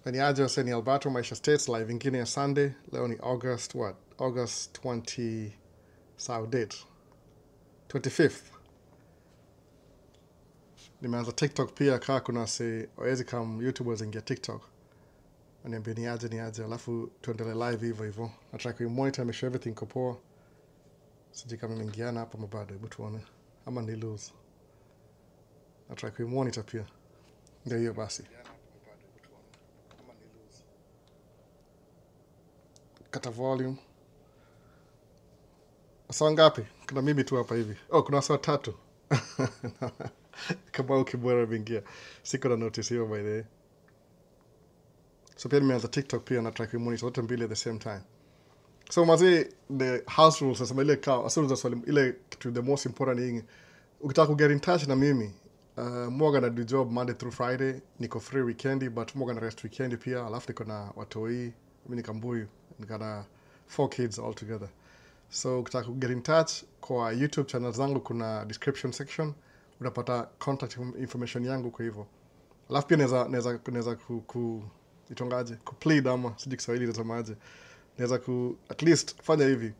Ni aje wase, ni Alberto Maisha States live ingine ya Sunday. Leo ni August what? August 20 sawa date. 25th. Nimeanza TikTok pia kaa kuna se wawezi kama YouTubers ingia TikTok. Waniambia ni aje alafu tuendelee live hivyo hivyo. Nataka kuimonitor make sure everything iko poa. Sijui kama nimeingiana hapa mabado, hebu tuone. Ama ni lose. Nataka kuimonitor pia. Ndio hiyo basi. Kata volume. Sawa ngapi? Kuna mimi tu hapa hivi. Oh, kuna sawa tatu. Kama ukibora vingia. Siko na notice hiyo by the way. So pia nimeanza TikTok pia na try kuimonitor zote mbili at the same time. So mazi the house rules nasema ile kaa asulu swali ile kitu the most important thing ukitaka ku get in touch na mimi mwaga na do job Monday through Friday, niko free weekendi but mwaga na rest weekendi pia, alafu niko na watoi, mimi ni Kambuyu, niko na 4 kids all together. So ukitaka ku get in touch kwa YouTube channel zangu kuna description section, unapata contact information yangu kwa hivyo. Alafu pia naweza ku itongaje ku plead ama sijui Kiswahili nasemaje, naweza ku at least fanya hivi,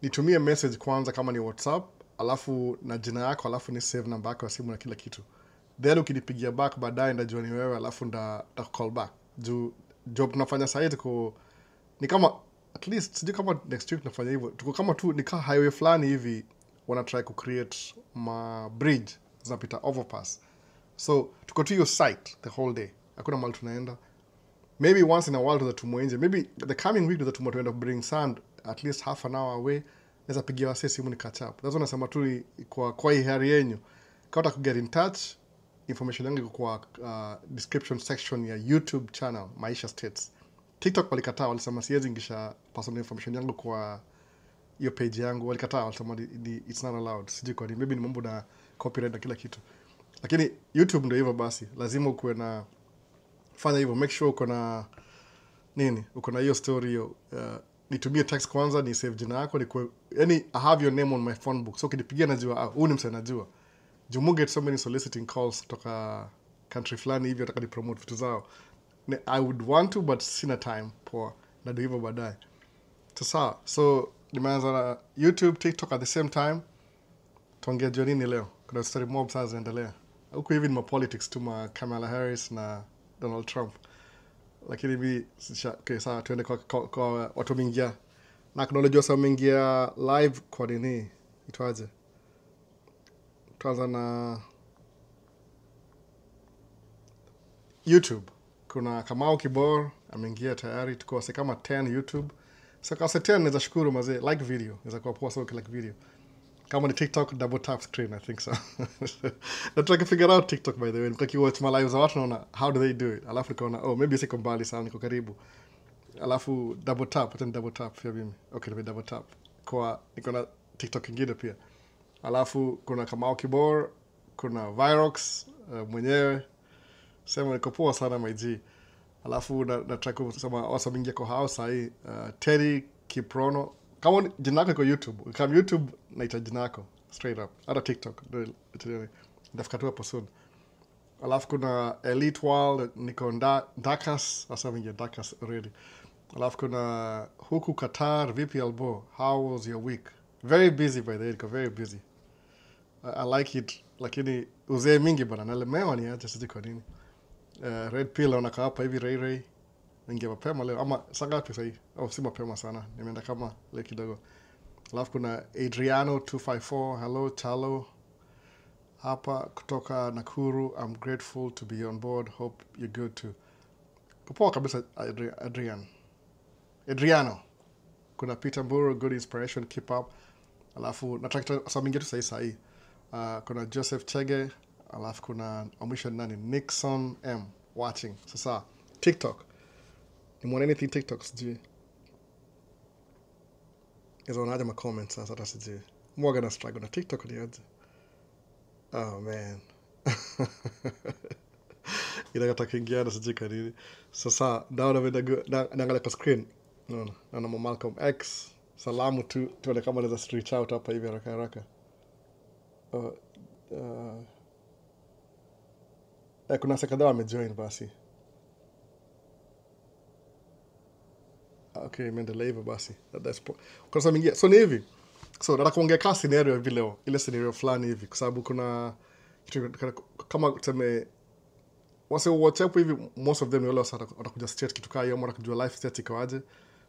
nitumie message kwanza kama ni WhatsApp, alafu na jina yako, alafu ni save namba yako ya simu na kila kitu, then ukinipigia back baadaye ndajua ni wewe, alafu nda call back juu job tunafanya sasa tuko ni kama at least sijui kama next week tunafanya hivyo, tuko kama tu ni kama highway fulani hivi wana try ku create ma bridge zinapita overpass, so tuko tu hiyo site the whole day, hakuna mahali tunaenda. Maybe once in a while tutatumwa nje, maybe the coming week tutatumwa tuenda bring sand at least half an hour away, naweza pigia wase simu ni catch up. That's nasema tu kwa hii hali yenyu, kama ku get in touch, information yangu iko kwa description section ya YouTube channel Maisha States. TikTok walikataa, walisema siwezi ingisha personal information yangu kwa hiyo page yangu, walikataa, walisema it's not allowed. Sijui kwa nini, maybe ni mambo na copyright na kila kitu. Lakini YouTube ndio hivyo basi, lazima ukuwe na fanya hivyo, make sure uko na nini, uko na hiyo story hiyo. Nitumie text kwanza, ni save jina yako, yani I have your name on my phone book, so ukinipigia najua huyu ni msanii najua. Jumu get so many soliciting calls kutoka country fulani hivi wataka ni promote vitu zao. I would want to but sina time poa, na ndio hivyo baadaye. Sasa so nimeanza na YouTube, TikTok at the same time. Tuongea jua nini leo? Kuna story mob sana zinaendelea huku hivi, ni ma politics tu, ma Kamala Harris na Donald Trump. Lakini hivi okay, sawa tuende kwa watu mingia na knowledge wasa mingia live kwa nini itwaje. Tuanza na YouTube. Kuna Kamau Kibor ameingia tayari, tuko wase kama 10 YouTube. So kwa wase 10 naweza shukuru mazee, like video, naweza kuwa poa, so like video. Kama ni TikTok, double tap screen, I think so. Nataka figure out TikTok by the way. Nikiwatch my lives za watu naona how do they do it. Alafu nikaona oh maybe siko mbali sana, niko karibu. Alafu double tap, hata double tap pia mimi. Okay, ni double tap. Kwa niko na TikTok ingine pia. Alafu kuna Kamau Kibor, kuna Virox mwenyewe. Sema niko poa sana my G. Alafu nataka kusema wasa mingia kwa house hii Teddy Kiprono. Kama jina lako iko YouTube, kama YouTube naita jina lako straight up. Hata TikTok ndafuka tu hapo soon. Alafu kuna Elite World, niko Dakas, sasa mingia Dakas already. Alafu kuna huku Qatar, VP Albo, how was your week? Very busy by the way, niko very busy. I like it, lakini uzee mingi bana, nalemewa ni aje sijui kwa nini. Red Pill unakaa hapa hivi Ray ningia mapema leo ama saa ngapi sasa hivi? Oh, si mapema sana, nimeenda kama leo kidogo. Alafu kuna Adriano 254, hello Chalo hapa kutoka Nakuru, I'm grateful to be on board, hope you're good too. Kupoa kabisa Adriano. Kuna Peter Mburu, good inspiration, keep up. Alafu nataka saa mingi tu sahi. Kuna Joseph Chege, alafu kuna mwisho nani, Nixon M watching. Sasa TikTok, nimeona anything TikTok sijui. Hizo unaja ma comments sasa, hata sijui. Mwaga na struggle na TikTok ni aje. Oh man. Inataka kuingia na sijui kanini. Sasa naangalia kwa screen. Naona Malcolm X. Salamu tu tuone kama naweza reach out hapa hivi haraka haraka. Kuna sekadha wamejoin basi. Okay, imeendelea hivyo basi. Kwa sababu mingia. So ni hivi. So nataka kuongea ka scenario hivi leo. Ile scenario fulani hivi kwa sababu kuna kama tuseme wase WhatsApp hivi, most of them ni wale watakuja state kitu kaa hiyo, mara kujua life state ikoaje.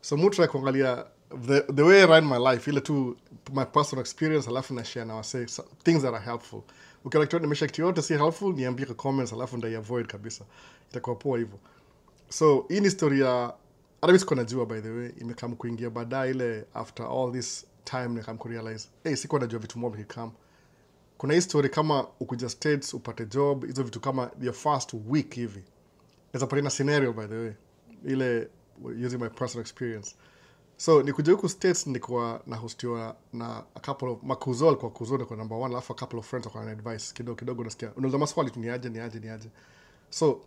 So mtu try kuangalia the way I run my life, ile tu my personal experience, alafu na share na wase things that are helpful. Ukiona kitu nimesha kitu yote si helpful, niambie kwa comments, alafu ndai avoid kabisa. Itakuwa poa hivyo. So hii ni story ya hata mimi sikuwa najua, by the way, imekam kuingia baadaye ile after all this time nikam kurealize sikuwa najua vitu mob hikam. Kuna hii story kama ukuja States upate job, hizo vitu kama your first week hivi. Naweza patina scenario, by the way, ile using my personal experience. So nikuja huku States nilikuwa na hostiwa na a couple of makuzol kwa kuzol kwa number 1, alafu a couple of friends kwa na advice kidogo nasikia. Unauliza maswali tu ni aje. So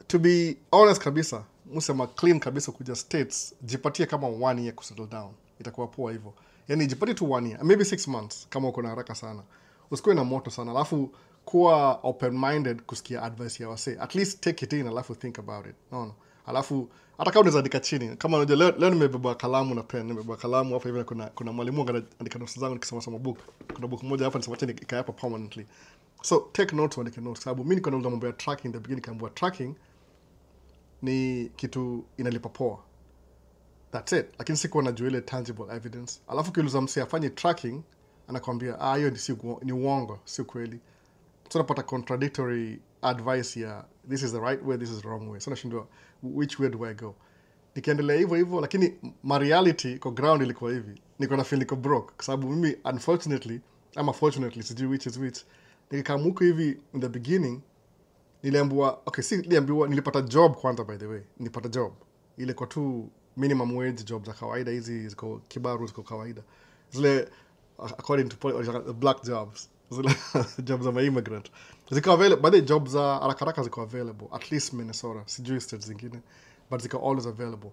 to be honest kabisa, musema clean kabisa kuja States, jipatie kama 1 year kusettle down. Itakuwa poa hivyo. Yani jipatie tu 1 year, maybe 6 months kama uko na haraka sana. Usikuwe na moto sana, alafu kuwa open-minded kusikia advice ya wase. At least take it in, alafu think about it. No. Alafu, hata kama unaweza andika chini. Kama unajua leo nimebeba kalamu na pen, nimebeba kalamu hapa hivi, kuna mwalimu andika notes zangu nikisoma book. Kuna book moja hapa nisema tena ikae hapa permanently. So take notes, andika notes. Sababu mimi niko na mambo ya tracking, the beginning kaambua tracking ni kitu inalipa poa. That's it. Lakini sikuwa najua ile tangible evidence. Alafu kiuliza msee afanye tracking, anakuambia hiyo ni uongo, si kweli. So unapata contradictory advice ya this is the right way, this is the wrong way. So nashindwa which way do I go? Nikiendelea hivyo, lakini my reality kwa ground ilikuwa hivi. Niko na feel niko broke kwa sababu mimi unfortunately sijui which is which. Nikikamuka hivi in the beginning nilipata job kwanza, by the way. Nilipata job. Ile kwa tu minimum wage job za kawaida, hizi ziko kibaru, ziko kawaida. Zile according to black jobs. Zile jobs za immigrant. Ziko available, but the jobs za haraka ziko available. At least Minnesota, sijui states zingine, but ziko always available.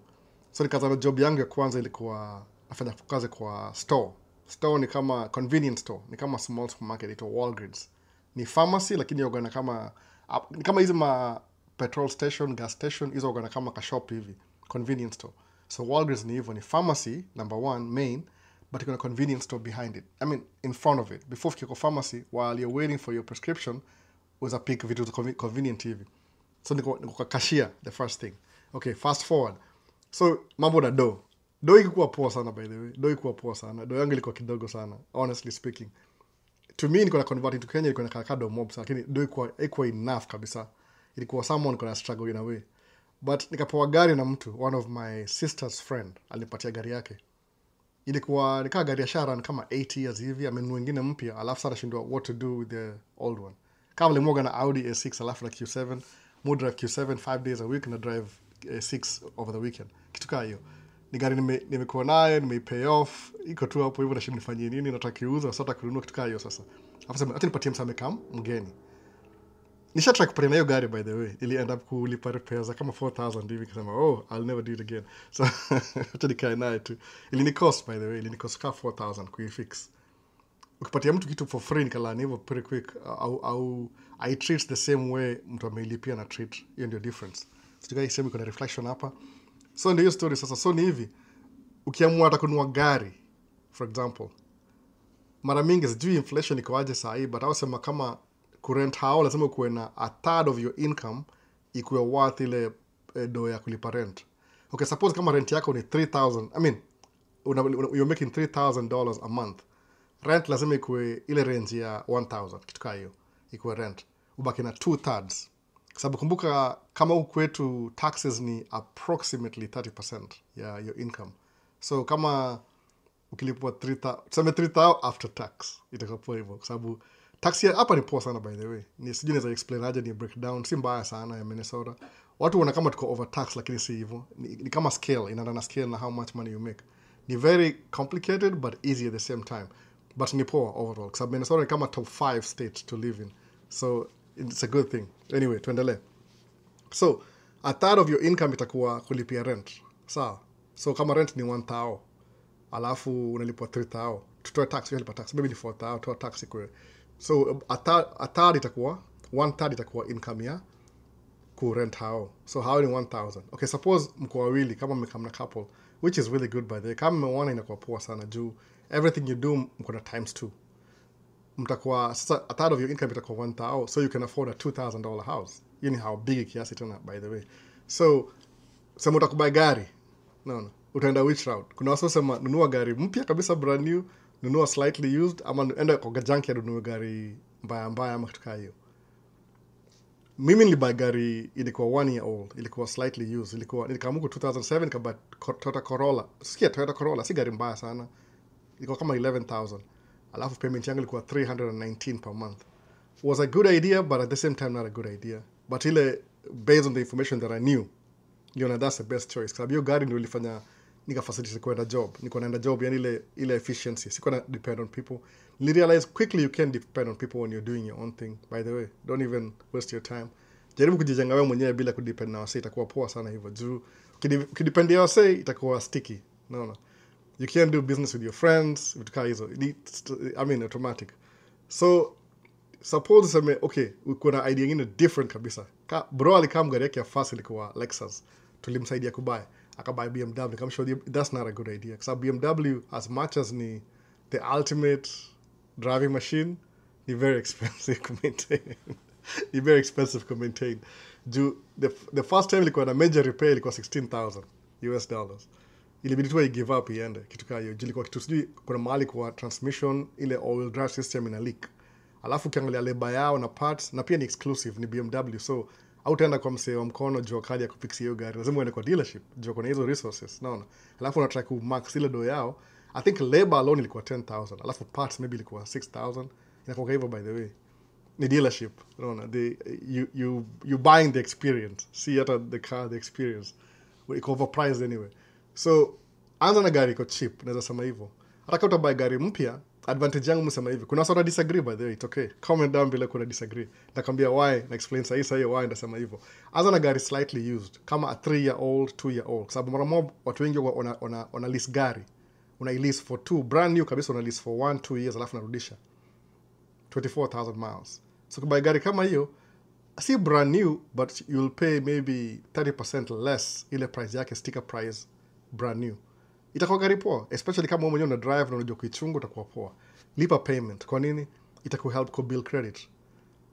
So nikaanza job yangu ya kwanza ilikuwa nafanya kazi kwa store. Store ni kama convenience store, ni kama small supermarket, ito Walgreens. Ni pharmacy lakini yogana ni kama hizi ma petrol station, gas station, hizo yogana kama ka shop hivi, convenience store. So Walgreens ni hivyo, ni pharmacy number 1 main, but you got a convenience store behind it. I mean, in front of it. Before you go pharmacy, while you're waiting for your prescription, was a pick video convenient TV. So niko cashier, the first thing. Okay, fast forward. So mambo na do ilikuwa poa sana, by the way. Do ilikuwa poa sana. Do yangu ilikuwa kidogo sana, honestly speaking. To me, niko na convert into Kenya, niko na kakado mob sana, lakini do ilikuwa enough kabisa. Ilikuwa someone niko na struggle in a way. But nikapewa gari na mtu, one of my sister's friend, alipatia gari yake. Ilikuwa nikaa gari ya Sharon kama 8 years hivi, amenunua nyingine mpya, alafu sasa shindwa what to do with the old one. Kama limwoga na Audi A6 alafu na Q7, mo drive Q7 5 days a week na drive A6 over the weekend. Kitu kaa hiyo. Ni gari nimekuwa nayo, nimepay off, iko tu hapo hivyo, nashinda nifanyie nini, nataka kiuza, sasa kununua kitu kaa hiyo sasa. Alafu sema acha nipatie msame kama mgeni. Nisha try kupata na hiyo gari, by the way. Ili end up kulipa repairs za kama 4,000 hivi, kasema I'll never do it again. So acha nikae nayo tu. Ili ni cost, by the way, ili ni cost ka 4,000 kuifix. Ukipatia mtu kitu for free nikalani hivyo pretty quick, au I treat the same way mtu ameilipia na treat. Hiyo ndio difference. Sijui kama iko na reflection hapa. So ndio hiyo story sasa. So ni hivi, ukiamua hata kununua gari, for example, mara mingi sijui inflation iko aje saa hii, but ausema kama current hao lazima kuwe na a third of your income ikuwe worth ile do ya kulipa rent. Okay, suppose kama rent yako ni 3,000, I mean, you're making $3,000 a month. Rent lazima ikuwe ile range ya 1,000, kitu kaa hiyo, ikuwe rent. Ubaki na 2/3. Sababu kumbuka kama huku kwetu taxes ni approximately 30% ya your income. So kama ukilipwa 3,000 after tax, itakuwa hivyo. Sababu tax hapa ni poa sana, by the way. Ni sijui naweza explain aje, ni breakdown, si mbaya sana ya Minnesota. Watu wana kama tuko overtax, lakini si hivyo. Ni kama scale, inaenda na scale na how much money you make. Ni very complicated but easy at the same time. But ni poa overall. Sababu Minnesota ni kama top 5 state to live in. So it's a good thing. Anyway, tuendelee. So a third of your income itakuwa kulipia rent. Sawa? So kama rent ni 1,000, alafu unalipwa 3,000. Tutoe tax, unalipa tax. Maybe ni 4,000, toa tax ikwe. So a third itakuwa, 1/3 itakuwa income ya rent hao. So hao ni 1000. Okay, suppose mko wawili kama mmekamna couple, which is really good by the way. Kama mmeona inakuwa poa sana juu everything you do mko na times 2. Mtakuwa sasa a third of your income itakuwa 1000, so you can afford a $2000 house. You know how big kiasi tena by the way. So sema utakubai gari. No. Utaenda which route? Kuna watu sema nunua gari mpya kabisa brand new, nunua slightly used ama enda kwa junkyard ununue gari mbaya ama kitu kama hiyo. Mimi nilibuy gari ilikuwa 1 year old, ilikuwa slightly used, nilikamuka 2007 nikaba Toyota Corolla. Sikia Toyota Corolla si gari mbaya sana. Ilikuwa kama 11,000. Alafu payment yangu ilikuwa 319 per month. It was a good idea but at the same time not a good idea. But ile based on the information that I knew, you know, that's the best choice. Sababu hiyo gari ndio ilifanya nika facility kwenda job. Niko naenda job yani ile efficiency. Siko na depend on people. You realize quickly you can't depend on people when you're doing your own thing. By the way, don't even waste your time. Jaribu kujijenga wewe mwenyewe bila kudepend na wase, itakuwa poa sana hivyo. Juu ukidepend na wase itakuwa sticky. No. You can't do business with your friends, with hizo. I mean automatic. So suppose useme okay, uko na idea nyingine different kabisa. Bro alikam gari yake ya first ilikuwa Lexus. Tulimsaidia kubuy. Akabuy BMW. I'm sure that's not a good idea. Because BMW, as much as ni the ultimate driving machine, ni very expensive to maintain. Ni very expensive to maintain. The first time ilikuwa na major repair ilikuwa $16,000. Ilibidi tu give up iende kitu kama hiyo. Ilikuwa kitu sijui kuna mahali kwa transmission ile all-wheel drive system ina leak. Alafu ukiangalia leba yao na parts na pia ni exclusive ni BMW, so hautaenda kwa msee wa mkono juu kali ya kufix hiyo gari, lazima uende kwa dealership juu kuna hizo resources, naona. Alafu unataka ku max ile do yao. I think labor alone ilikuwa 10,000, alafu parts maybe ilikuwa 6,000. Inakuwa hivyo by the way. Ni dealership, unaona. You buying the experience, see hata the car, the experience iko overpriced anyway. So anza na gari iko cheap, naweza sema hivyo. Hata kama utabuy gari mpya, advantage yangu msema hivi. Kuna watu disagree by the way, it's okay. Comment down below kuna disagree. Nakwambia why, na explain sahi why ndasema hivyo. Anza na gari slightly used, kama a 3-year-old, 2-year-old. Sababu mara mob watu wengi wana lease gari. Una lease for 2, brand new kabisa una lease for 1-2 years alafu narudisha. 24,000 miles. So kubuy gari kama hiyo, si brand new but you'll pay maybe 30% less ile price yake sticker price brand new. Itakuwa gari poa, especially kama wewe mwenyewe una drive na unajua kuichunga, utakuwa poa. Lipa payment. Kwa nini? Itaku help ku build credit.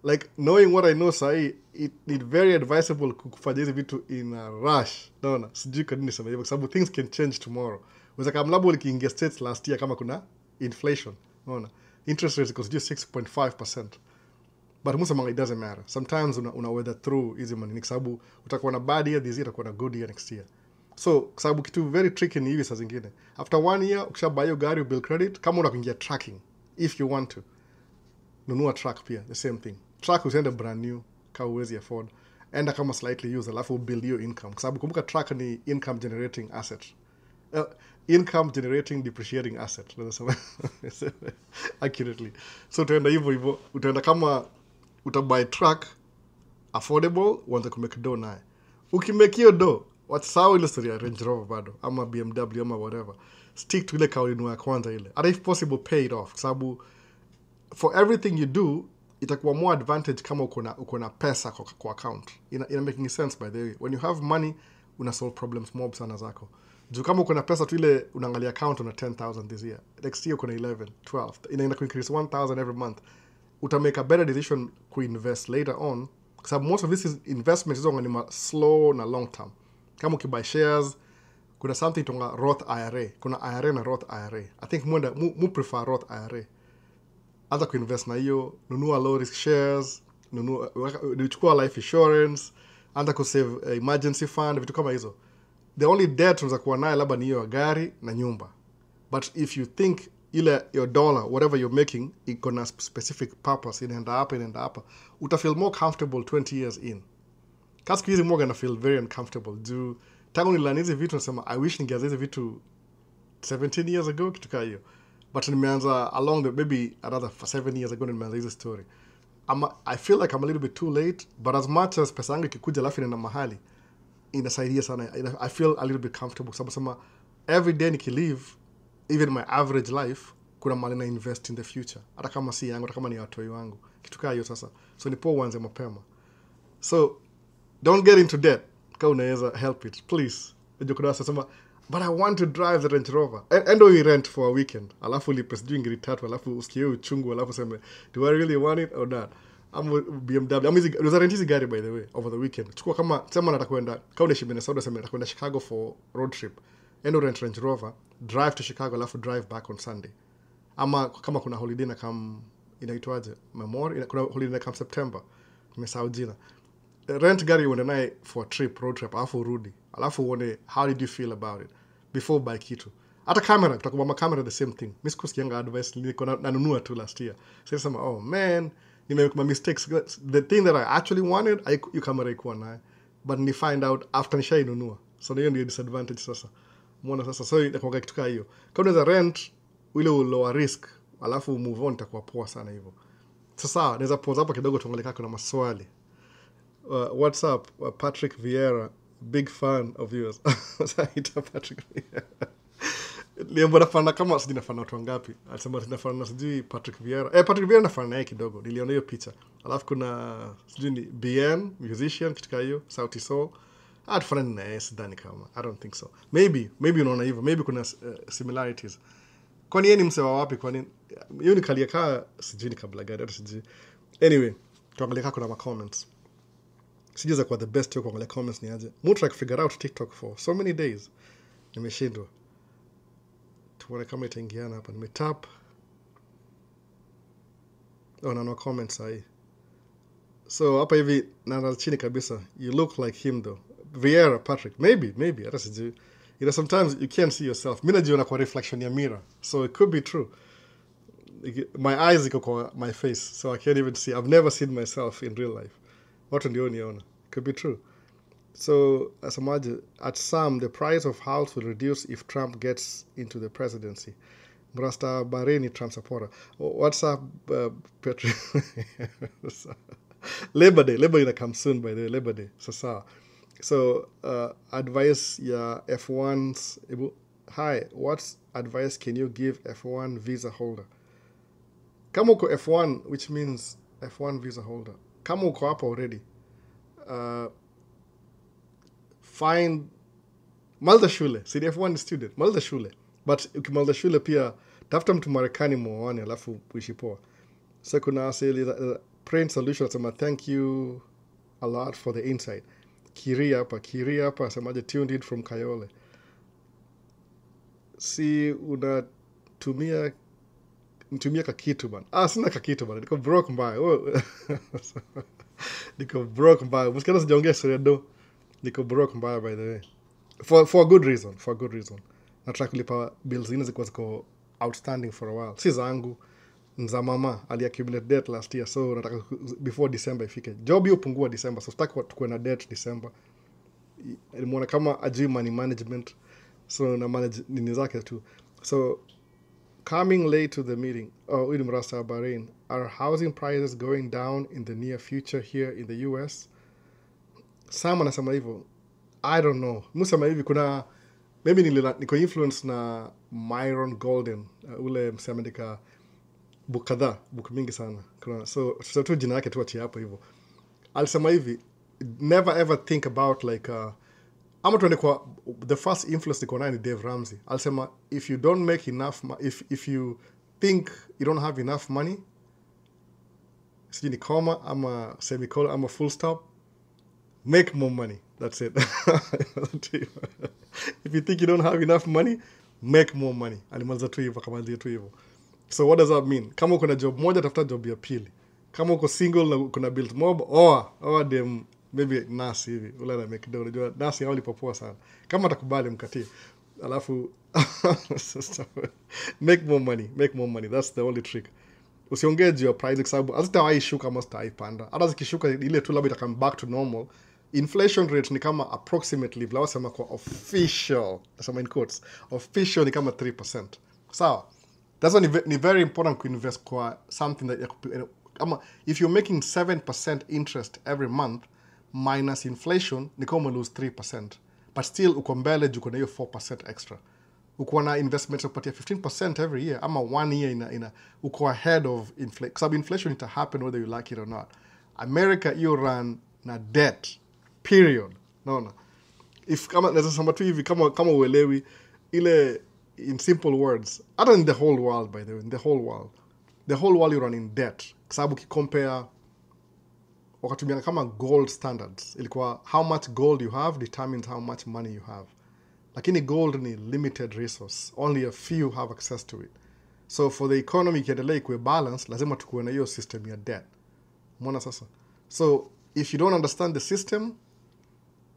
Like knowing what I know sahi, it very advisable kufanya hizi vitu in a rush. Naona, sijui kwa nini sema hivyo, kwa sababu things can change tomorrow. Unaweza kama labda ulikiingia States last year kama kuna inflation, naona. Interest rate iko sijui 6.5%. But musema it doesn't matter. Sometimes una weather through hizi money, kwa sababu utakuwa na bad year this year, utakuwa na good year next year. So, kwa sababu kitu very tricky ni hivi saa zingine. After 1 year, ukishabuy hiyo gari, build credit, kama unakuingia tracking, if you want to. Nunua truck pia, the same thing. Truck usiende brand new, kama huwezi afford. Enda kama slightly used, alafu build your income. Kwa sababu kumbuka truck ni income generating asset. Income generating depreciating asset. Accurately. So, utaenda hivyo, utaenda kama utabuy truck, affordable, uanze kumake dough naye. Ukimake hiyo dough, sawa ile story ya Range Rover bado ama BMW ama whatever, stick to ile kauli ya kwanza ile, and if possible pay it off, sababu for everything you do itakuwa more advantage kama uko na pesa kwa account. Ina making sense by the way. When you have money una solve problems mob sana zako. Juu kama uko na pesa tu ile unaangalia account una 10,000 this year, next year uko na 11, 12, inaenda ku increase 1,000 every month. Uta make a better decision ku invest later on, sababu most of this investment is on slow na long term. Kama ukibuy shares, kuna something tonga Roth IRA. Kuna IRA na Roth IRA. I think mu prefer Roth IRA. Anza kuinvest na hiyo, nunua low risk shares, nichukua life insurance, anza kusave emergency fund, vitu kama hizo. The only debt unaweza kuwa nayo labda ni hiyo gari na nyumba. But if you think ile your dollar, whatever you're making, iko na specific purpose, inaenda hapa, uta feel more comfortable 20 years in. Kasi hizi mwaga na feel very uncomfortable. Juu tangu nilani hizi vitu nasema I wish ningeanza hizi vitu 17 years ago kitu kama hiyo. But nimeanza along the maybe another 7 years ago nimeanza hizi story. I feel like I'm a little bit too late, but as much as pesa yangu ikikuja alafu inaenda mahali, inasaidia sana. I feel a little bit comfortable. Sababu sema every day nikilive, even my average life, kuna mali na invest in the future. Hata kama si yangu, hata kama ni watoi wangu. Kitu kama hiyo sasa. So ni poa uanze mapema. So don't get into debt kama unaweza help it please. Unajua kuna watu wanasema but I want to drive the Range Rover. And we rent for a weekend. Alafu lipe sijui ngiri 3, alafu usikie uchungu, alafu sema do I really want it or not? I'm BMW. Unaweza rent hizi gari by the way over the weekend. Chukua kama sema nataka kwenda kama unaishi Minnesota, sema nataka kwenda Chicago for road trip. Endo rent Range Rover, drive to Chicago, alafu drive back on Sunday. Ama kama kuna holiday na kama inaitwaje? Memorial, kuna holiday na kama September. Nimesahau jina. Rent gari uende naye for a trip, road trip, alafu urudi. Alafu uone how did you feel about it before buy kitu. Hata camera, tutakuwa camera the same thing. Mimi sikusikianga advice, niko nanunua tu last year. Sasa sema oh man, nimemake my mistakes. The thing that I actually wanted, you camera ikuwa naye. But ni find out after nishainunua. So hiyo ndio disadvantage sasa. Muona sasa, so itakuwa kitu kama hiyo. Kama unaweza rent ile lower risk, alafu move on, itakuwa poa sana hivyo. Sasa naweza pause hapa kidogo tuangalie kama kuna maswali. What's up, Patrick Vieira, big fan of yours. Saita Patrick Vieira. Liambo nafana kama sijui nafana watu wangapi. Alisema nafana sijui Patrick Vieira. Patrick Vieira nafana naye kidogo. Niliona hiyo picha. Alafu kuna sijui ni BN, musician kitu hiyo, Sauti Sol. Tufanani naye sidhani kama. I don't think so. Maybe unaona hivyo. Maybe kuna similarities. Kwani yeye ni msewa wapi? Kwani hiyo ni Kaliaka sijui ni kabla gani hata sijui. Anyway, tuangalie kuna comments. Sijui za kwa the best yo kuangalia comments ni aje. Mutra figure out TikTok for so many days. Nimeshindwa. Tuone kama itaingiana hapa. Nimetap. No comments sahi. So hapa hivi na chini kabisa. You look like him though. Vieira Patrick. Maybe. Hata sijui. You know, sometimes you can't see yourself. Mimi najiona kwa reflection ya mirror. So it could be true. My eyes iko kwa my face. So I can't even see. I've never seen myself in real life. Watu ndio niona. Could be true. So, as a at some, the price of house will reduce if Trump gets into the presidency. Mrasta Bahraini Trump supporter. What's up, Petri? Labor Day gonna come soon, by the way. Labor Day. So, advice ya F1s. Hi, what advice can you give F1 visa holder? Kama uko F1, which means F1 visa holder. Kama uko hapo already. Find Malda Shule. CDF1 student. Malda Shule. But ukimaliza shule pia tafuta mtu Marekani muone alafu uishi poa. So kuna asili Print Solution asema thank you a lot for the insight. Kiria hapa asemaje tuned in from Kayole. Si unatumia kakitu bana. Sina kakitu bana. Niko broke mbaya. Niko broke mbaya. Msikana sijaongea story do. Niko broke mbaya by the way. For a good reason. Nataka kulipa bills zingine ziko outstanding for a while. Si zangu, za mama accumulate debt last year, so nataka before December ifike. Job hiyo pungua December, so sitaki tukuwe na debt December. Nimeona kama ajui money management, so na manage nini zake tu. So coming late to the meeting, in Mrasta Bahrain, are housing prices going down in the near future here in the US? Sama nasema hivyo. I don't know. Musema hivi kuna maybe niko influence na Myron Golden, ule mseandika book mingi sana. So tu jina yake tu achi hapo hivyo. Alisema hivi, never ever think about like ama tuende kwa the first influence niko nayo ni Dave Ramsey. Alisema if you don't make enough if you think you don't have enough money, sijui ni comma ama semicolon ama full stop, make more money. That's it. If you think you don't have enough money, make more money. Alimaliza tu hivyo, akamalizia tu hivyo. So what does that mean? Kama uko na job moja, tafuta job ya pili. Kama uko single na uko na build mob, dem maybe nasi hivi. Ule na make do. Unajua nasi hao lipopoa sana. Kama atakubali mkatie. Alafu make more money. That's the only trick. Usiongee juu ya price kwa sababu hazitawahi shuka ama zitaipanda. Hata zikishuka ile tu labda itakam back to normal. Inflation rate ni kama approximately vile wasema kwa official, nasema in quotes, official ni kama 3%. Sawa? That's why ni very important to invest kwa something that if you're making 7% interest every month minus inflation ni kama lose 3%. But still uko mbele juu kuna hiyo 4% extra. Uko na investments upatia 15% every year ama 1 year uko ahead of inflation. Because inflation it happen whether you like it or not. America you run na debt period. Naona if kama naweza sema tu hivi kama uelewi ile in simple words, hata in the whole world, by the way, in the whole world you run in debt, kwa sababu kicompare wakatumia kama gold standards, ilikuwa how much gold you have determines how much money you have, lakini gold ni limited resource, only a few have access to it. So for the economy ikiendelea ikuwe balance, lazima tukuwe na hiyo system ya debt. Umeona sasa? So if you don't understand the system,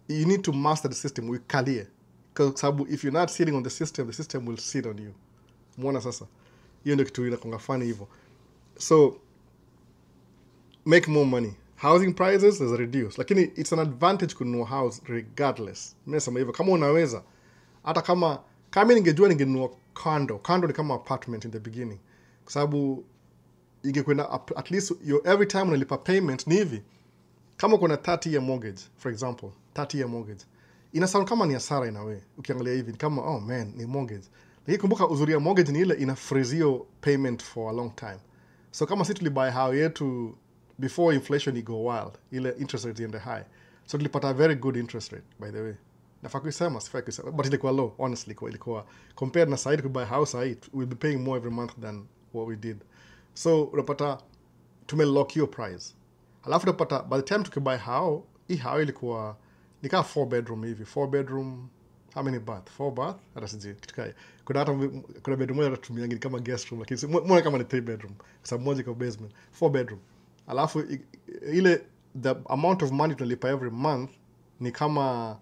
you need to master the system, uikalie. Kwa sababu if you're not sitting on the system will sit on you. Umeona sasa? Hiyo ndio kitu inakonga funny hivyo. So make more money. Housing prices is reduced, lakini it's an advantage kununua house regardless. Mimi nasema hivyo, kama unaweza, hata kama ningejua ningenunua condo ni kama apartment in the beginning, kwa sababu ingekwenda at least every time unalipa payment ni hivi. Kama kuna 30-year mortgage, for example, 30-year mortgage, ina sound kama ni hasara in a way. Ukiangalia hivi kama oh man, ni mortgage. Lakini kumbuka uzuri ya mortgage ni ile ina freeze your payment for a long time. So kama sisi tulibuy house yetu before inflation go wild, ile interest rate iende high. So tulipata a very good interest rate, by the way. Nafaa kusema, sifai kusema, but ilikuwa low, honestly. Ilikuwa compared na side to buy house, we'll be paying more every month than what we did. So unapata tumelock your price. Alafu unapata by the time tukibuy house, hii house ilikuwa nikaa 4 bedroom hivi, 4 bedroom, how many bath? 4 bath? Hata sijui kitu kaya. Kuna bedroom moja natumia ngini kama guest room, lakini mbona kama ni 3 bedroom, kwa sababu moja iko basement. 4 bedroom. Alafu ile the amount of money tunalipa every month ni kama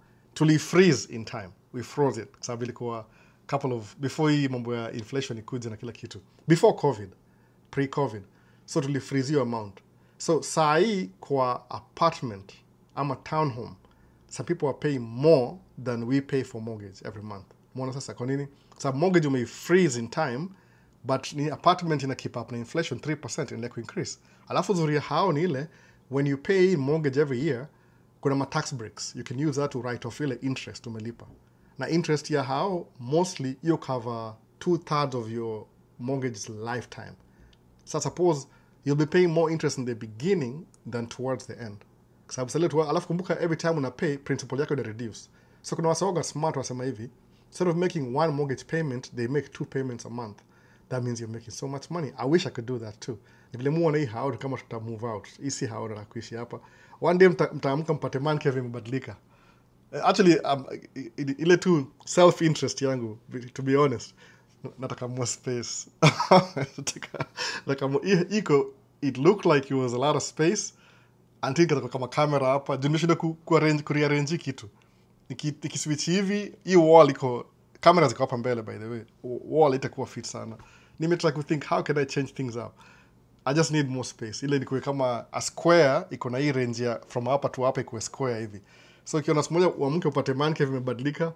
freeze in time. We froze it. Sababu ilikuwa couple of before hii mambo ya inflation ikuja na kila kitu. Before COVID, pre-COVID. So freeze your amount. So saa hii kwa apartment ama townhome, some people are paying more than we pay for mortgage every month. Mbona sasa kwa nini? Sababu mortgage may freeze in time, but ni apartment ina keep up na inflation 3% and like increase. Alafu zuri ya hao ni ile when you pay mortgage every year, kuna ma tax breaks. You can use that to write off ile interest umelipa. Na interest ya hao mostly you cover 2/3 of your mortgage's lifetime. So suppose you'll be paying more interest in the beginning than towards the end. Kwa sababu sasa alafu kumbuka every time una pay principal yako ina reduce. So kuna wasoga smart wasema hivi, instead of making one mortgage payment, they make 2 payments a month. That means you're making so much money. I wish I could do that too. Ni vile muone hii how kama tuta move out. Hii si how na kuishi hapa. One day mtaamka mpate man cave imebadilika. Actually ile tu self interest yangu, to be honest. Nataka more space. Nataka iko it looked like it was a lot of space until kama camera hapa. Junishida kurearrange kitu. Nikiswitch hivi, hii wall iko camera ziko hapa mbele, by the way. Wall itakuwa fit sana. Nimetry to think how can I change things up. I just need more space. Ile nikuwe kama a square iko na hii range ya from hapa to hapa ikuwe square hivi. So ukiona siku moja uamke upate man cave imebadilika,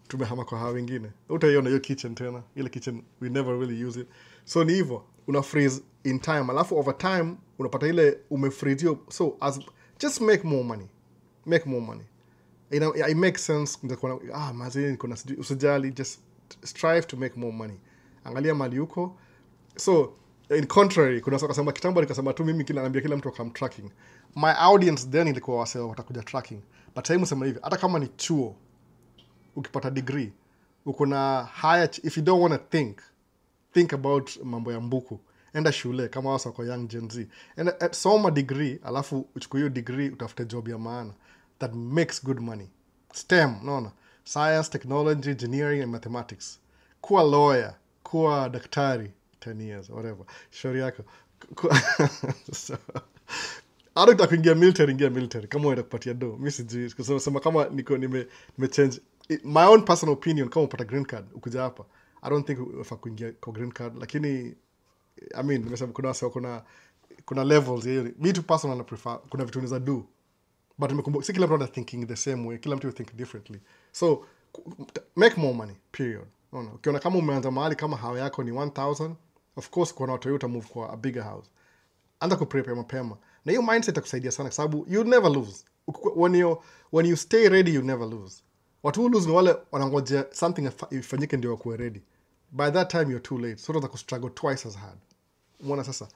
tumehama kwa hao wengine. Utaiona hiyo kitchen tena. Ile kitchen we never really use it. So ni hivyo, una freeze in time. Alafu over time unapata ile umefreeze hiyo. So just make more money. Make more money. You know, it makes sense. Mazini kuna usijali, just strive to make more money. Angalia mali uko. So in contrary, kuna sasa kama kitambo nikasema tu mimi naambia kila mtu akam tracking. My audience then ilikuwa wase watakuja tracking. But sasa msema hivi, hata kama ni chuo ukipata degree, uko na higher, if you don't want to think about mambo ya mbuku, enda shule kama wasa kwa young Gen Z. And soma degree, alafu uchukue hiyo degree utafute job ya maana that makes good money. STEM, no. Science, technology, engineering and mathematics. Kuwa lawyer, kuwa daktari, 10 years, whatever. Shauri yako. So, hata kuingia military kama uenda kupatia do. Mimi sijui kusema kama niko nime change my own personal opinion kama upata green card ukuja hapa. I don't think ufa kuingia kwa green card, lakini I mean nimesema kuna levels hiyo. Me too personally prefer kuna vitu unaweza do. But si kila mtu ana thinking the same way. Kila mtu think differently. So make more money, period. Ukiona kama umeanza mahali kama hao yako ni 1000, of course kwa na Toyota move kwa a bigger house. Anza kuprepare mapema. Na hiyo mindset itakusaidia sana kwa sababu you never lose. When you stay ready you never lose. Watu who lose ni wale wanangoja something ifanyike ndio wakuwe ready. By that time you're too late. So utaanza kustruggle twice as hard. Umeona sasa?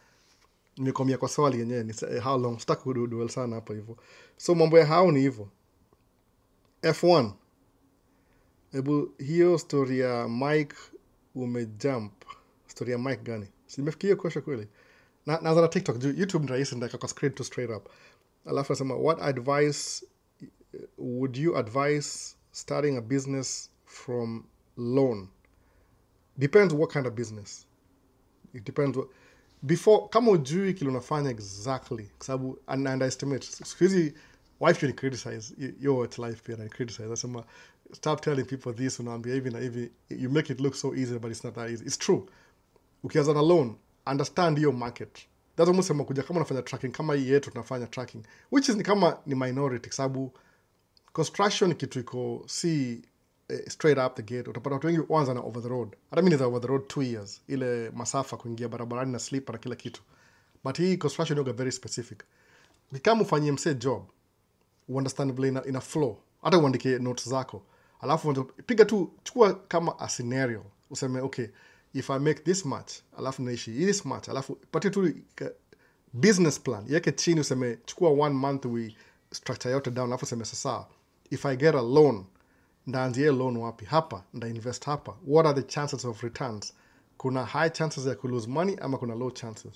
nimekomia kwa swali yenyewe ni how long, sitaki kuduel sana hapo hivyo. So mambo ya how ni hivyo. F1, hebu hiyo story ya Mike umejump, story ya Mike gani? Si nimefikiria kesho kweli. Naanza na TikTok, YouTube ni rahisi, ndaka kwa screen to straight up. Alafu nasema, what advice would you advise starting a business from loan? Depends what kind of business. It depends what, before, kama ujui kile unafanya exactly, kwa sababu underestimate. Siku hizi wife you criticize, your life pia na criticize. Nasema, stop telling people this, unaambia hivi na hivi, you make it look so easy but it's not that easy. It's true. Ukianza na loan, understand your market. That's almost sema kuja kama unafanya tracking, kama hii yetu tunafanya tracking, which is ni kama ni minority, kwa sababu construction kitu iko si straight up the gate. Utapata watu wengi wanza na over the road. Hata mimi ni over the road 2 years. Ile masafa kuingia barabarani na sleeper na kila kitu. But hii construction yoga very specific. Kama ufanyie mse job, understandably in a flow. Hata uandike notes zako. Alafu piga tu, chukua kama a scenario. Useme, okay, if I make this much, alafu naishi this much, alafu pati tu business plan. Yeke chini useme, chukua 1 month we structure yote down. Alafu useme sasa, if I get a loan, ndaanzie loan wapi? Hapa, nda invest hapa. What are the chances of returns? Kuna high chances ya lose money ama kuna low chances?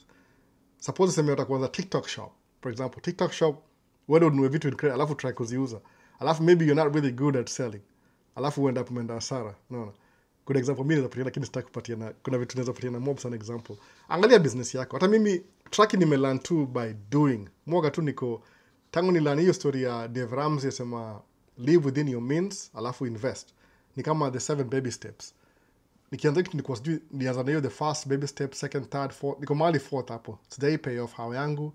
Suppose useme utakuanza TikTok shop. For example, TikTok shop, wewe ununue vitu in credit, alafu try kuziuza. Alafu maybe you're not really good at selling. Alafu uenda hapo umeenda hasara. Unaona? Good example, mimi napatia lakini sitaki kupatia na kuna vitu naweza kupatia na mob sana example. Angalia business yako. Hata mimi tracking nimelearn tu by doing. Mwoga tu niko tangu nilearn hiyo story ya Dave Ramsey sema live within your means, alafu invest. Ni kama the 7 baby steps. Nikianza kitu nilikuwa sijui, nianza na hiyo the first baby step, second, third, fourth. Niko mahali fourth hapo. Sijai pay off how yangu.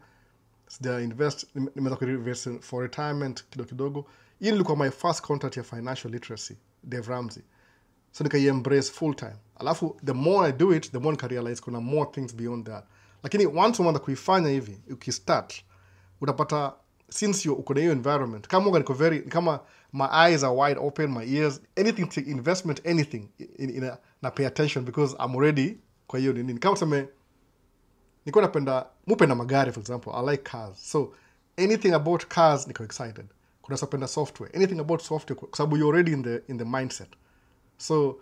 Sijai invest, nimeweza kuinvest for retirement kidogo. Hii ilikuwa my first contact ya financial literacy, Dave Ramsey. So nika-embrace full time. Alafu, the more I do it, the more I realize kuna more things beyond that. Lakini once umeanza kuifanya hivi, ukistart, utapata since uko na hiyo environment, kama niko kama my eyes are wide open, my ears, anything, investment, anything, na pay attention because I'm already kwa hiyo nini. Kama tuseme, niko mupenda magari, for example, I like cars. So, anything about cars, niko excited. Kuna sapenda software. Anything about software, kwa sababu you're already in the mindset. So,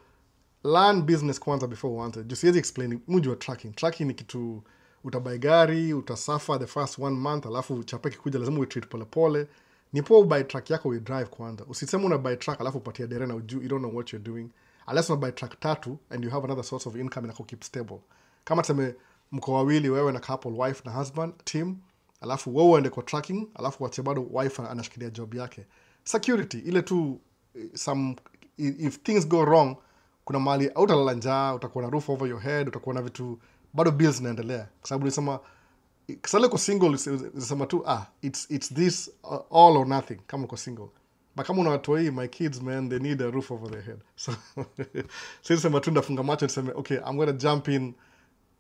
learn business kwanza before uanze. Just siwezi explain, mujua tracking. Tracking ni kitu, utabuy gari, utasuffer the first 1 month, alafu chapeki kuja, lazima uitreat pole pole. Nipo ubuy truck yako, we drive kwanza. Usisema una buy truck, alafu upatia derena, you don't know what you're doing. Unless una buy truck 3, and you have another source of income, inako keep stable. Kama tuseme, mko wawili, wewe na couple, wife na husband, team, alafu wewe uende kwa tracking, alafu wache bado wife anashikilia job yake. Security, ile tu, if things go wrong, kuna mali hautalala njaa, utakuwa na roof over your head, utakuwa na vitu, bado bills zinaendelea. Kwa sababu nilisema, kisale ko single, nilisema tu, it's this all or nothing, kama uko single. But kama una watu hii, my kids, man, they need a roof over their head. So, nilisema tu ndafunga macho, niseme, okay, I'm going to jump in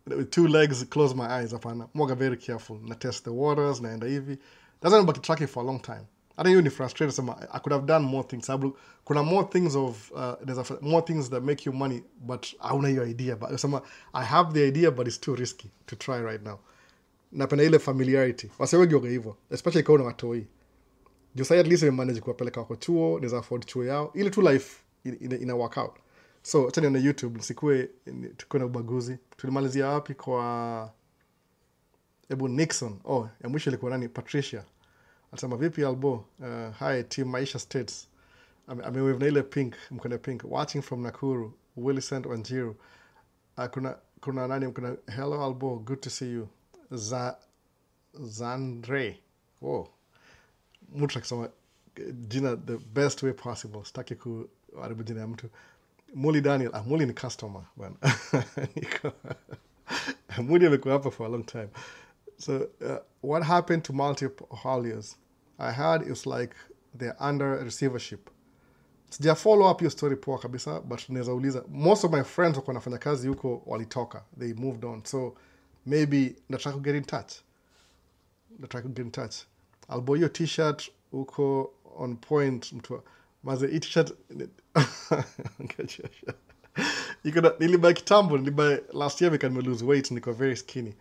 with 2 legs, close my eyes, apana. Mwaga very careful, na test the waters, naenda hivi. That's why I'm tracking for a long time. Hata hiyo ni frustrated, sema, I could have done more things. Sababu, kuna more things there's more things that make you money, but hauna hiyo idea. But sema, I have the idea, but it's too risky to try right now. Napenda ile familiarity. Wase wengi wako hivyo, especially kwa una watoi. Juu sasa at least manage kuwapeleka wako chuo, naweza afford chuo yao. Ile tu life ina work out. So, acha nione YouTube, nisikue tuko na ubaguzi. Tulimalizia wapi kwa Nixon. Ya mwisho ilikuwa nani? Patricia. Anasema vipi Albo? Hi team Maisha States. Amewave na ile pink, mkono pink. Watching from Nakuru, Willicent Wanjiru. Kuna nani mkono? Hello Albo, good to see you. Zandre. Mtu akisema jina the best way possible. Sitaki kuharibu jina ya mtu. Muli Daniel. Muli ni customer bwana. Muli amekuwa hapa for a long time. So, what happened to multiple hauliers? I heard it's like they're under receivership. Sija follow up your story poa kabisa, but naweza uliza. Most of my friends wako wanafanya kazi huko walitoka. They moved on. So, maybe nataka get in touch. I'll buy your t-shirt huko on point. Maze, hii t-shirt... nilibuy kitambo, last year because I lose weight, niko very skinny.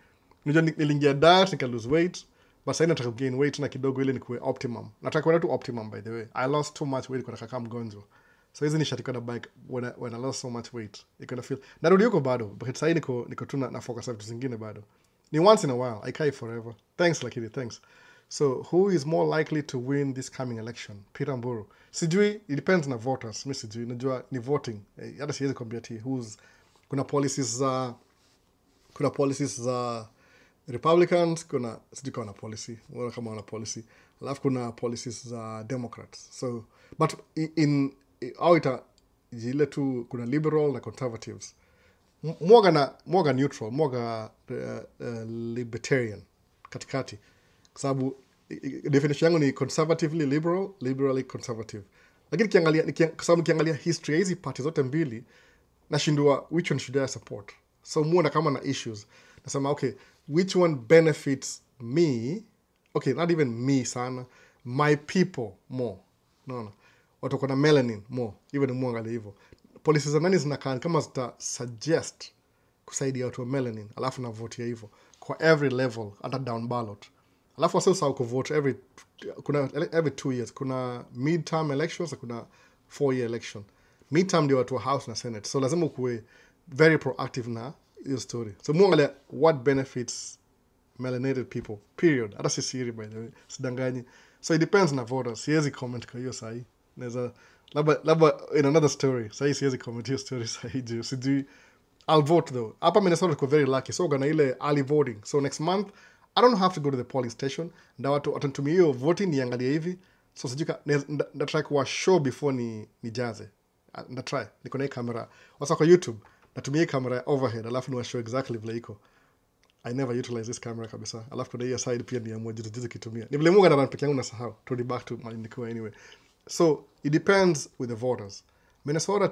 Unajua niliingia diet nika lose weight, but sasa nataka gain weight na kidogo ile nikuwe optimum. Nataka kwenda tu optimum by the way. I lost too much weight kwa kaka mgonjwa. So hizi ni shatika na bike when I lost so much weight. You gonna feel narudi huko bado, but sasa niko tu na focus vitu zingine bado. Ni once in a while, I can't forever. Thanks lakini, thanks. So who is more likely to win this coming election? Peter Mburu. Sijui, it depends na voters. Mimi sijui, najua ni voting. Hata siwezi kuambia ati kuna policies za Republicans, sijui kama wana policy, wala kama wana policy. Alafu kuna policies za Democrats. So, but au jile tu kuna liberal na conservatives. Mwaga neutral, mwaga libertarian katikati. Kwa sababu definition yangu ni conservatively liberal, liberally conservative. Lakini kwa sababu nikiangalia history ya hizi party zote mbili, nashindwa which one should I support. So muona kama na issues. Nasema okay, which one benefits me? Okay, not even me sana, my people more. No. Watu kuna melanin more, even muangalia hivyo. Policies za nani zinakaa kama zita suggest kusaidia watu wa melanin, alafu na vote ya hivyo kwa every level, hata down ballot. Alafu wasa usahau kuvote every 2 years. Kuna midterm elections, kuna 4-year election. Midterm ndio watu wa House na Senate. So lazima ukuwe very proactive na hiyo story. So muangalia what benefits melanated people, period. Hata si siri by the way, sidanganyi. So it depends na voters. Siwezi comment kwa hiyo sahi. Naweza labda in another story. Sahi siwezi comment hiyo story sahi juu. Sijui, I'll vote though. Hapa Minnesota tuko very lucky. So gana ile early voting. So next month I don't have to go to the polling station. Nda watu watanitumia hiyo voting niangalie hivi. So sijui nda try kuwa show before nijaze. Nda try. Niko na hii camera. Wasa kwa YouTube. Natumia hii camera overhead. Alafu niwa show exactly vile iko. I never utilize this camera kabisa. Alafu kuna hiyo side pia niamua jitu kitumia. Ni vile munga na peke yangu nasahau. Turudi back to my nikuwa anyway. So it depends with the voters. Minnesota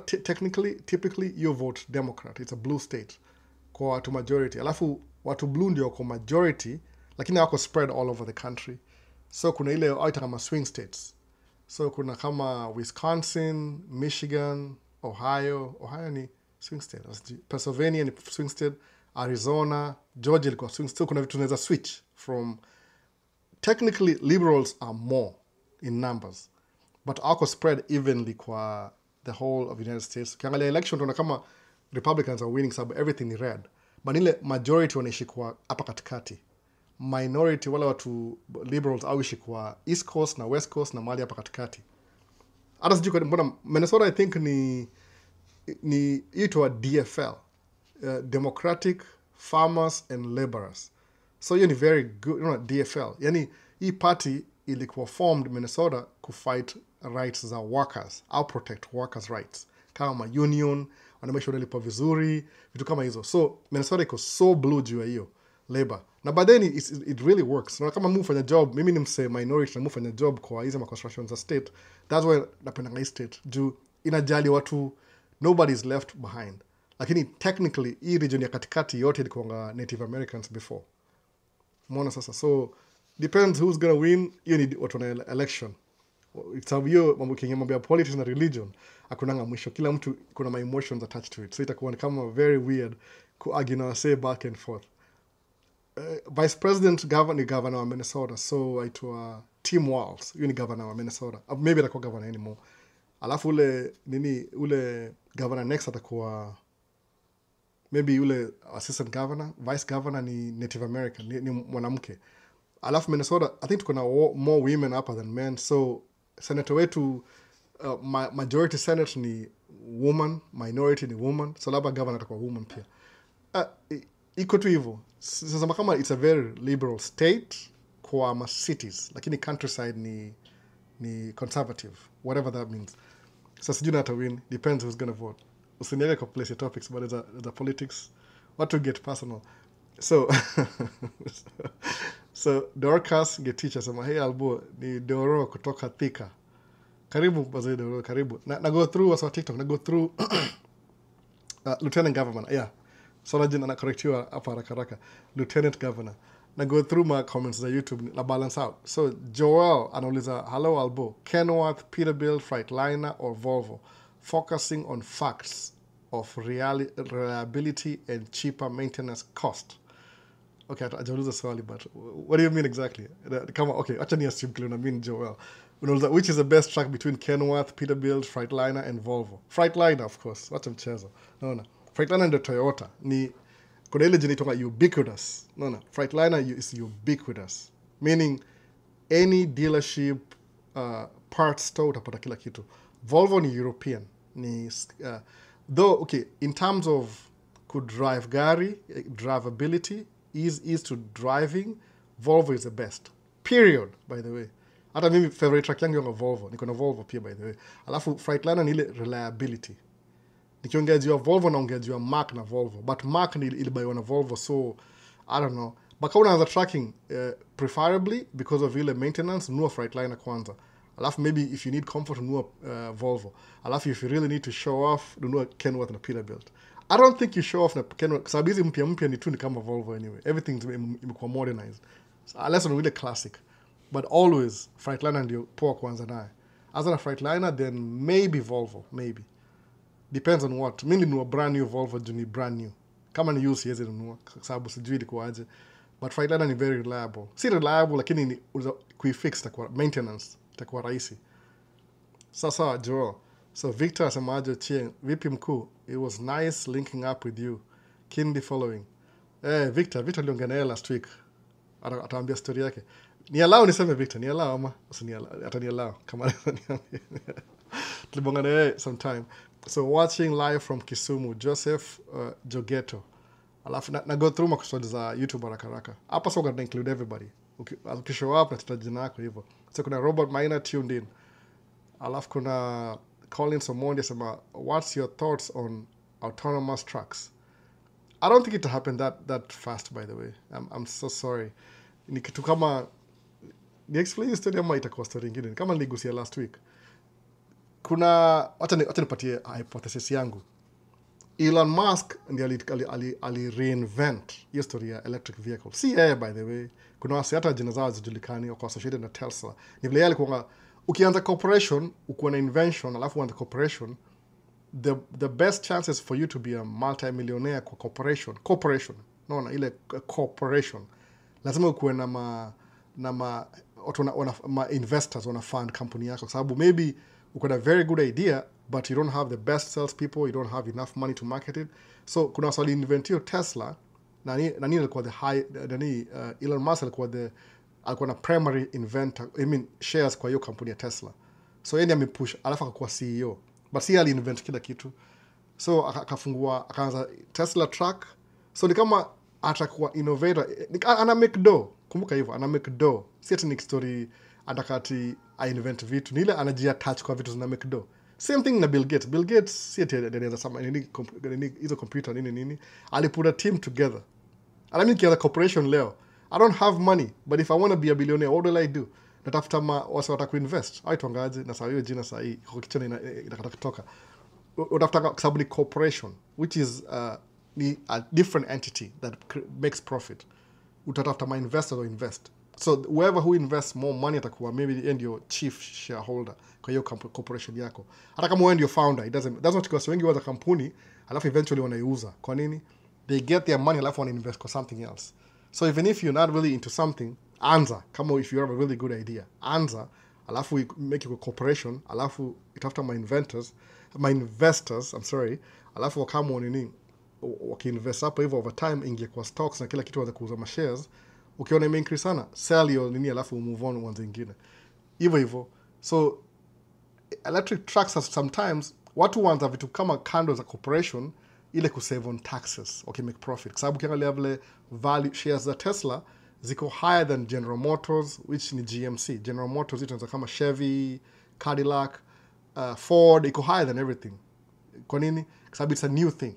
typically you vote Democrat. It's a blue state. Kwa watu majority. Alafu watu blue ndio kwa majority, lakini wako spread all over the country. So kuna ile aita kama swing states. So kuna kama Wisconsin, Michigan, Ohio ni swing state. Pennsylvania ni swing state, Arizona, Georgia ilikuwa swing state. So kuna vitu tunaweza switch from. Technically liberals are more in numbers, but wako spread evenly kwa the whole of the United States. Ukiangalia election tunaona kama Republicans are winning sababu everything is red. But ile majority wanaishi kwa hapa katikati. Minority wala watu liberals auishi kwa East Coast na West Coast na mali hapa katikati. Hata sijui mbona Minnesota I think ni itwa DFL, Democratic Farmers and Laborers. So hiyo ni very good, DFL. Yani hii party ilikuwa formed Minnesota kufight rights za workers, au protect workers rights. Kama union, wanamesha wanalipa vizuri, vitu kama hizo. So Minnesota iko so blue juu ya hiyo labor. Na by then it really works. Na kama mufanya job, mimi ni mse minority na mufanya job kwa hizo construction za state, that's why napenda hii state. Juu inajali watu, nobody is left behind. Lakini technically hii region ya katikati yote ilikuwa Native Americans before. Mwona sasa. So depends who's gonna win. Hiyo ni watu na election. Sababu hiyo mambo ya politics na religion hakunanga mwisho. Kila mtu kuna my emotions attached to it. So itakuwa ni kama very weird kuargue na say back and forth. Vice President governor wa Minnesota. So aitwa Tim Walz. Hiyo ni governor wa Minnesota. Maybe atakuwa governor anymore. Alafu ule governor next atakuwa maybe ule assistant governor, vice governor ni Native American, ni mwanamke. Alafu Minnesota, I think tuko na more women hapa than men. So senator wetu majority senate ni woman, minority ni woman. So labda governor atakuwa woman pia. Iko tu hivyo. Sasa kama it's a very liberal state kwa cities, lakini countryside ni conservative, whatever that means. So sijui na win, depends who's gonna vote. Usiniele kwa place your topics, but the politics, what to get personal. So Dorcas Getich asema, hey Albo, ni Doro kutoka Thika. Karibu bazai Doro, karibu. Na go through wasa TikTok, na go through Lieutenant Governor, yeah. So na correct you hapa haraka. Lieutenant Governor. Na go through my comments za YouTube, la balance out. So Joel anauliza, hello Albo, Kenworth, Peterbilt, Freightliner or Volvo, focusing on facts of reliability and cheaper maintenance cost. Okay, ajauliza swali, but what do you mean exactly? Kama, okay, acha ni assume kile unamean Joel. Unauliza, which is the best truck between Kenworth, Peterbilt, Freightliner and Volvo? Freightliner, of course. Wacha mchezo. Naona. Freightliner ndio Toyota. Ni kuna ile jina itonga ubiquitous. Naona. Freightliner is ubiquitous. Meaning any dealership parts store utapata kila kitu. Volvo ni European. Ni though okay, in terms of could drive gari, drivability, ease to driving, Volvo is the best. Period, by the way. Hata mimi favorite truck yangu yung Volvo. Niko na Volvo pia, by the way. Alafu Freightliner ni ile reliability. Nikiongea juu ya Volvo naongea juu ya Mark na Volvo. But Mark ni ilibuyiwa na Volvo, so I don't know. But kama unaanza tracking, preferably because of ile maintenance, nunua Freightliner kwanza. Alafu maybe if you need comfort, nunua Volvo. Alafu if you really need to show off, nunua Kenworth na Peterbilt. I don't think you show off na Kenworth. Sababu hizi mpya ni tu ni kama Volvo anyway. Everything's imekuwa modernized. So, unless unaile classic. But always, Freightliner ndio poa kwanza naye. As a Freightliner, then maybe Volvo, maybe. Depends on what. Mimi nilinunua brand new Volvo juu ni brand new. Kama ni used siwezi nunua sababu sijui ilikuwa aje. But Freightliner ni very reliable. Si reliable lakini ni kuifix itakuwa maintenance itakuwa rahisi. Sasa Joel. So Victor asemaje Chieng, vipi mkuu? It was nice linking up with you. Kindi following. Victor aliongea naye last week. Ataambia story yake. Ni allow niseme Victor, ni allow ama atani allow kama tulibonga naye sometime. So watching live from Kisumu, Joseph Jogeto. Alafu na go through makusudi za YouTube haraka. Hapa so gonna include everybody. Ukishow up na tutajina yako hivyo. So kuna Robert Minor tuned in. Alafu kuna Colin Somondi sema, what's your thoughts on autonomous trucks? I don't think it happened that fast, by the way. I'm so sorry. Ni kitu kama ni explain story ama itakuwa story nyingine. Kama niligusia last week. Kuna wacha nipatie hypothesis yangu. Elon Musk ndiye ali reinvent hiyo story ya electric vehicle. Si yeye, by the way. Kuna wasi hata jina zao zijulikani wako associated na Tesla. Ni vile yeye alikuwa ukianza corporation, uko na invention, alafu uanza corporation, the best chances for you to be a multi-millionaire kwa corporation. Naona ile corporation. Lazima ukuwe na investors wana fund company yako sababu maybe uko na very good idea but you don't have the best sales people, you don't have enough money to market it. So kuna wasali inventio Tesla nani alikuwa Elon Musk alikuwa na primary inventor, shares kwa hiyo kampuni ya Tesla. So yeye amepush alafu akakuwa CEO. But si ali-invent kila kitu. So akaanza Tesla truck. So ni kama atakuwa innovator. Ana make dough. Kumbuka hivyo, ana make dough. Si ati ni story atakati invent vitu. Ni ile anajiattach kwa vitu zina make dough. Same thing na Bill Gates. Bill Gates si ati anaweza sama hizo computer nini. Aliput a team together. Kianza corporation leo. I don't have money, but if I want to be a billionaire, what will I do? Natafuta wasa watakuinvest. Tuangaje na saa hiyo jina saa hii kwa kichwa inakata kutoka. Utafuta kwa sababu ni corporation, which is ni a different entity that makes profit. Utatafuta ma investors or invest. So whoever who invests more money atakuwa maybe end your chief shareholder kwa hiyo corporation yako. Hata kama wewe ndio founder, that's not because wengi wa kampuni alafu eventually wanaiuza. Kwa nini? They get their money alafu wana invest kwa something else. So even if you're not really into something, anza, kama if you have a really good idea, anza, alafu make a corporation, alafu itafuta my investors, alafu wakamu nini, waki-invest hapo hivyo over time, ingia kwa stocks na kila kitu waza kuuza ma shares, ukiona ime-increase sana, sell your nini alafu move on wanza ingine. Hivyo. So, electric trucks sometimes, watu wanza vitu kama kando za corporation, ile kusave on taxes, make profit. Kwa sababu ukiangalia vile value shares za Tesla ziko higher than General Motors, which ni GMC. General Motors itaanza kama Chevy, Cadillac, Ford, iko higher than everything. Kwa nini? Kwa sababu it's a new thing.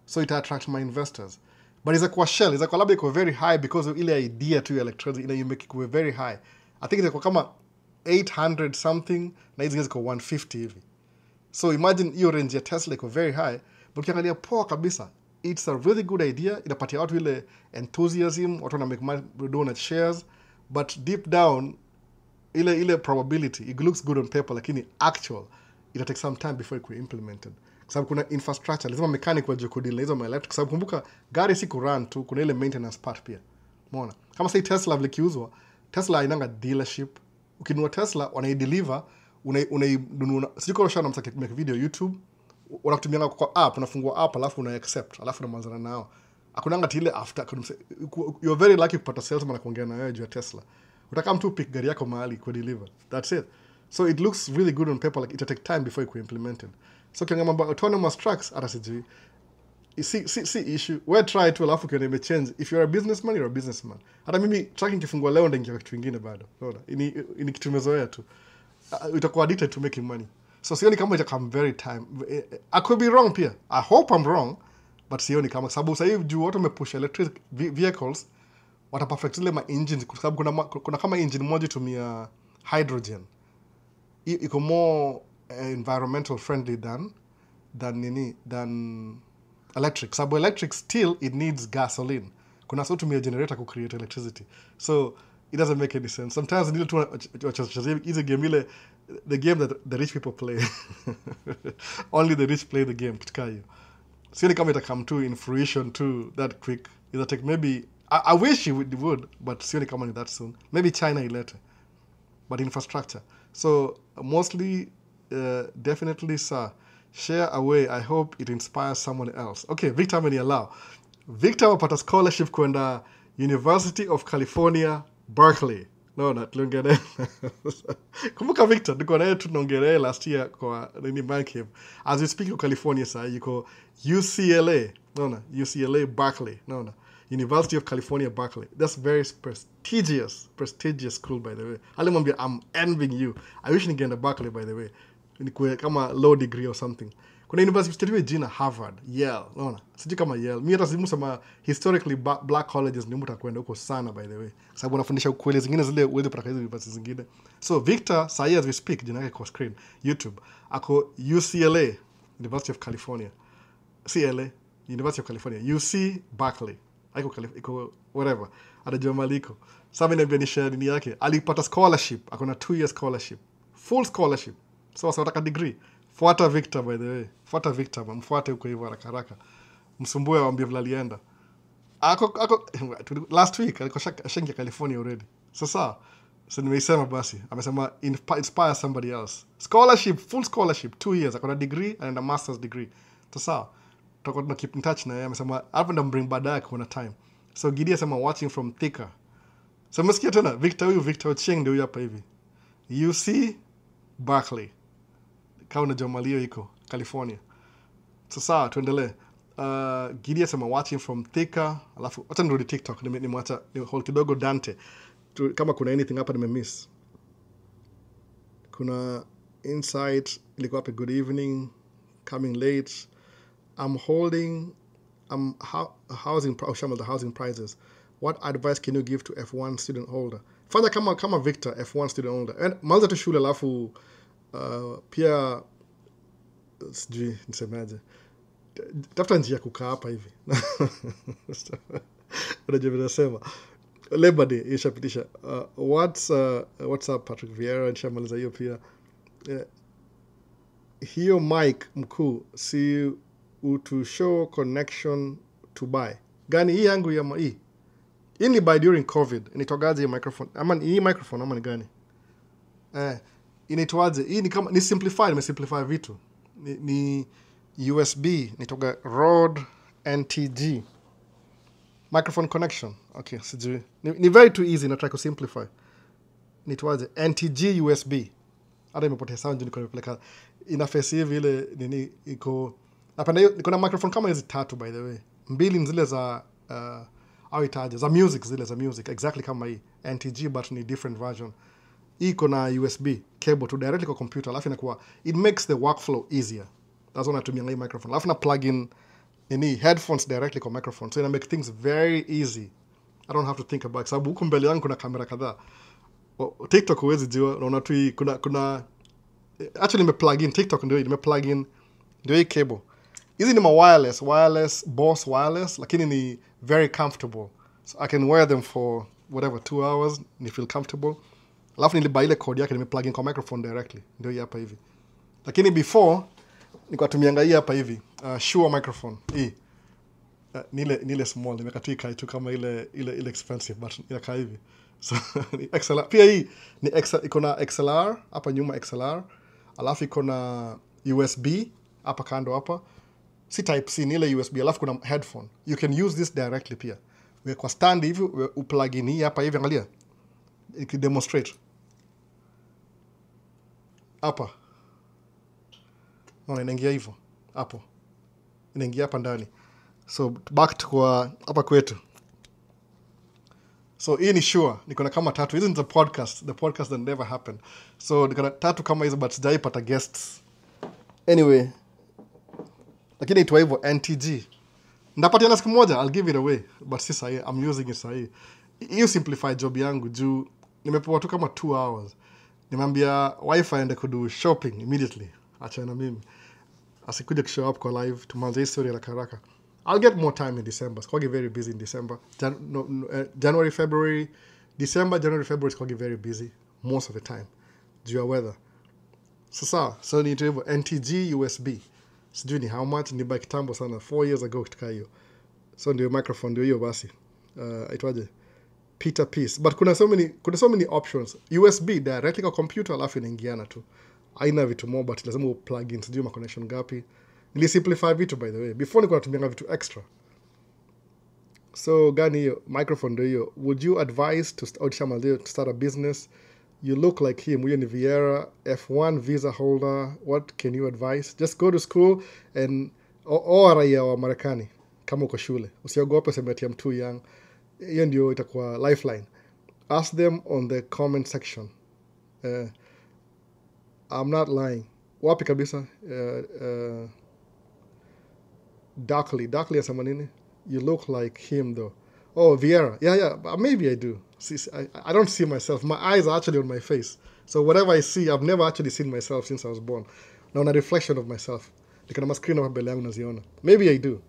So it attract my investors. But it's kwa Shell, it's kwa labda iko very high because of ile idea to electricity, you make it very high. I think it's kwa kama 800 something, na hizi ziko 150 hivi. So imagine hiyo range ya Tesla iko very high. But ukiangalia poa kabisa, it's a really good idea. Inapatia watu ile enthusiasm, watu wana make money donate shares, but deep down ile probability, it looks good on paper, lakini actual ita take some time before it be implemented. Kwa sababu kuna infrastructure, lazima mechanic wajue kudili hizo electric. Kwa sababu kumbuka gari si kurun tu, kuna ile maintenance part pia. Umeona? Kama sasa Tesla vile kiuzwa, Tesla inanga dealership. Ukinunua Tesla wanaideliver, unainunua. Sijui kama shana msaki make video YouTube, unakutumia kwa app, unafungua app alafu una accept, alafu unaanza nao. Hakunanga tile after. You're very lucky kupata salesman kuongea na wewe juu ya Tesla. Utaka mtu pick gari yako mahali kwa deliver. That's it. So it looks really good on paper, like it'll take time before it could implemented. So kianga mambo autonomous trucks hata sijui. See issue. We try to alafu kiona ime change. If you're a businessman, you're a businessman. Hata mimi tracking kifungua leo ndio ingia kitu kingine bado. Unaona? Ini kitu tumezoea tu. Utakuwa addicted to making money. So sioni kama ita come very time. I could be wrong pia. I hope I'm wrong, but sioni kama sababu sasa hivi juu watu wamepush electric vehicles wata perfect zile ma engines kwa sababu kuna kama engine moja tumia hydrogen. Iko more environmental friendly than electric. Sababu electric still it needs gasoline. Kuna so tumia generator to create electricity. So it doesn't make any sense. Sometimes need to is a game ile the game that the rich people play. Only the rich play the game. Kitkayo. Sioni kama ita come to in fruition too that quick. It'll take maybe I wish it would, but sioni kama ni that soon. Maybe China later. But infrastructure. So mostly definitely sir, share away. I hope it inspires someone else. Okay, Victor ameniallow. Victor wapata scholarship kwenda University of California, Berkeley. No, tuliongea. Kumbuka Victor, tuko naye tunaongelea last year kwa nini Mancave. As we speak of California sir, yuko UCLA. No, UCLA Berkeley. No. University of California, Berkeley. That's very prestigious school, by the way. Alimwambia, I'm envying you. I wish ningeenda Berkeley, by the way. Nikue kama low degree or something. Kuna university study jina Harvard, Yale. Unaona? Sijui kama Yale. Mimi hata simu sema historically black colleges ni mtu kwenda huko sana, by the way. Sababu anafundisha ukweli zingine zile uweze kupata hizo university zingine. So Victor, say as we speak, jina yake kwa screen, YouTube. Ako UCLA, University of California. CLA, University of California. UC Berkeley. Iko whatever. Anajua maliko. Sasa mimi niambia ni share nini yake. Alipata scholarship, akona 2-year scholarship. Full scholarship. So wataka degree. Fuata Victor, by the way. Fuata Victor, mfuate huko hivyo haraka. Msumbue waambie vile alienda. Last week alikuwa shengi California already. Sasa nimeisema basi. Amesema inspire somebody else. Scholarship, full scholarship, 2 years. Akona degree and a master's degree. Sasa tutakuwa keep in touch na yeye. Amesema hapo ndo bring baadaye kuna time. So Gidi asema watching from Thika. So msikia tena Victor Ochieng ndio hapa hivi. UC Berkeley. Kama unajua malio iko California. Sasa tuendelee. Gidi asema watching from Thika. Alafu acha nirudi TikTok nimwacha hold kidogo Dante. Kama kuna anything hapa nimemiss. Kuna insight ilikuwa hapa good evening coming late. I'm housing the housing prices. What advice can you give to F1 student holder? Fanya kama Victor, F1 student holder. And maliza tu shule alafu pia sijui nisemaje. Tafuta njia kukaa hapa hivi. Unajua vile nasema. Labor Day ishapitisha. What's up Patrick Vieira nishamaliza hiyo pia. Hiyo mic mkuu si to show connection to buy. Gani hii yangu ya hii? Hii ni buy during COVID. Initogaje hii microphone? Hii microphone ama ni gani? Inaitwaje? Hii ni kama ni simplify vitu. Ni USB, nitoga Rode NTG. Microphone connection. Okay, sijui. Ni very too easy na try to simplify. Nitwaje? NTG USB. Hata imepotea sound niko nimepeleka. Interface hivi ile nini iko napenda hiyo niko na microphone kama hizi 3 by the way. 2 zile za au itaje za music exactly kama hii NTG but ni different version. Iko na USB cable to directly kwa computer alafu inakuwa it makes the workflow easier. That's when I natumia hii microphone. Alafu na plug in any headphones directly kwa microphone. So it make things very easy. I don't have to think about sababu huko mbele yangu kuna kamera kadhaa. TikTok huwezi jua unaona tu kuna actually nimeplug in TikTok ndio plug in ndio hii cable. Hizi ni wireless Boss wireless lakini ni very comfortable. So I can wear them for whatever 2 hours ni feel comfortable. Alafu nilibuy ile cord yake nimeplug in kwa microphone directly. Ndio hii hapa hivi. Lakini before nilikuwa tumianga hii hapa hivi. Shure microphone hii. nile small nimekatika tu kama ile expensive but inakaa hivi. So ni XLR pia hii ni iko na XLR hapa nyuma XLR, alafu iko na USB hapa kando hapa, si type C ni ile USB, alafu kuna headphone. You can use this directly pia. We kwa stand hivi uplug in hii hapa hivi, angalia ikidemonstrate hapa. Inaingia hivyo hapo, inaingia hapa ndani. So back to kwa hapa kwetu. So hii ni sure niko na kama 3. Hizi ni the podcast that never happened. So niko na 3 kama hizo but sijaipata guests. Anyway, lakini itwa hivyo NTG. Ndapatiana siku moja, I'll give it away, but si sahi, I'm using it sahi. Hiyo simplify job yangu juu nimepewa tu kama 2 hours. Nimeambia wifi aende kudu shopping immediately. Acha na mimi asikuja kushow up kwa live tumanze history la karaka. I'll get more time in December. It's quite very busy in December. January, February, January, February is quite very busy most of the time due to weather. So ni hivyo NTG USB. Sijui ni how much, ni by kitambo sana 4 years ago kutoka hiyo. So ndio microphone ndio hiyo basi. Aitwaje? Peter Piece. But kuna so many options. USB directly kwa computer alafu inaingiana tu. Haina vitu more but lazima plug in sijui ma connection gapi. Nili simplify vitu by the way. Before nilikuwa natumia vitu extra. So gani hiyo microphone ndio hiyo. Would you advise to start a business? You look like him. Huyo ni Vieira, F1 visa holder. What can you advise? Just go to school and raia wa Marekani kama uko shule. Usiogope sema ati I'm too young. Hiyo ndio itakuwa lifeline. Ask them on the comment section. I'm not lying. Wapi kabisa? Darkly asema nini? You look like him though. Oh, Vieira. Yeah, maybe I do. See, I don't see myself. My eyes are actually on my face. So whatever I see, I've never actually seen myself since I was born. Now, a reflection of myself. Nikana screen of mbele yangu naziona. Maybe I do.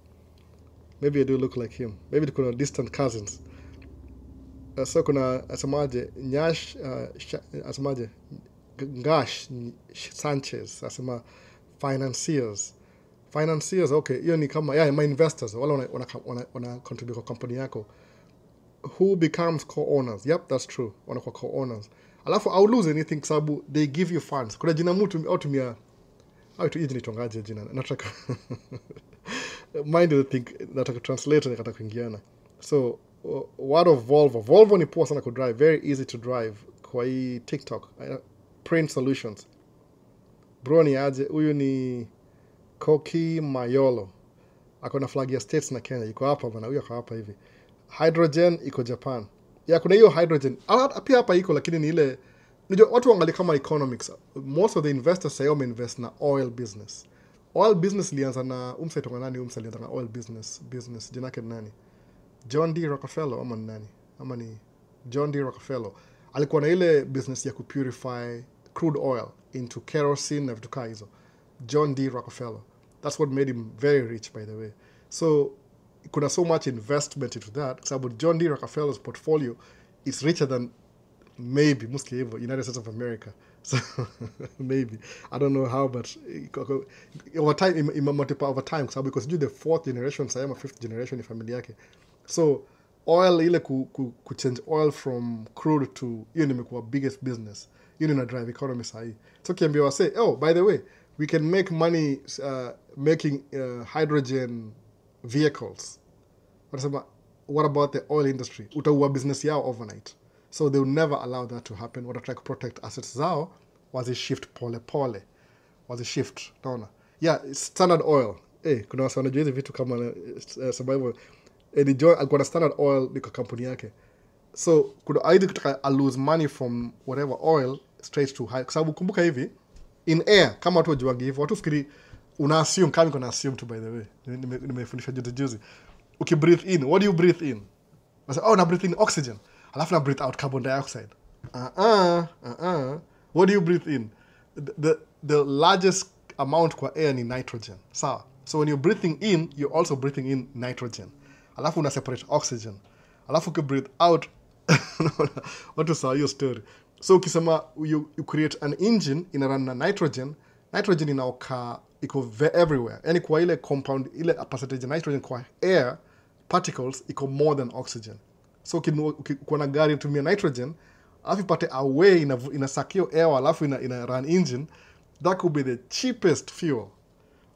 Maybe I do look like him. Maybe kuna distant cousins. So kuna asemaje Nyash asemaje Ngash Sanchez asema financiers, okay, hiyo ni kama my investors wala wana contribute kwa company yako. Who becomes co-owners? Yep, that's true. Wanakuwa co-owners. Alafu I'll lose anything sababu they give you funds. Kuna jina mtu au tumia au tu ni tongaje jina. Nataka mind the thing nataka translate nikataka kuingiana. So what of Volvo? Volvo ni poa sana ku drive, very easy to drive kwa hii TikTok. Print Solutions. Bro ni aje, huyu ni Koki Mayolo. Ako na flag ya States na Kenya. Iko hapa bana, huyu ako hapa hivi. Hydrogen iko Japan. Kuna hiyo hydrogen. Pia hapa iko lakini ni ile unajua watu wangalia kama economics. Most of the investors say invest na oil business. Oil business lianza na tonga nani lianza na oil business. Jina yake nani? John D. Rockefeller ama nani? Ama ni John D. Rockefeller. Alikuwa na ile business ya kupurify crude oil into kerosene na vitu kama hizo. John D. Rockefeller. That's what made him very rich, by the way. So kuna so much investment into that. Sababu John D. Rockefeller's portfolio is richer than maybe United States of America. So maybe I don't know how, but over time, over time, sababu because the 4th generation, sayama 5th generation ni familia yake. So oil ile ku change oil from crude to hiyo nimekuwa biggest business. Hiyo ina drive economy sahi. So kiambiwa say, oh, by the way, we can make money making hydrogen vehicles. What about the oil industry? Utaua business yao overnight. So they will never allow that to happen. What I try to protect assets zao was a shift pole. Was a shift. Naona. Yeah, Standard Oil. Kuna wasa wanajua hizi vitu kama sababu alikuwa na Standard Oil liko kampuni yake. So kuna either kutaka lose money from whatever oil straight to high. Kwa sababu kumbuka hivi in air kama watu wajuagi hivyo watu fikiri una assume kama kuna assume to by the way. Nimefundisha juzi. Breathe in, what do you breathe in? Na breathe in oxygen. Alafu na breathe out carbon dioxide. What do you breathe in? The largest amount kwa air ni nitrogen. Sawa. So when you're breathing in, you're also breathing in nitrogen. Alafu una separate oxygen. Alafu breathe out. What is your story? So ukisema you create an engine ina run na nitrogen inaoka iko everywhere. Yani kwa ile compound ile percentage nitrogen kwa air particles iko more than oxygen. So ukikuwa na gari tumia nitrogen, alafu ipate a way inasakio air, alafu ina run engine, that could be the cheapest fuel.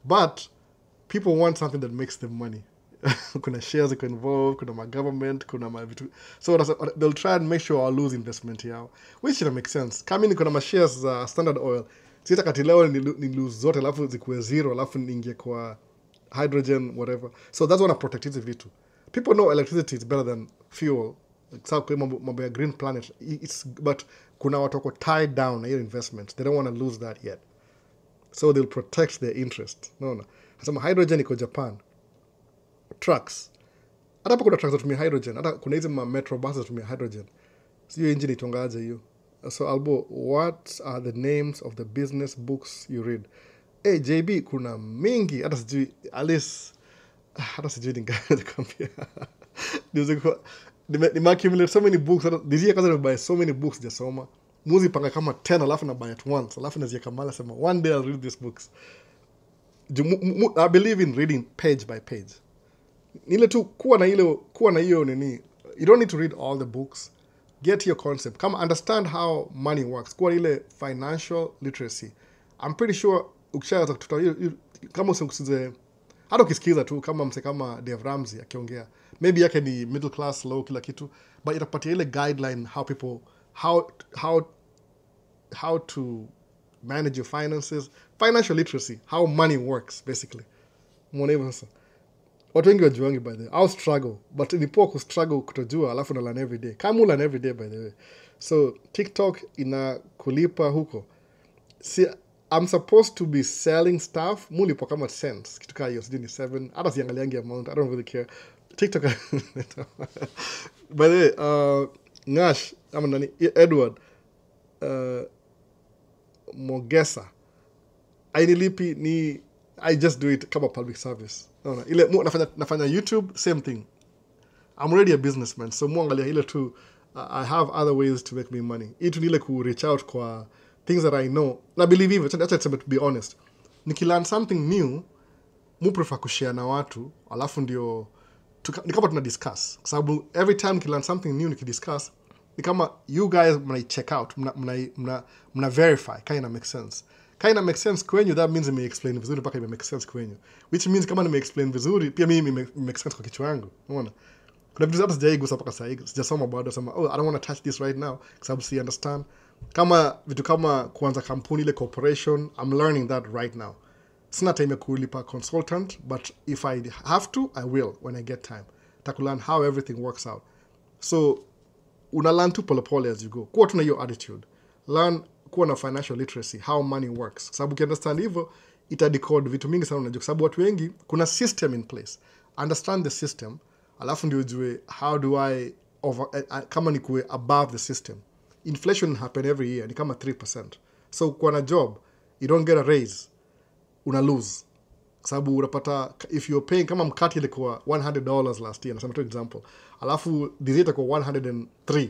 But people want something that makes them money. Kuna shares iko involved, kuna government, kuna vitu. So they'll try and make sure I'll lose investment yao, which it makes sense. Kama niko na shares za Standard Oil, sita kati leo ni lose zote, alafu zikuwe zero, alafu niingie kwa hydrogen, whatever. So that's one of protect hizi vitu. People know electricity is better than fuel. Sawa kwa mambo ya green planet. But kuna watu wako tied down na hiyo investment. They don't want to lose that yet. So they'll protect their interest. No. Nasema hydrogen iko Japan. Trucks. Hata hapo kuna trucks zatumia hydrogen. Hata kuna hizi metro buses zatumia hydrogen. Siyo engine itongaje hiyo. So Albo, what are the names of the business books you read? Hey, JB, kuna mingi. Hata sijui, at least, hata sijui ningakwambia. Nimeaccumulate so many books. This year kaza buy so many books jasoma. Muzi panga kama 10 alafu na buy at once. Alafu naziweka mala sema one day I'll read these books. I believe in reading page by page. Nile tu kuwa na hiyo nini. You don't need to read all the books. Get your concept. Come understand how money works. Kuwa ile financial literacy. I'm pretty sure ukishaanza kama usikusize hata ukisikiza tu kama mse kama Dave Ramsey akiongea, maybe yake ni middle class low kila kitu, but itapatia ile guideline how to manage your finances, financial literacy, how money works basically. Mwone sasa watu wengi wajuangi by the way. I'll struggle, but ni poa kustruggle kutojua alafu na learn every day. Kama learn every day by the way. So TikTok ina kulipa huko. See, I'm supposed to be selling stuff. Mulipo kama cents. Kitu kaa hiyo, sijui ni 7. Hata siangaliangi amount. I don't really care. TikTok. By the way, Nash, ama nani, Edward, Mogesa. Ainilipi ni, I just do it kama public service. No. Ile, nafanya YouTube, same thing. I'm already a businessman. So muangalia ile tu, I have other ways to make me money. Itu nile ku reach out kwa things that I know. Na believe even, to be honest. Nikilearn something new, mu prefer kushare na watu, alafu ndio, ni kama tuna discuss. Kwa sababu every time nikilearn something new nikidiscuss, ni kama you guys mna check out, mna verify, kaya ina make sense. Kaya ina make sense kwenyu, that means me explain vizuri paka ime make sense kwenyu. Which means kama nime explain vizuri, pia mimi make sense kwa kichwa yangu. Unaona? Kuna vitu hata sijaigusa paka sasa hivi. Sijasoma bado sema, I don't want to touch this right now kwa sababu si understand. Kama vitu kama kuanza kampuni ile corporation, I'm learning that right now. Sina time kulipa consultant, but if I have to, I will when I get time. Takulearn how everything works out. So una learn tu pole as you go. Kuwa tuna your attitude. Learn kuwa na financial literacy, how money works. Sababu ukiunderstand hivyo, itadecode vitu mingi sana unajua. Sababu watu wengi, kuna system in place. Understand the system, alafu ndio ujue how do I kama ni kuwe above the system. Inflation happen every year, ni kama 3%. So kwa na job, you don't get a raise, una lose. Sababu unapata, if you're paying, kama mkati ilikuwa $100 last year, nasema tu example, alafu this year itakuwa 103.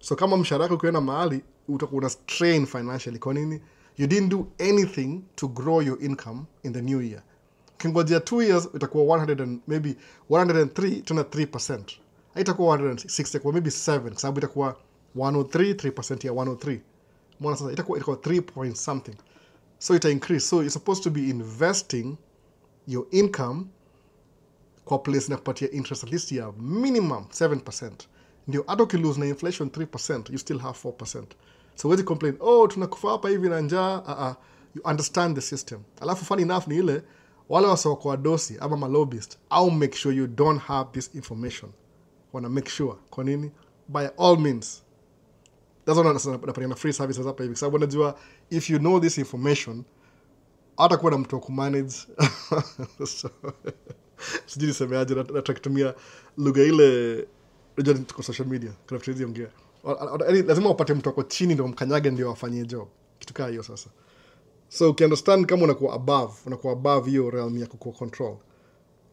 So kama mshahara wako ukienda mahali, utakuwa una strain financially. Kwa nini? You didn't do anything to grow your income in the new year. Kingojea 2 years, itakuwa 103, tuna 3%. Haitakuwa 106, itakuwa maybe 7, sababu itakuwa 103, 3% ya 103. Mwana sasa, itakuwa 3 point something. So ita increase. So you're supposed to be investing your income kwa place na kupatia interest at least ya minimum 7%. Ndio hata ukilose na inflation 3%, you still have 4%. So wezi complain, tunakufa hapa hivi na njaa. You understand the system. Alafu funny enough ni ile, wale wasa kwa dosi ama malobbyist, I'll make sure you don't have this information. Wanna make sure. Kwa nini? By all means. That's why napatiana free services hapa hivi. Sababu unajua, if you know this information, hata kuwa na mtu wa kumanage. So, sijui nisemeaje, nataka kutumia lugha ile, unajua tuko social media, kuna vitu hizi ongea. Lazima upate mtu wako chini ndio mkanyage ndio wafanyie job. Kitu kaa hiyo sasa. So ukiunderstand kama unakuwa above hiyo realm ya kukuwa control.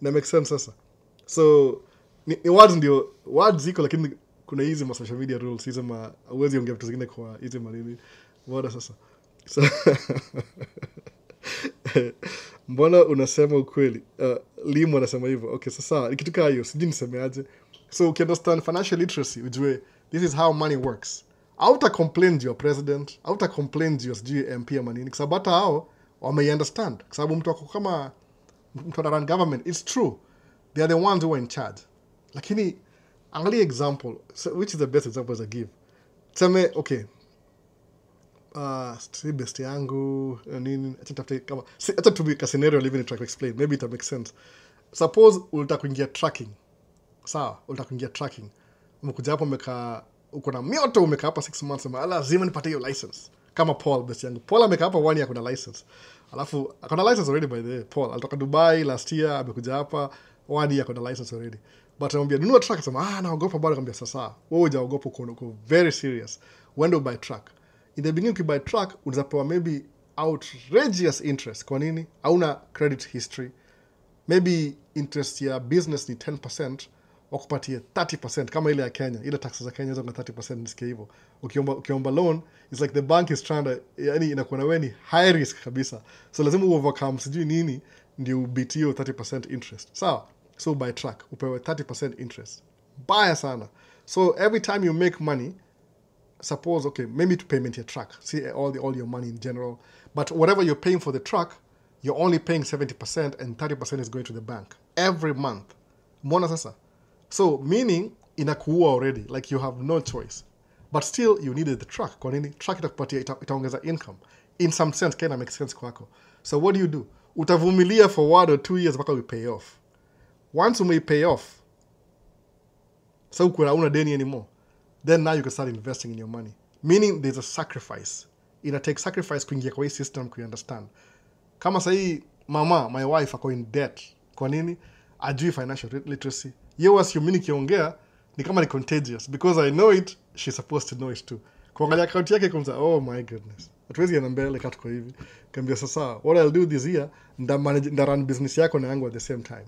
Ina make sense sasa. So ni words ziko, lakini kuna hizi ma social media rules, hizi huwezi ongea vitu zingine kwa hizi manini. Bora sasa. So mbona unasema ukweli? Limu anasema hivyo. Okay, sasa kitu kama hiyo sijui nisemeaje. So understand financial literacy, ujue this is how money works. Hauta complain your president, hauta complain your sijui MP ama nini, kwa sababu hata hao understand, kwa sababu mtu kama mtu run government, it's true, they are the ones who are in charge. Lakini angalia example, so which is the best example I give? Tuseme okay, si best yangu nini, acha tumika scenario living try to explain, maybe it make sense. Suppose ulitaka kuingia tracking, sawa, ulitaka kuingia tracking, umekuja hapo uko na mioto, umekaa hapa 6 months, lazima nipate hiyo license. Kama Paul best yangu, Paul amekaa hapa 1 year kuna license, alafu akona license already by the way. Paul alitoka Dubai last year, amekuja hapa 1 year kuna license already, but anambia nunua truck, sema naogopa bado. Akamwambia sasa wewe hujaogopa, uko very serious, when do you buy truck? In the beginning, you buy truck, unaweza pewa maybe outrageous interest. Kwa nini? Hauna credit history. Maybe interest ya business ni 10%, wakupatie 30%, kama ile ya Kenya. Ile taxes za Kenya zina 30%, nisikia hivyo. Ukiomba loan, it's like the bank is trying to, yani inakuwa na wewe ni high risk kabisa. So lazima overcome sijui nini ndio ubiti hiyo 30% interest. Sawa? So buy truck, upewe 30% interest. Baya sana. So every time you make money, suppose, okay, maybe to payment your truck, see all your money in general, but whatever you're paying for the truck, you're only paying 70% and 30% is going to the bank every month. Mbona sasa? So meaning inakuua already, like you have no choice, but still you needed the truck. Kwa nini? Truck itakupatia, itaongeza income in some sense, kind of makes sense kwako. So what do? Utavumilia for 1 or 2 years mpaka we pay off. Once you may pay off, so kuna una deni anymore, then now you can start investing in your money. Meaning there's a sacrifice. Ina take sacrifice kuingia kwa hii system ku understand. Kama sahi mama, my wife ako in debt. Kwa nini? Ajui financial literacy. Yo assume nikiongea ni kama ni contagious, because I know it, she's supposed to know it too. Kuangalia account yake kumza, oh my goodness. Hatuwezi enda mbele katu kwa hivi. Kambia sasa, what I'll do this year, nda run business yako na yangu at the same time.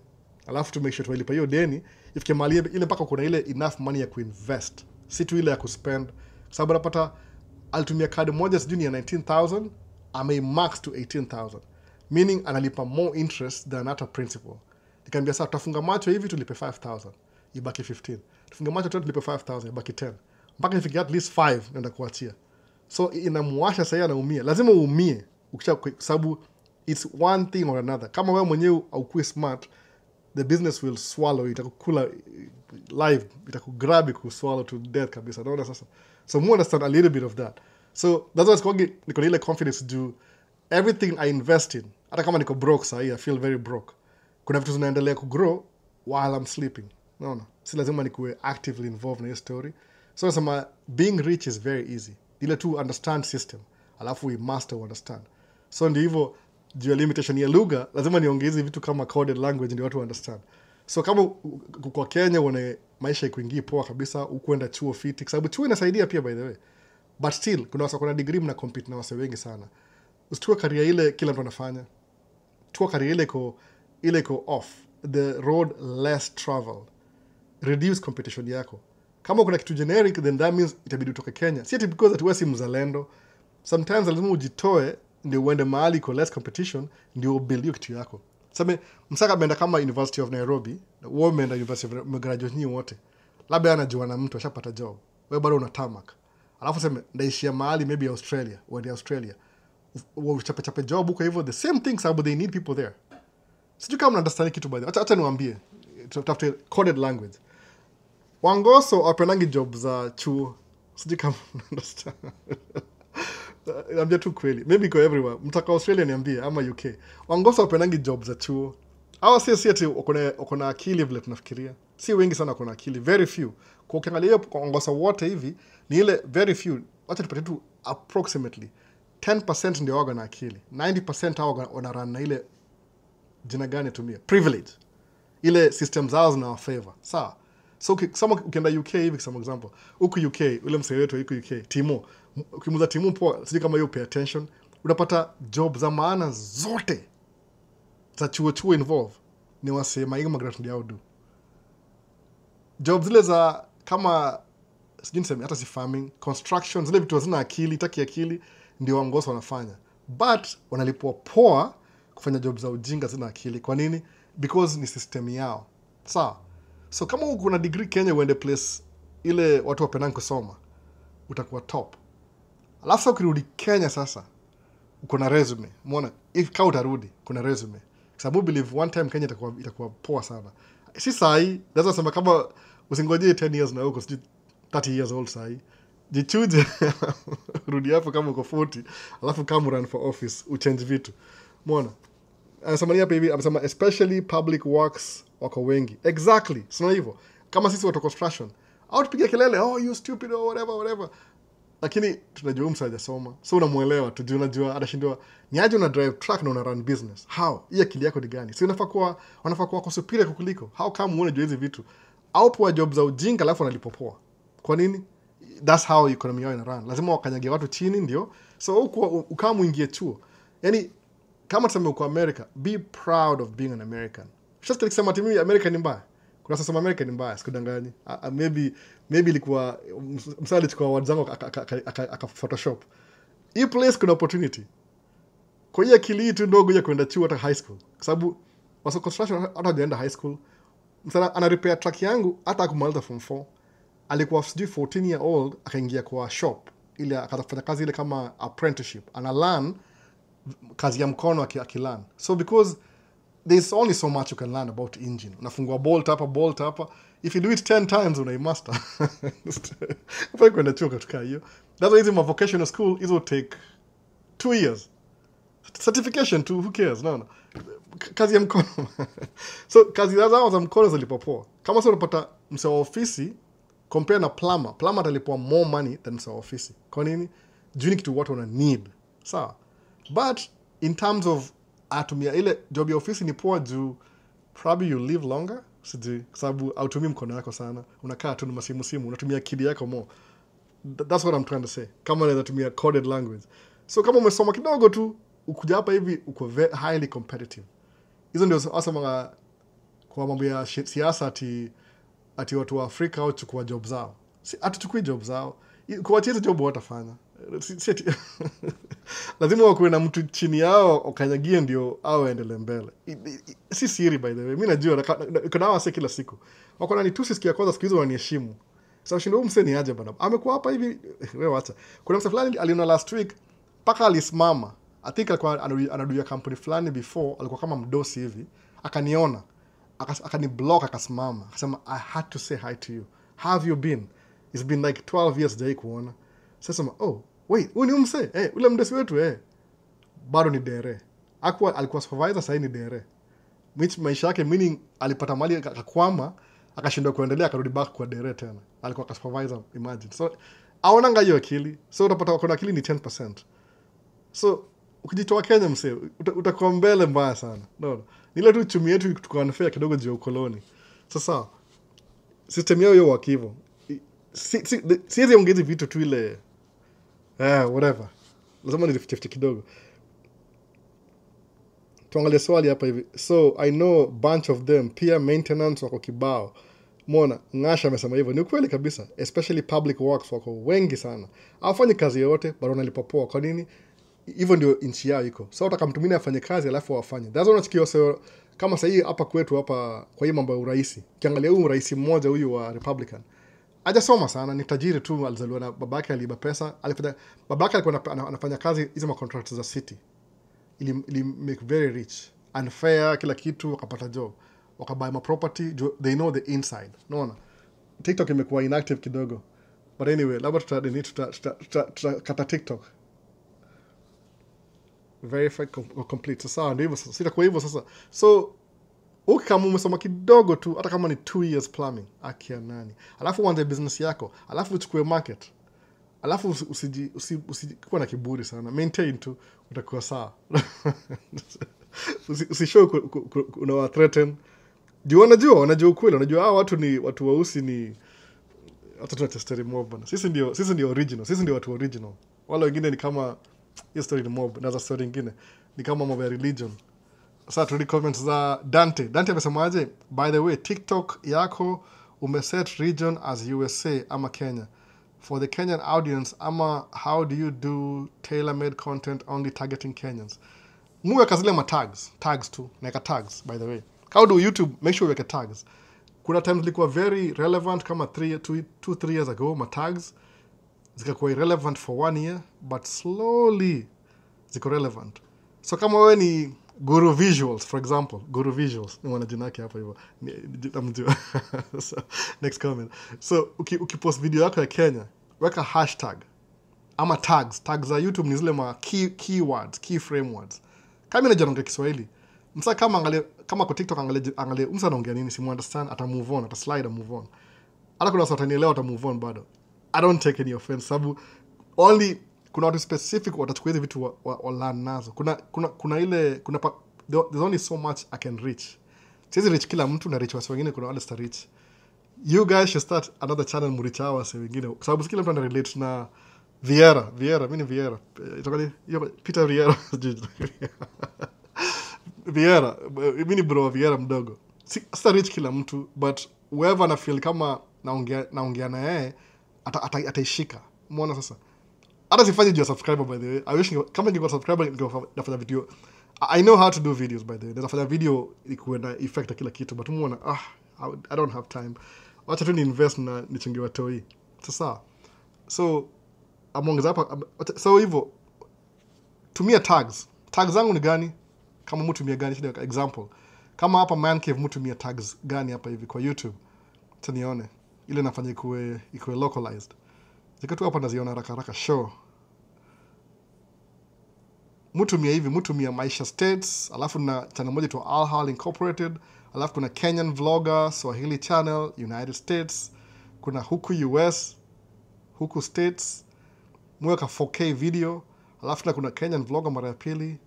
Alafu to make sure tuwalipa hiyo deni, ifike mahali ile mpaka kuna ile enough money ya kuinvest. Si tu ile ya kuspend. Sababu napata alitumia kadi moja sijui ya 19,000, ameimax to 18,000. Meaning analipa more interest than hata principal. Nikamwambia sasa tutafunga macho hivi tulipe 5,000, ibaki 15. Tufunga macho tena tulipe 5,000, ibaki 10. Mpaka ifike at least 5 naenda kuachia. So inamuasha sasa, anaumia. Lazima uumie sababu it's one thing or another. Kama wewe mwenyewe haukuwa smart, the business will swallow you, itakukula live, itakugrab kuswallow to death kabisa. Naona sasa. So more understand a little bit of that. So that's why niko ile confidence do everything I invest in. Hata kama niko broke sasa, I feel very broke. Kuna vitu zinaendelea kugrow while I'm sleeping. Naona. Si lazima nikuwe actively involved in this story. So nasema being rich is very easy. Ile tu understand system. Alafu we master understand. So ndio hivyo, juu ya limitation ya lugha, lazima niongeze vitu kama coded language ndio watu understand. So kama kwa Kenya uone maisha ikuingie poa kabisa, ukwenda chuo fiti, kwa sababu chuo inasaidia pia by the way. But still, kuna degree mna compete na wase wengi sana. Usitue career ile kila mtu anafanya. Tua career ile ko off. The road less traveled. Reduce competition yako. Kama kuna kitu generic, then that means itabidi utoke Kenya. Si ati because ati wewe si mzalendo. Sometimes lazima ujitoe ndio uende mahali kwa less competition, ndio ubuild hiyo kitu yako. Sasa msaka ameenda kama University of Nairobi, wewe umeenda University of graduate nyinyi wote. Labda anajua na mtu ashapata job. Wewe bado una tamak. Alafu sema ndaishia mahali maybe Australia, uende Australia. Uchape job huko hivyo, the same thing, sababu they need people there. Sijui kama understand kitu by the way. Acha niwaambie. Tutafute coded language. Wangoso wapendangi job za chuo. Sijui kama understand. Niambia tu kweli. Maybe kwa everywhere. Mtaka Australia niambie ama UK. Wangoso wapendangi job za chuo. Hawa si ati wako na akili vile tunafikiria. Si wengi sana wako na akili. Very few. Kwa ukiangalia kwa Wangoso wote hivi ni ile very few. Wacha tupate tu approximately 10% ndio waga na akili. 90% hao wana run na ile jina gani tumia? Privilege. Ile system zao zina favor. Sawa. So ukienda UK hivi kwa example, huku UK, ule msee wetu huku UK, Timo, ukimuza Timo poa, sijui kama you pay attention, unapata job za maana zote za chuo involve ni wasema hiyo migrant ndio do. Job zile za kama sijui niseme hata si farming, construction, zile vitu hazina akili, taki akili ndio Wangoso wanafanya. But wanalipwa poa kufanya job za ujinga zina akili. Kwa nini? Because ni system yao. Sawa. So kama uko na degree Kenya uende place ile watu wapendanga kusoma, utakuwa top. Alafu sasa ukirudi Kenya sasa, uko na resume. Umeona? If kama utarudi, kuna resume. Sababu believe one time Kenya itakuwa poa sana. Si sahi, lazima sema kama usingojee 10 years na uko 30 years old sahi. Jichuje rudi hapo kama uko 40, alafu kama run for office, uchange vitu. Umeona? Anasema hapa hivi, amesema especially public works wako wengi. Exactly. Sio hivyo. Kama sisi watu construction, au tupige kelele, oh you stupid or whatever. Lakini tunajua msa hajasoma. So unamuelewa, unajua anashindwa ni aje una drive truck na una run business. How? Hii akili yako ni gani? Si wanafaa kuwa kusupira kukuliko. How come uone hizi vitu? Au poa job za ujinga alafu analipopoa. Kwa nini? That's how economy yao ina run. Lazima wakanyage watu chini ndio. So ukamu ingie chuo. Yaani kama tuseme uko America, be proud of being an American. Just nikisema ati mimi America ni mbaya. Kuna sasa America ni mbaya, sikudanganyi. Maybe ilikuwa msali chukua words zangu aka Photoshop. Hii place kuna opportunity. Kwa hiyo akili tu ndogo ya kwenda chuo hata high school. Kwa sababu waso construction hata hajaenda high school. Msana ana repair truck yangu hata akumaliza form 4. Alikuwa 14 year old akaingia kwa shop ile akafanya kazi ile kama apprenticeship. Ana learn kazi ya mkono akilearn. So because there's only so much you can learn about engine. Unafungua bolt hapa. If you do it 10 times unaimaster. Upai kwenda chuo katika hiyo. That's why my vocational school it will take 2 years. Certification too, who cares? No. Kazi ya mkono. So kazi zao za mkono zilipopoa. Kama sio unapata msa wa ofisi compare na plumber. Plumber atalipwa more money than msa wa ofisi. Kwa nini? Juu ni kitu watu wana need. Sawa. But in terms of atumia ile job ya ofisi ni poa juu probably you live longer. Sijui sababu autumii mkono yako sana. Unakaa tu na masimu, unatumia akili yako more. That's what I'm trying to say. Kama unaweza tumia coded language. So kama umesoma kidogo tu, ukuja hapa hivi uko highly competitive. Hizo ndio hasa kwa mambo ya siasa ati watu wa Afrika au chukua job zao. Atuchukui job zao. Kwa hiyo job watafanya. Lazima wakuwe na mtu chini yao ukanyagie ndio au endelee mbele. Si siri by the way. Mimi najua kuna wase kila siku. Wako na nitusi sikia kwanza siku hizo waniheshimu. Sasa shindo mse ni aje bana. Amekuwa hapa hivi wewe acha. Kuna mse fulani aliona last week paka alisimama. I think alikuwa anaduya company fulani before alikuwa kama mdosi hivi. Akaniona. Akaniblock akasimama. Akasema I had to say hi to you. How have you been? It's been like 12 years jai kuona. Sasa oh wait, huyu ni mse? Ule mdosi wetu bado ni dere. Alikuwa supervisor sasa ni dere. Maisha yake meaning alipata mali akakwama, akashindwa kuendelea akarudi back kwa dere tena. Alikuwa supervisor, imagine. So aonanga hiyo akili. So utapata kuna akili ni 10%. So ukijitoa Kenya mse, utakuwa mbele mbaya sana. No. Nile tu chumi yetu tuko unfair kidogo juu ya ukoloni. Sasa system yao hiyo wakivo. Siwezi ongeza vitu tu ile whatever. Lazima nifiche kidogo. Tuangalie swali hapa hivi. So, I know bunch of them. Pia maintenance wako kibao. Mona, Ngasha amesema hivyo. Ni ukweli kabisa. Especially public works wako wengi sana. Hawafanyi kazi yote, bado wanalipwa poa. Kwa nini? Hivyo ndio nchi yao iko. So, utaka mtu mwingine afanye kazi alafu wafanye. That's what so, kama sahii hapa kwetu hapa kwa hii mambo ya uraisi. Kiangalia huyu uraisi mmoja huyu wa Republican. Hajasoma sana, ni tajiri tu, alizaliwa na babake aliiba pesa. Babake alikuwa anafanya kazi hizo ma contracts za city. Ili make very rich. Unfair kila kitu, wakapata job. Wakabuy ma property, they know the inside. Unaona? TikTok imekuwa inactive kidogo. But anyway, labda tutakata TikTok. Verify complete. Sasa ndio hivyo sasa. Sitakuwa hivyo sasa. So kama umesoma kidogo tu, hata kama ni 2 years plumbing, akia nani. Alafu uanze business yako, alafu uchukue market. Alafu usikuwa na kiburi sana. Maintain tu, utakuwa sawa. Usishow unawa threaten. Juu wanajua ukweli, wanajua hao watu ni watu weusi ni hata tunatesteri mob bana. Sisi ndio original, sisi ndio watu original. Wale wengine ni kama hiyo story ni mob, na za story nyingine ni kama mambo ya religion. Sasa turudi comments za Dante amesema aje? By the way, TikTok yako umeset region as USA ama Kenya. For the Kenyan audience, ama how do you do tailor-made content only targeting Kenyans? muweka zile tags tu, naeka tags by the way. How do YouTube make sure weke tags? Kuna times zilikuwa very relevant kama 2-3 years ago, tags zikakuwa irrelevant for 1 year, but slowly ziko relevant. So kama wewe ni Guru Visuals, for example, Guru Visuals, ni jina yake hapa hivyo. So, next comment. So ukipost video yako ya Kenya, weka hashtag ama tags za YouTube ni zile ma keywords, key frame words. Kama inajonga Kiswahili, msa kama kwa TikTok angalie msa anaongea nini, si understand, ata move on, ata slide and move on. Hata kuna watu watanielewa, ata move on bado. I don't take any offense, sababu only kuna watu specific watachukua hizi vitu wa learn nazo. There's only so much I can reach. Siwezi reach kila mtu, na reach watu wengine, kuna wale sta reach. You guys should start another channel muricha hao wase wengine, sababu kila mtu ana relate na Vieira, mimi Vieira. Itokani Peter Vieira. Vieira, mimi bro Vieira mdogo. Sita reach kila mtu, but whoever na feel kama naongea na yeye ataishika. Umeona sasa? Hata sifanyi juu ya subscriber by the way. I wish kama ningekuwa subscriber ningefanya video. I know how to do videos by the way. Nafanya video ikuwe na effect kila kitu, but umeona I don't have time. Wacha tu ni invest na nichunge watoi. Sasa so amongeza hapa, so hivyo tumia tags. Tags zangu ni gani? Kama mtu tumia gani? Shida example. Kama hapa Man Cave mtu tumia tags gani hapa hivi kwa YouTube? Acha nione. Ile nafanya ikuwe localized. Zikatu hapa naziona haraka show. Mtu mia Maisha States, alafu na channel moja tu Al Hal Incorporated, alafu kuna Kenyan Vlogger, Swahili Channel, United States, kuna huku US, huku States, mweka 4K video, alafu na kuna Kenyan Vlogger mara ya pili,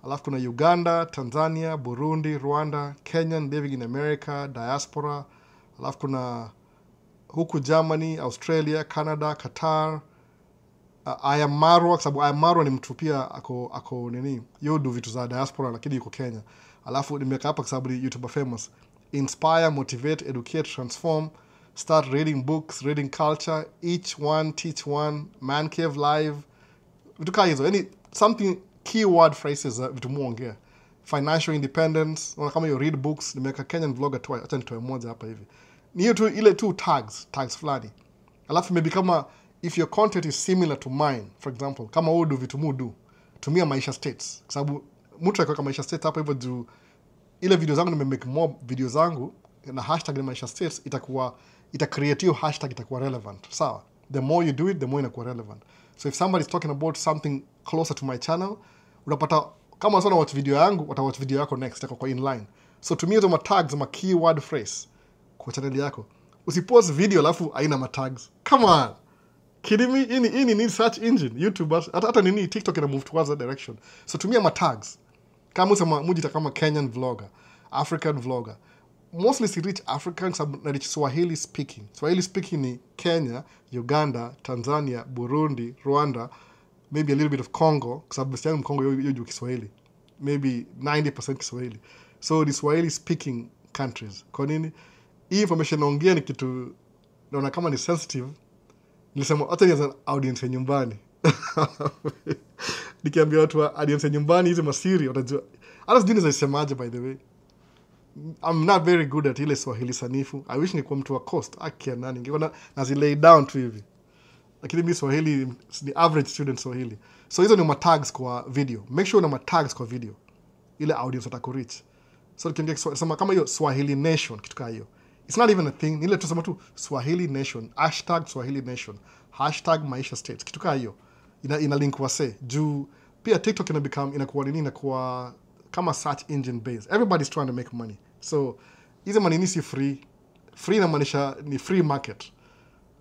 alafu kuna Uganda, Tanzania, Burundi, Rwanda, Kenyan living in America, diaspora, alafu kuna huku Germany, Australia, Canada, Qatar, I am Marwa, sababu I am Marwa ni mtu pia ako nini, yodu vitu za diaspora lakini yuko Kenya. Alafu nimeweka hapa sababu ni YouTuber famous. Inspire, motivate, educate, transform, start reading books, reading culture, each one teach one, Man Cave live. Vitu kama hizo, yani something keyword phrases vitu muongea. Financial independence, kama you read books, nimeweka Kenyan Vlogger twice, acha nitoe moja hapa hivi. Ni hiyo tu, ile tu tags fulani. Alafu maybe kama if your content is similar to mine, for example, kama wewe do vitu mudu, tumia Maisha States. Kwa sababu mtu akiweka Maisha States hapa hivyo juu ile video zangu nimemake more video zangu na hashtag ni Maisha States, ita create your hashtag, itakuwa relevant. Sawa? The more you do it, the more inakuwa relevant. So if somebody is talking about something closer to my channel, unapata kama wasona watch video yangu, watawatch video yako next, itakuwa kwa inline. So tumia hizo tags ma keyword phrase kwa channel yako. Usipost video alafu haina tags. Come on. Kidding me? Hii ni search engine, YouTube, hata nini TikTok ina move towards that direction. So tumia tags. Kama usema mujita kama Kenyan Vlogger, African Vlogger. Mostly si reach African, na reach Swahili speaking. Swahili speaking ni Kenya, Uganda, Tanzania, Burundi, Rwanda, maybe a little bit of Congo, kwa sababu basi yangu Congo yoju Kiswahili. Maybe 90% Kiswahili. So the Swahili speaking countries. Kwa nini? Hii information naongea ni kitu naona kama ni sensitive. Nilisema hata ni audience ya nyumbani. Nikiambia watu wa audience ya nyumbani hizi masiri watajua. Hata sijui nisemaje by the way. I'm not very good at ile Swahili sanifu. I wish nikuwa mtu wa coast. Akia nani. Ningekuwa nazilay down tu hivi. Lakini mimi Swahili ni average student Swahili. So hizo ni tags kwa video. Make sure una tags kwa video. Ile audience watakureach. So tukiongea sema kama hiyo Swahili Nation kitu kama hiyo. It's not even a thing. Ile tusema tu Swahili Nation, hashtag Swahili Nation, hashtag Maisha States. Kitu kama hiyo. Ina link wase. Juu pia TikTok inakuwa kama search engine based. Everybody's trying to make money. So hizo manini si free. Free inamaanisha ni free market.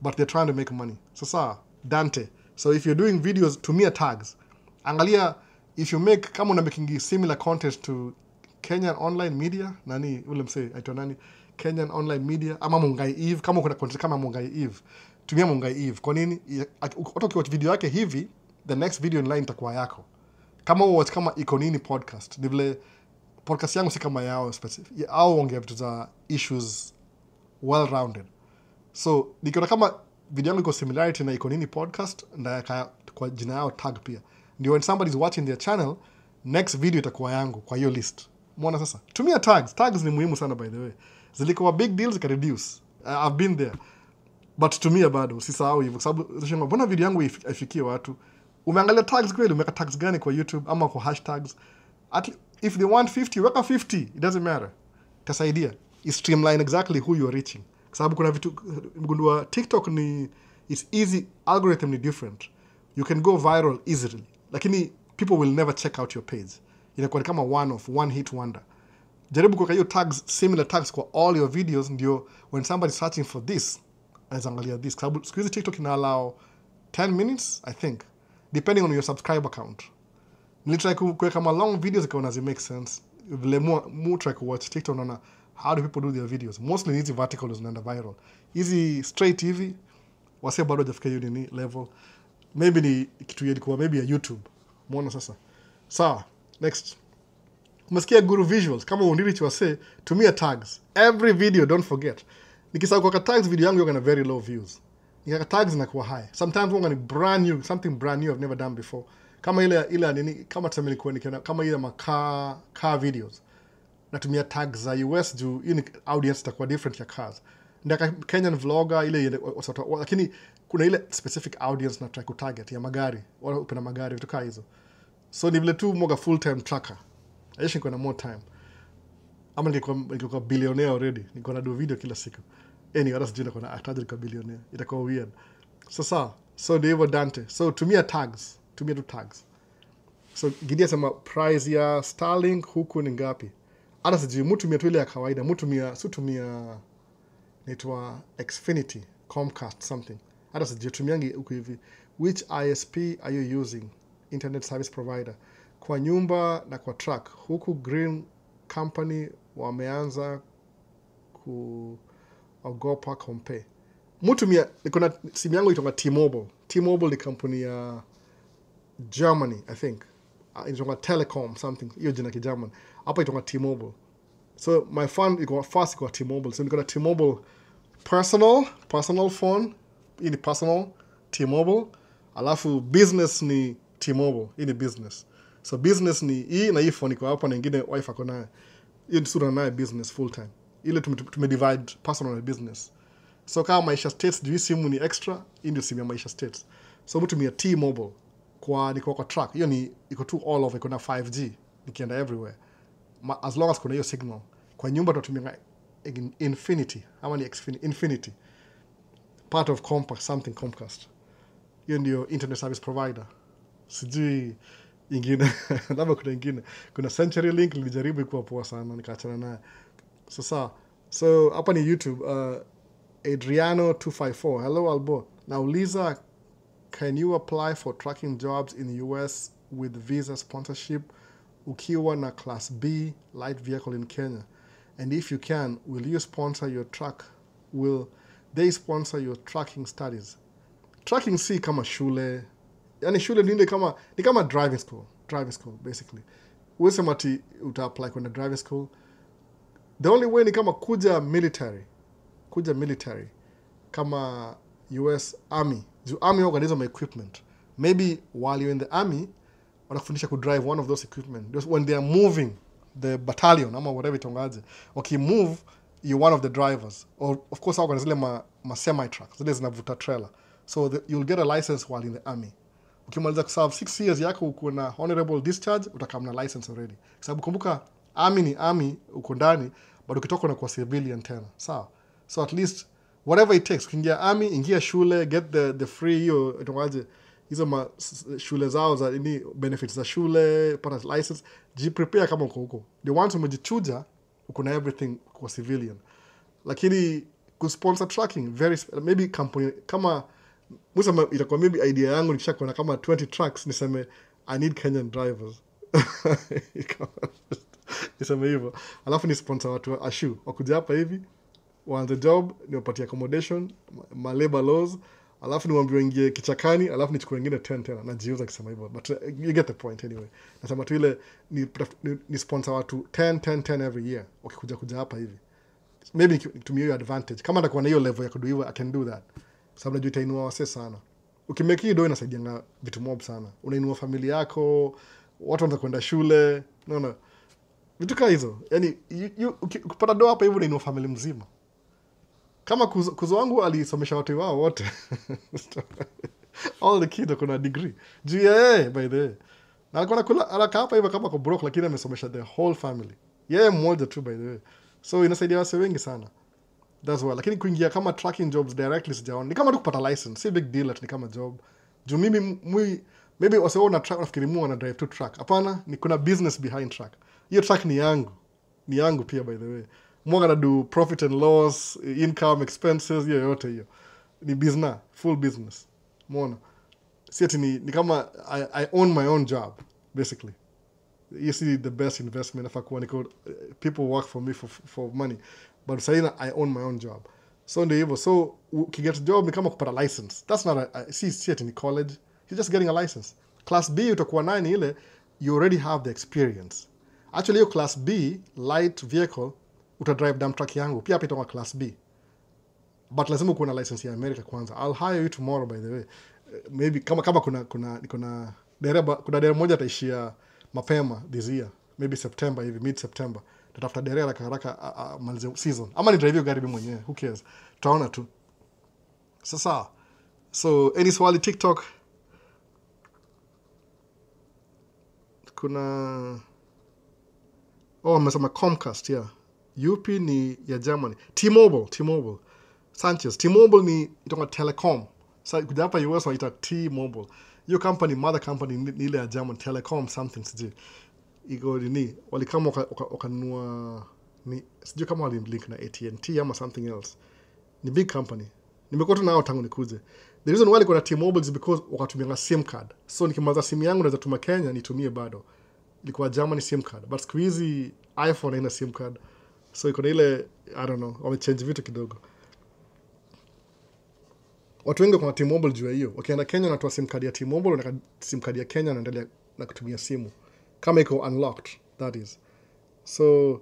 But they're trying to make money. Sasa Dante. So if you're doing videos, tumia tags. Angalia if you make kama una making similar content to Kenyan online media, nani ule msee aitwa nani? Kenyan online media ama Mungai Eve, kama kuna content kama Mungai Eve, tumia Mungai Eve. Kwa nini? Hata ukiwatch video yake hivi, the next video in line itakuwa yako. Kama watch kama iko nini podcast, ni vile podcast yangu si kama yao specific. Au ongea vitu za issues well rounded. So nikiona kama video yangu iko similarity na iko nini podcast, ndio kwa jina yao tag pia. Ndio when somebody is watching their channel, next video itakuwa yangu kwa hiyo list. Umeona sasa? Tumia tags ni muhimu sana by the way. Zilikuwa big deals zika reduce. I've been there. But tumia bado usisahau hivyo, kwa sababu unashangaa mbona video yangu ifikie watu. Umeangalia tags kweli, umeweka tags gani kwa YouTube ama kwa hashtags? If they want 50, weka 50, it doesn't matter. Tasaidia. Streamline exactly who you are reaching. Kwa sababu kuna vitu mgundua TikTok ni it's easy, algorithm ni different. You can go viral easily. Lakini people will never check out your page. Inakuwa kama one hit wonder. Jaribu kuweka hiyo tags, similar tags kwa all your videos, ndio when somebody searching for this, angalia this. Kwa sababu siku hizi TikTok ina allow 10 minutes, I think, depending on your subscriber count. Nilitry kuweka ma long videos ikaona zi make sense. Vile mu try ku watch TikTok naona how do people do their videos. Mostly hizi verticals zinaenda viral. Hizi straight hivi wase bado hajafika hiyo nini level. Maybe ni kitu ilikuwa maybe ya YouTube. Muona sasa. Sawa, next. Umesikia Guru Visuals, kama unirich wase, tumia tags. Every video, don't forget. Nikisahau kwa tags video yangu yana very low views. Nikaka tags inakuwa high. Sometimes wanga ni brand new, something brand new I've never done before. Kama ile nini, kama tuseme nilikuwa nikiona kama ile car videos. Natumia tags za US juu hii audience itakuwa different ya cars. Ndaka Kenyan vlogger ile lakini kuna ile specific audience na try ku target ya magari, wala upenda magari vitu kama hizo. So ni vile tu moga full time tracker. I wish niko na more time. Ama ningekuwa billionaire already. Niko na do video kila siku. Anyway, hata sijui niko na ataje kwa billionaire. Itakuwa weird. So ndio hivyo Dante. So tumia tags. Tumia tu tags. So Gideon sema price ya Starlink huku ni ngapi? Hata sijui mtumia tu ile ya kawaida. Tumia inaitwa Xfinity, Comcast something. Hata sijui tumiangi huku hivi. Which ISP are you using? Internet service provider. Kwa nyumba na kwa truck. Huku Green Company wameanza kuogopa compare. Mutumia, nikona simu yangu itonga T-Mobile. T-Mobile ni kampuni ya Germany, I think. Itonga Telecom something. Hiyo jina ki German. Hapa itonga T-Mobile. So my phone iko fast kwa T-Mobile. So nikona T-Mobile personal phone. Hii ni personal T-Mobile. Alafu business ni T-Mobile. Hii ni business. So business ni hii na hii phone iko hapa na nyingine wifi ako nayo. Hiyo ni sura nayo business full time. Ile tumedivide personal na business. So kama Maisha States juu simu ni extra, hii ndio simu ya Maisha States. So mtumia T-Mobile kwa truck. Hiyo ni iko tu all over, iko na 5G nikienda everywhere. As long as kuna hiyo signal. Kwa nyumba tunatumia Infinity, ama ni Infinity. Part of Comcast. Hiyo ndio internet service provider. Sijui ingine, labda kuna ingine. Kuna CenturyLink nilijaribu ikuwa poa sana, nikaachana naye. So hapa ni YouTube. Adriano254. Hello Albo. Nauliza, can you apply for trucking jobs in the US with visa sponsorship ukiwa na Class B light vehicle in Kenya? And if you can, will you sponsor your truck? Will they sponsor your trucking studies? Trucking si kama shule. Yani shule ni kama driving school basically. Uweze mati uta apply kwenda driving school. The only way ni kama kuja military kama US Army. The Army organize my equipment. Maybe while you're in the Army, wanafundisha ku drive one of those equipment. Just when they are moving the battalion ama whatever itongaje, move, you're one of the drivers. Or of course wako zile ma semi trucks, zile zinavuta trailer. So you'll get a license while in the Army. Ukimaliza kuserve 6 years yako uko na honorable discharge, utakamna license already. Kwa sababu kumbuka Army ni Army uko ndani, but ukitoka na kwa civilian tena. Sawa. So at least whatever it takes, ukiingia Army, ingia shule, get the free hiyo itongaje, hizo shule zao za ini benefits za shule, pata license, prepare kama uko huko. The ones umejichuja uko na everything kwa civilian. Lakini kusponsor trucking maybe company kama musema itakuwa maybe idea yangu nikishakuwa na kama 20 trucks niseme I need Kenyan drivers. Niseme hivyo. Alafu ni sponsor watu wa Ashu wakuja hapa hivi waanze job, niwapatie accommodation, ma labor laws, alafu niwaambie ingie kichakani, alafu nichukue wengine 10 tena najiuza kisema hivyo. But you get the point anyway. Nasema tu ile ni sponsor watu 10 every year wakikuja hapa hivi. Maybe nitumie hiyo advantage. Kama ndakuwa na hiyo level ya kudu hivyo, I can do that. Sababu najua itainua wase sana. Ukimake hiyo doa inasaidia vitu mob sana. Unainua familia yako, watu wanaanza kwenda shule, unaona vitu kama hizo. Yani ukipata doa hapa hivyo ni family mzima. Kama kuzo wangu alisomesha watu wao wote. All the kids wako na degree. Juu yeye by the way. Na alikuwa anakaa hapa hivyo kama kwa broke, lakini amesomesha the whole family. Yeye mmoja tu by the way. So inasaidia wase wengi sana. That's why. Lakini kuingia kama tracking jobs directly sijaona. Ni kama tu kupata license. Si big deal, ni kama job. Juu maybe wase wao na track nafikiri mu wana drive to track. Hapana, ni kuna business behind track. Hiyo track ni yangu. Ni yangu pia by the way. Mwaga na do profit and loss, income, expenses, hiyo yote hiyo. Ni business, full business. Mwana. Sieti ni kama I own my own job, basically. You see the best investment if I could, people work for me for money. But saying I own my own job. So ndio hivyo. So ukiget job ni kama kupata license. That's not sieti ni college. You're just getting a license. Class B utakuwa nayo ni ile you already have the experience. Actually hiyo class B light vehicle utadrive dump truck yangu. Pia hapa itakuwa class B. But lazima uwe na license ya America kwanza. I'll hire you tomorrow by the way. Maybe kama kuna dereva moja ataishia mapema this year. Maybe September hivi, mid September. Tatafuta dereva haraka malize season. Ama ni drive hiyo gari mimi mwenyewe. Who cares? Tutaona tu. Sasa. So any swali TikTok kuna amesema Comcast, yeah. UP ni ya Germany. T-Mobile. Sanchez. T-Mobile ni itonga Telecom. Sasa kuja hapa US wanaita T-Mobile. Hiyo company, mother company ni ile ya German, Telecom something sijui. Iko ni walikama wakanunua ni sijui kama walimlink na AT&T ama something else. Ni big company. Nimekuwa tu nao tangu nikuje. The reason why kuna T-Mobile is because wakatumia SIM card. So nikimaliza simu yangu naweza tuma Kenya nitumie bado. Ilikuwa Germany SIM card. But siku hizi iPhone haina SIM card. So iko na ile I don't know, wamechange vitu kidogo. Watu wengi kwa T-Mobile juu hiyo. Wakienda Kenya wanatoa SIM card ya T-Mobile na SIM card ya Kenya wanaendelea na kutumia simu. Kama iko unlocked, that is. So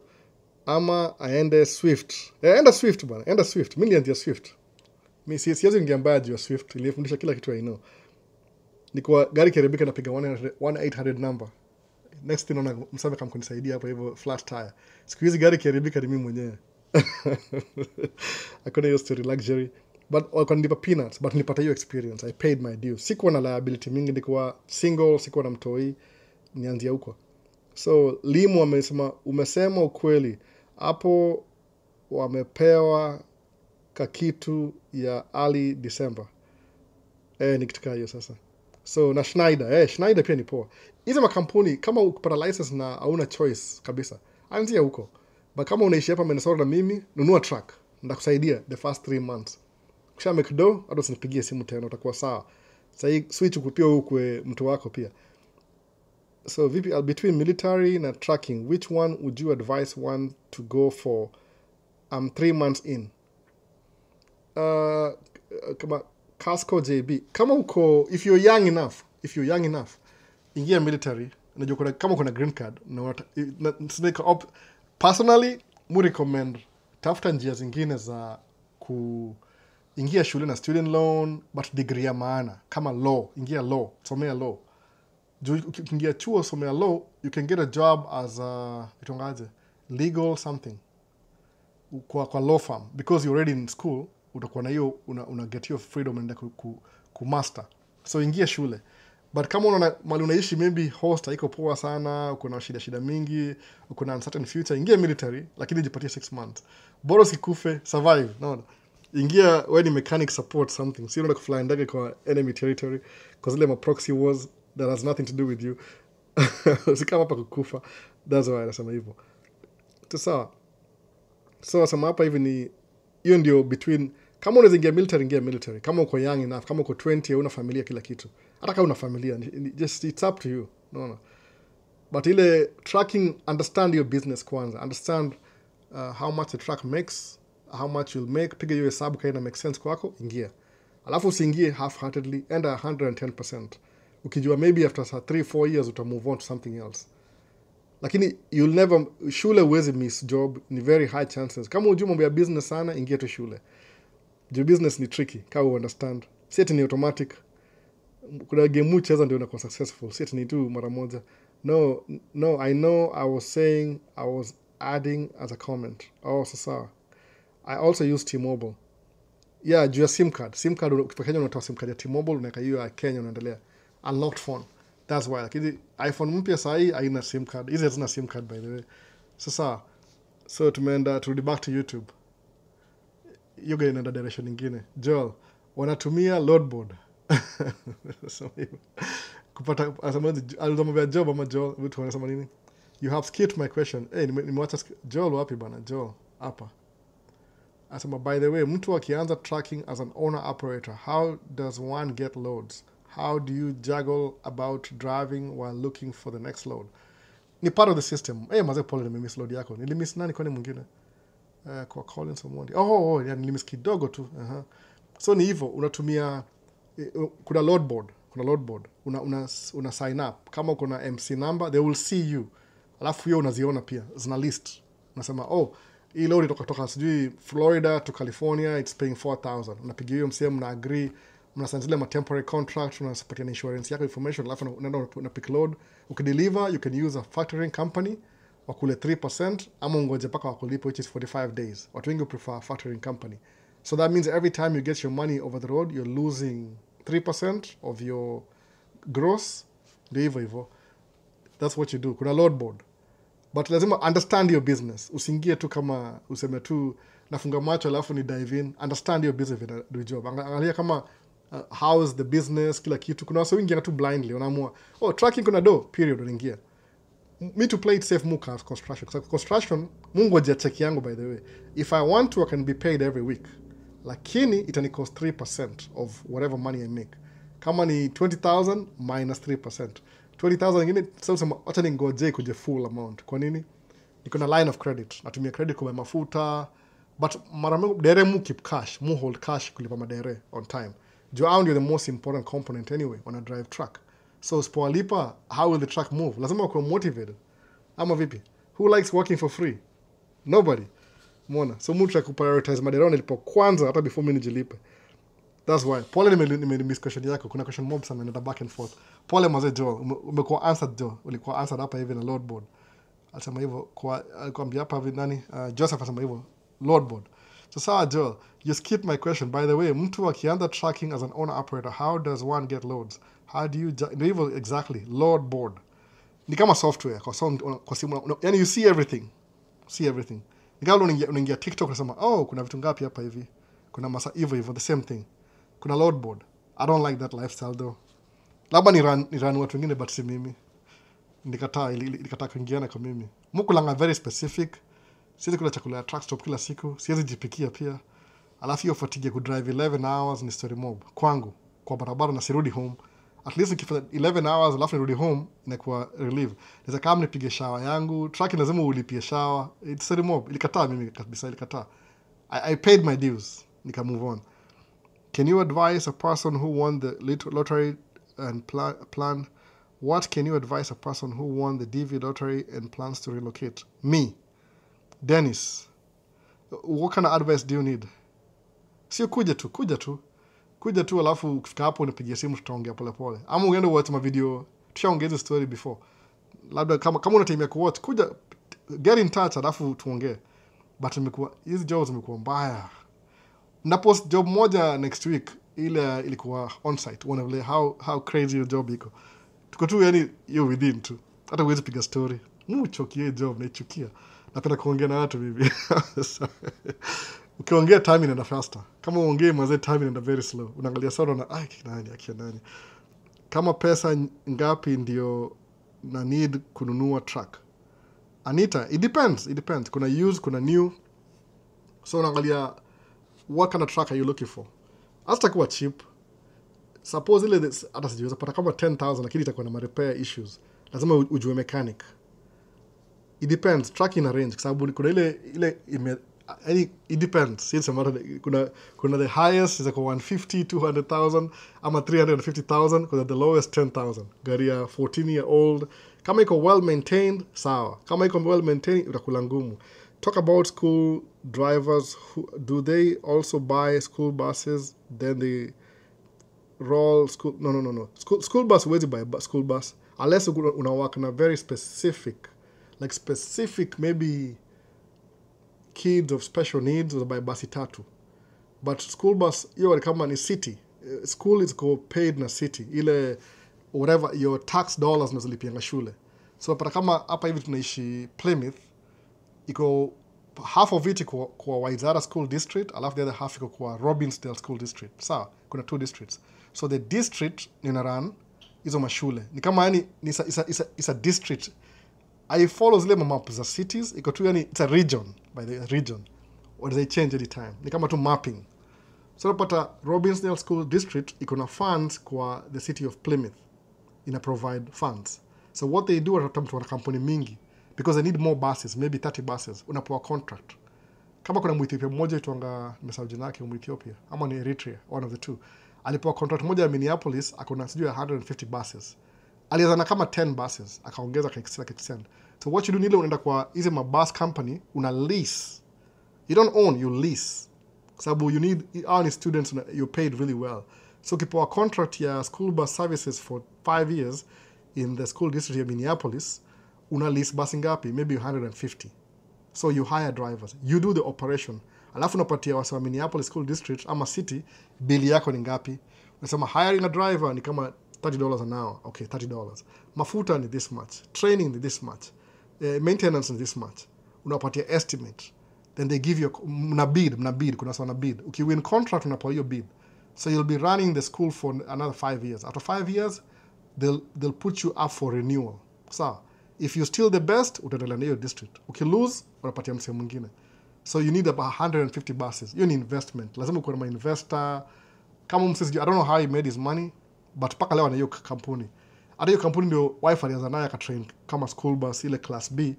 ama aende Swift. Enda Swift bwana, enda Swift. Mimi nilianzia Swift. Mimi siwezi ingia mbaya juu ya Swift. Ilifundisha kila kitu I know. Niko gari kiharibika napiga 1800 number. Next thing naona msame kama kunisaidia hapo hivyo flat tire. Siku hizi gari kiharibika ni mimi mwenyewe. Hakuna hiyo story luxury. But wakanipa peanuts, but nilipata hiyo experience. I paid my dues. Sikuwa na liability mingi, nilikuwa single, sikuwa na mtoi, nianzia huko. So Limu umesema ukweli. Hapo wamepewa kakitu ya early December. Ni kitu kama hiyo sasa. So na Schneider pia ni poa. Hizo makampuni kama ukipata license na hauna choice kabisa, anzia huko. But kama unaishi hapa Minnesota na mimi, nunua truck. Ndakusaidia the first 3 months. Kisha mekdo, hata usinipigie simu tena, utakuwa sawa. Sasa switch ukupia ukwe mtu wako pia. So vipi between military na trucking, which one would you advise one to go for? I'm 3 months in. Kama Casco JB. Kama uko, if you're young enough, ingia military. Najua kama kuna green card. Personally, mu recommend tafuta njia zingine za kuingia shule na student loan, but degree ya maana. Kama law, ingia law, somea law. Ukiingia chuo somea law, you can get a job as a legal something kwa law firm, because you're already in school. Utakuwa na hiyo una get your freedom and ku master. So ingia shule. But kama unaona mali unaishi maybe host haiko poa sana, uko na shida mingi, uko na uncertain future, ingia military lakini jipatie 6 months. Bora usikufe, survive. No. Ingia when mechanic support something. Si unaenda kufly ndege kwa enemy territory because ile proxy wars that has nothing to do with you. Usikama hapa kukufa. That's why nasema hivyo. Sawa. So sema hapa hivi ni hiyo ndio between, kama unaweza ingia military, kama uko young enough, kama uko 20 una familia kila kitu. Hata kama una familia, just it's up to you. No. But ile tracking, understand your business kwanza. Understand how much the truck makes, how much you'll make, piga hiyo hesabu kama ina make sense kwako, ingia. Alafu usiingie half-heartedly, enda 110%. Ukijua maybe after 3-4 years uta move on to something else. Lakini you'll never, shule huwezi miss job, ni very high chances. Kama hujui mambo ya business sana, ingia tu shule. Juu business ni tricky, kama you understand. Si ati ni automatic. Kuna game ucheza ndio unakuwa successful. Si ati ni tu mara moja. No, no, I know I was saying I was adding as a comment. Oh, sasa. I also use T-Mobile. Yeah, juu ya sim card. Sim card ukipa Kenya unatoa sim card ya T-Mobile unaweka hiyo ya Kenya unaendelea. Unlocked phone. That's why. Lakini iPhone mpya saa hii haina sim card. Hizi hazina sim card by the way. Sasa so turudi back to YouTube. Hiyo gari inaenda direction nyingine. Joel, wanatumia loadboard. So, kupata alizomwambia Job ama Joel vitu wanasema nini? You have skipped my question. Nimewacha Joel wapi bana? Joel hapa. Asema, by the way, mtu akianza tracking as an owner operator, how does one get loads? How do you juggle about driving while looking for the next load? Ni part of the system. Maze pole nimemiss load yako. Nilimiss nani kwani mwingine? Kwa Collins Omondi. Yani nilimiss kidogo tu. So ni hivyo, unatumia kuna load board. Una sign up. Kama kuna MC number, they will see you. Alafu hiyo unaziona pia. Zina list. Unasema, hii load kutoka sijui Florida to California, it's paying 4,000. Unapigia hiyo msemo, mna agree, mnasign zile temporary contract, unapatia insurance yako information, alafu unaenda una pick load. Ukideliver, you can use a factoring company wakule 3% ama ungoje paka wakulipo, which is 45 days. Watu wengi prefer factoring company. So that means every time you get your money over the road, you're losing 3% of your gross. Ndio hivyo. That's what you do. Kuna load board. But lazima understand your business. Usiingie tu kama useme tu nafunga macho alafu ni dive in. Understand your business and do job. Angalia kama how is the business, kila kitu. Kuna watu wengi tu blindly wanaamua, tracking kuna do, period, unaingia. Me to play it safe more construction. Because construction, Mungu ajia check yangu by the way. If I want to, I can be paid every week. Lakini itani cost 3% of whatever money I make. Kama ni 20,000 minus 3%. 20,000 ingine, sasa wacha ningoje kuje full amount. Kwa nini? Niko na line of credit. Natumia credit kwa mafuta. But mara mingi dere mu keep cash. Mu hold cash kulipa madere on time. Joao ndio the most important component anyway when I drive truck. So usipowalipa, how will the truck move? Lazima uwe motivated. Ama vipi? Who likes working for free? Nobody. Mwana. So mu try kuprioritize madere nilipo kwanza hata before mimi nijilipe. That's why. Pole nime question yako. Kuna question mob sana nenda back and forth. Pole maze Joel. Umekuwa answered Joel. Ulikuwa answered hapa hivi na load board. Alisema hivyo alikwambia hapa hivi nani? Joseph alisema hivyo. Load board. So sawa Joel, you skipped my question. By the way, mtu akianza tracking as an owner operator, how does one get loads? How do you hivyo exactly? Load board. Ni kama software kwa simu. Yani you see everything. See everything. Ni kama unaingia TikTok unasema, kuna vitu ngapi hapa hivi? Kuna masa hivyo the same thing. Kuna load board. I don't like that lifestyle though. Labda ni run watu wengine but si mimi. Nikataa kuingiana kwa mimi. Mukulanga very specific. Siwezi kula chakula ya truck stop kila siku. Siwezi jipikia pia. Alafu hiyo fatigue kudrive 11 hours ni story mob. Kwangu. Kwa barabara na sirudi home. At least nikifanya 11 hours alafu nirudi home inakuwa relief. Naweza kama nipige shower yangu. Truck lazima ulipie shower. It's story mob. Ilikataa mimi kabisa ilikataa. I paid my dues. Nika move on. Can you advise a person who won the lottery and plan? What can you advise a person who won the DV lottery and plans to relocate? Me, Dennis. What kind of advice do you need? Sio kuja tu alafu ukifika hapo unipigie simu tutaongea pole pole. Ama uende watch my video, tushaongea hizo story before. Labda kama una time ya kuwatch, kuja get in touch alafu tuongee. But hizi jobs zimekuwa mbaya. Na post job moja next week ile ilikuwa on site. Unaona vile how crazy your job iko. Tuko tu yani you within tu. Hata huwezi piga story. Chokie job naichukia. Napenda kuongea na watu bibi. Ukiongea time inaenda faster. Kama uongee mwanzo time inaenda very slow. Unaangalia sana na nani. Kama pesa ngapi ndio na need kununua truck? Anita, it depends. Kuna used, kuna new. So unaangalia what kind of truck are you looking for? Hata kuwa cheap. Suppose ile hata sijiweza pata kama 10,000 lakini itakuwa na repair issues. Lazima ujue mechanic. It depends. Truck in a range. Kwa sababu kuna ile it depends. Since kuna the highest is like 150, 200,000 ama 350,000 because the lowest 10,000. Gari ya 14-year-old. Kama iko well maintained, sawa. Kama iko well maintained, utakula ngumu. Talk about school drivers. Do they also buy school buses? Then they roll school. No. School bus, where's it buy school bus? unless una work na very specific, like specific maybe kids of special needs by basi tatu. But school bus, hiyo kama ni city, school is paid na city, ile whatever your tax dollars unazolipianga shule. So pata kama hapa hivi tunaishi Plymouth, iko half of it kwa Waizara School District, alafu the other half iko kwa Robbinsdale School District. Sawa, kuna 2 districts. So the district nina run hizo mashule. Ni kama yani is a district. I follow zile map za cities, iko tu yani it's a region by the region. Or they change any time. Ni kama tu mapping. So napata Robbinsdale School District iko na funds kwa the city of Plymouth. Ina provide funds. So what they do watatamtu wana kampuni mingi because they need more buses, maybe 30 buses. Unapewa contract. Kama kuna Mwethiopia mmoja itwanga nimesahau jina lake Mwethiopia ama ni Eritrea, one of the two. Alipewa contract moja ya Minneapolis, akona sijui 150 buses. Alianza kama 10 buses, akaongeza extend. So what you do nile unaenda kwa hizo mabus company, una lease. You don't own, you lease. Sababu you need all students, you're paid really well. So ukipewa contract ya school bus services for 5 years in the school district ya Minneapolis, una lease bus ngapi? Maybe 150. So you hire drivers. You do the operation. Alafu unapatia wasa Minneapolis School District ama city, bili yako ni ngapi? Unasema hiring a driver ni kama $30 an hour. Okay, $30. Mafuta ni this much. Training ni this much. Maintenance ni this much. Unapatia estimate. Then they give you mna bid. Kuna sawa na bid. Ukiwin contract unapewa hiyo bid. So you'll be running the school for another 5 years. After 5 years, they'll put you up for renewal. So if you're still the best, utaendelea na hiyo district. Ukilose, unapatia msemo mwingine. So you need about 150 buses. Hiyo ni investment. Lazima uko na investor. Kama msisi, I don't know how he made his money, but paka leo na hiyo kampuni. Hata hiyo kampuni ndio wife alianza nayo akatrain kama school bus ile class B,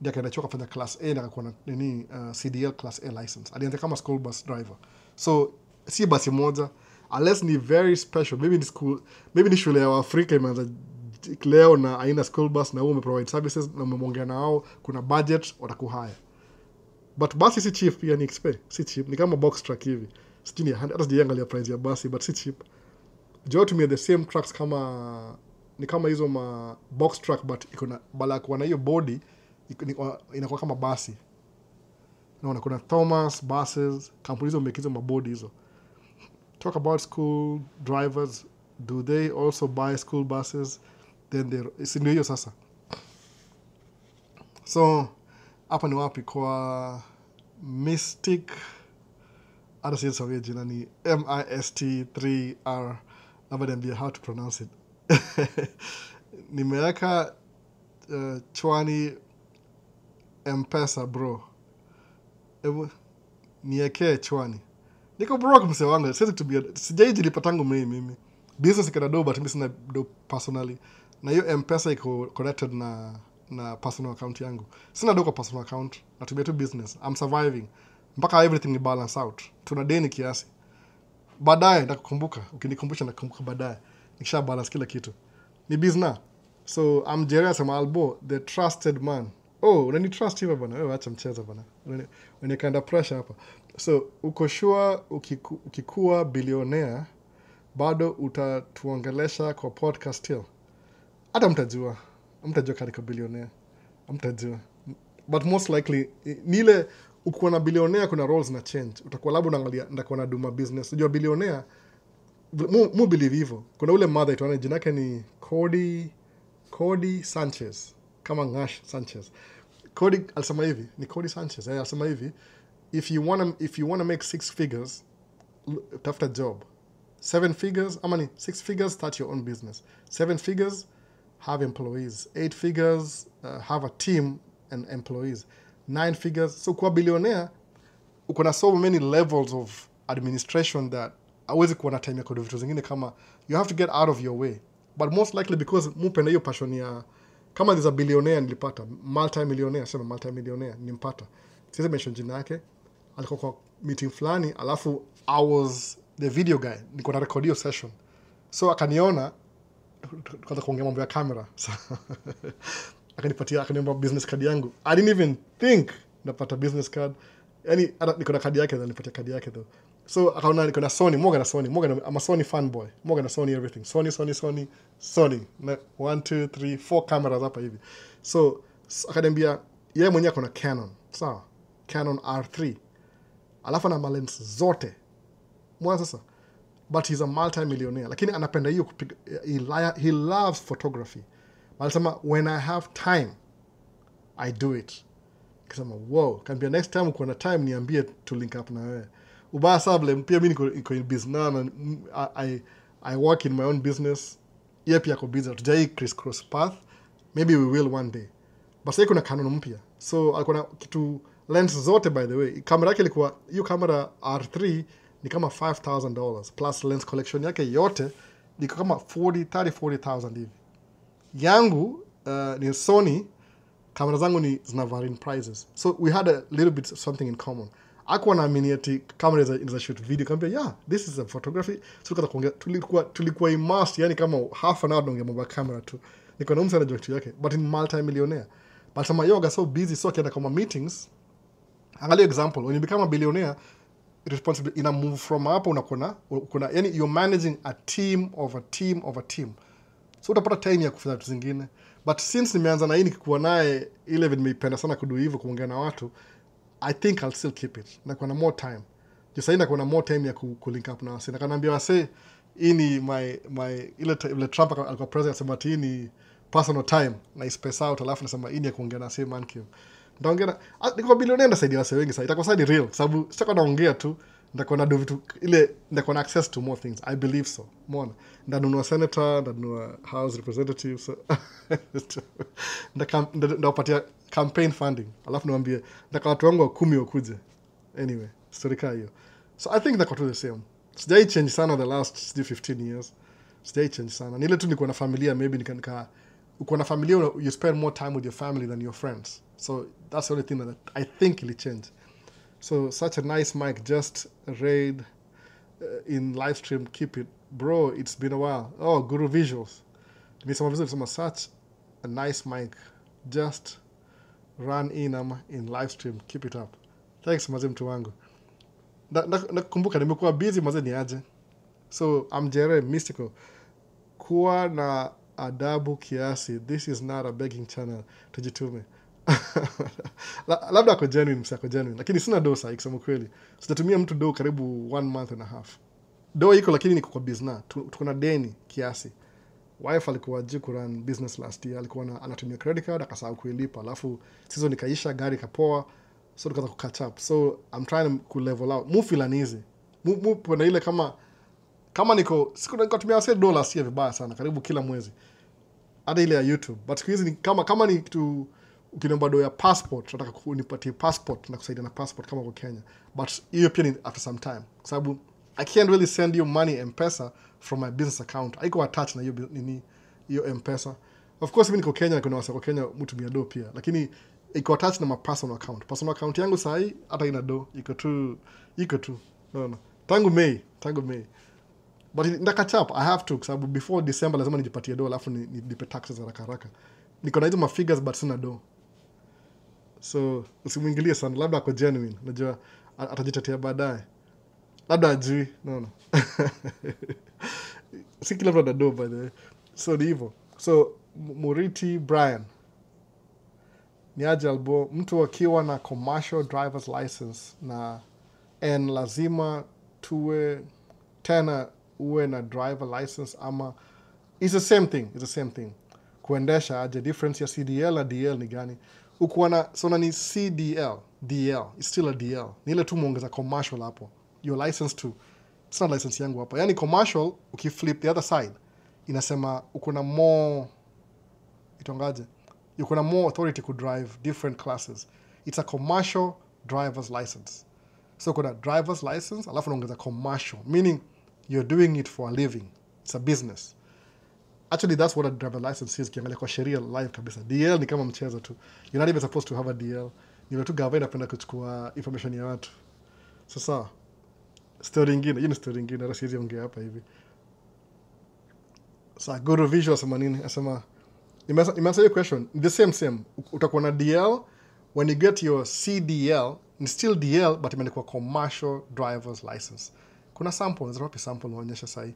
ndio akaenda choka fanya class A na akakuwa na nini CDL class A license. Alianza kama school bus driver. So si basi moja, unless ni very special, maybe ni shule ya Afrika imeanza leo na aina school bus na huo umeprovide services na umemongea na wao, kuna budget watakuhaya. But basi si cheap pia ni expensive, si cheap, ni kama box truck hivi. Sijui hata sijaangalia price ya basi, but si cheap. Joe tumia the same trucks kama ni kama hizo ma box truck, but iko na bala kwa na hiyo body inakuwa kama basi. Naona kuna Thomas buses, kampuni hizo make hizo mabodi hizo. Talk about school drivers, do they also buy school buses? Then si ndio hiyo sasa. So hapa ni wapi kwa Mystic, hata siwezi sawia jina ni MIST3R, labda niambie how to pronounce it. Nimeweka chwani M-Pesa bro. Ebu niwekee chwani. Niko broke mse wangu, sijaiji lipatangu mimi. Business ikana do, but mimi sina do personally. Na hiyo M-Pesa iko connected na personal account yangu. Sina do kwa personal account, natumia tu business. I'm surviving. Mpaka everything ni balance out. Tuna deni kiasi. Baadaye nitakukumbuka, ukinikumbusha nakumbuka baadaye. Nikisha balance kila kitu. Ni business. So I'm Jerry Sama Albo, the trusted man. Oh, unani trust hivi bana. Wewe acha mchezo bana. Unani pressure hapa. So uko sure ukikuwa billionaire bado utatuongelesha kwa podcast hiyo? Hata mtajua katika billionaire. Mtajua. But most likely nile ukiwa na billionaire kuna roles na change. Utakuwa labda unaangalia ndakuwa na duma business. Unajua billionaire mu believe hivyo. Kuna ule mother itaona jina yake ni Cody Sanchez. Kama Ngash Sanchez. Cody alisema hivi, ni Cody Sanchez. Alisema hivi, if you wanna make 6 figures, tafuta job. 7 figures, ama ni 6 figures, start your own business. 7 figures, have employees. 8 figures, have a team and employees. 9 figures. So kwa billionaire, uko na so many levels of administration that hawezi kuwa na time ya kudo vitu zingine kama you have to get out of your way. But most likely because mupenda hiyo passion ya kama there's a billionaire nilipata, multi-millionaire nimpata. Siwezi mention jina yake. Alikuwa kwa meeting fulani, alafu I was the video guy. Niko na record hiyo session. So akaniona tukaanza kuongea mambo ya camera. Akaniomba business card yangu. I didn't even think napata business card. Yaani niko na kadi yake, nilipatia kadi yake though. So akaona niko na Sony, I'm a Sony fanboy. Moga na Sony everything. Sony. Na 1 2 3 4 cameras hapa hivi. So akaniambia yeye mwenyewe akona Canon. Sawa. Canon R3. Alafu na lens zote. Mwanzo sasa. But he's a multi-millionaire. Lakini anapenda hiyo kupiga. He loves photography. Alisema when I have time I do it. Kasema wow, kambia next time uko na time niambie to link up na wewe. Ubaya sable pia mimi niko in business na I work in my own business. Yeye pia ako busy. Tujai cross path. Maybe we will one day. But sasa kuna Canon mpya. So alikuwa na kitu lens zote by the way. Kamera yake ilikuwa hiyo kamera R3 ni kama $5,000 plus lens collection yake yote ni kama 40,000 hivi. Yangu ni Sony, kamera zangu ni zina vary in prices. So we had a little bit something in common. Akuwa na miniati camera za shoot video. Kambia, yeah, this is a photography. So tulikuwa immersed, yani kama half an hour donge mobile camera tu. Niko na msana joke yake, but in multi-millionaire. But sama yoga so busy, so akienda kama meetings. Angalia example, when you become a billionaire, responsibility ina move from hapo unakona yani you're managing a team of a team. So utapata time ya kufanya vitu zingine. But since nimeanza na hii nikikuwa naye ile vile nimeipenda sana kudu hivyo kuongea na watu, I think I'll still keep it. Na kuna more time. Just sasa kuna more time ya link up na wase. Na kanaambia wase hii ni my ile Trump alikuwa president sema hii ni personal time na space out alafu nasema hii ni ya kuongea na same man cube. Ndaongea niko billionaire ndasaidia wase wengi sasa. Itakuwa side real sababu sitaka naongea tu ndakuwa na do vitu ile ndakuwa na access to more things. I believe so. Umeona? Ndanunua senator, ndanunua house representative so ndapatia campaign funding. Alafu niwaambie ndaka watu wangu 10 wakuje. Anyway, story kaa hiyo. So I think ndako tu the same. Sijai change sana the last 15 years. Sijai change sana. Nile tu niko na familia maybe uko na familia you spend more time with your family than your friends. So that's the only thing that I think will change. So such a nice mic, just raid in live stream, keep it. Bro, it's been a while. Oh, Guru Visuals. Such a nice mic, just run in live stream, keep it up. Thanks mazee mtu wangu. Nakumbuka nimekuwa busy mazee ni aje. So I'm Jere Mystical. Kuwa na adabu kiasi. This is not a begging channel. Tujitume. Labda ako genuine, lakini sina do saa ikisema kweli. Sitatumia mtu do karibu 1 month and a half. Do iko lakini niko kwa business. Tuko na deni kiasi. Wife alikuwa jiku run business last year, alikuwa anatumia credit card akasahau kuilipa. Alafu season ikaisha, gari kapoa, so tukaanza ku catch up. So I'm trying to level out. Move feel uneasy. Move pona ile kama niko nikatumia $1 si vibaya sana karibu kila mwezi. Hata ile ya YouTube. But siku hizi kama ni kitu ukiniomba do ya passport, nataka kunipatie passport na kusaidia na passport kama kwa Kenya. But hiyo pia ni after some time. Kwa sababu I can't really send you money M-Pesa from my business account. Haiko attached na hiyo M-Pesa. Of course mimi niko Kenya, kuna wasa kwa Kenya mtumia do pia. Lakini iko attached na my personal account. Personal account yangu sahi hata ina do iko tu. No. Tangu May. But nda catch up, I have to kwa sababu before December lazima nijipatie do alafu nipe taxes haraka. Niko na hizo ma figures but sina do. So usimuingilie sana, labda ako genuine. Unajua atajitetea baadaye. Labda ajui. No. Si kila mtu do by the way. So ni hivyo. So Muriti Brian. Ni aje albo mtu akiwa na commercial driver's license na lazima tuwe tena uwe na driver license ama it's the same thing. Kuendesha aje difference ya CDL na DL ni gani? Ukiwa na sona ni DL, it's still a DL. Ni ile tu muongeza commercial hapo. Your license too. It's not license yangu hapa. Yani commercial ukiflip the other side inasema uko na more itongaje? Uko na more authority to drive different classes. It's a commercial driver's license. So kuna driver's license alafu unaongeza commercial, meaning you're doing it for a living. It's a business. Actually, that's what a driver license is. Kiangalia kwa sheria live kabisa. DL ni kama mchezo tu. You're not even supposed to have a DL. Ni tu gavana anapenda kuchukua information ya watu. Sasa story nyingine, hata siwezi ongea hapa hivi. Sasa Guru Visual asema nini? Asema nimeanswer your question. The same. Utakuwa na DL when you get your CDL ni still DL but imeandikwa commercial driver's license. Kuna sample, ndio wapi sample naonyesha sahi.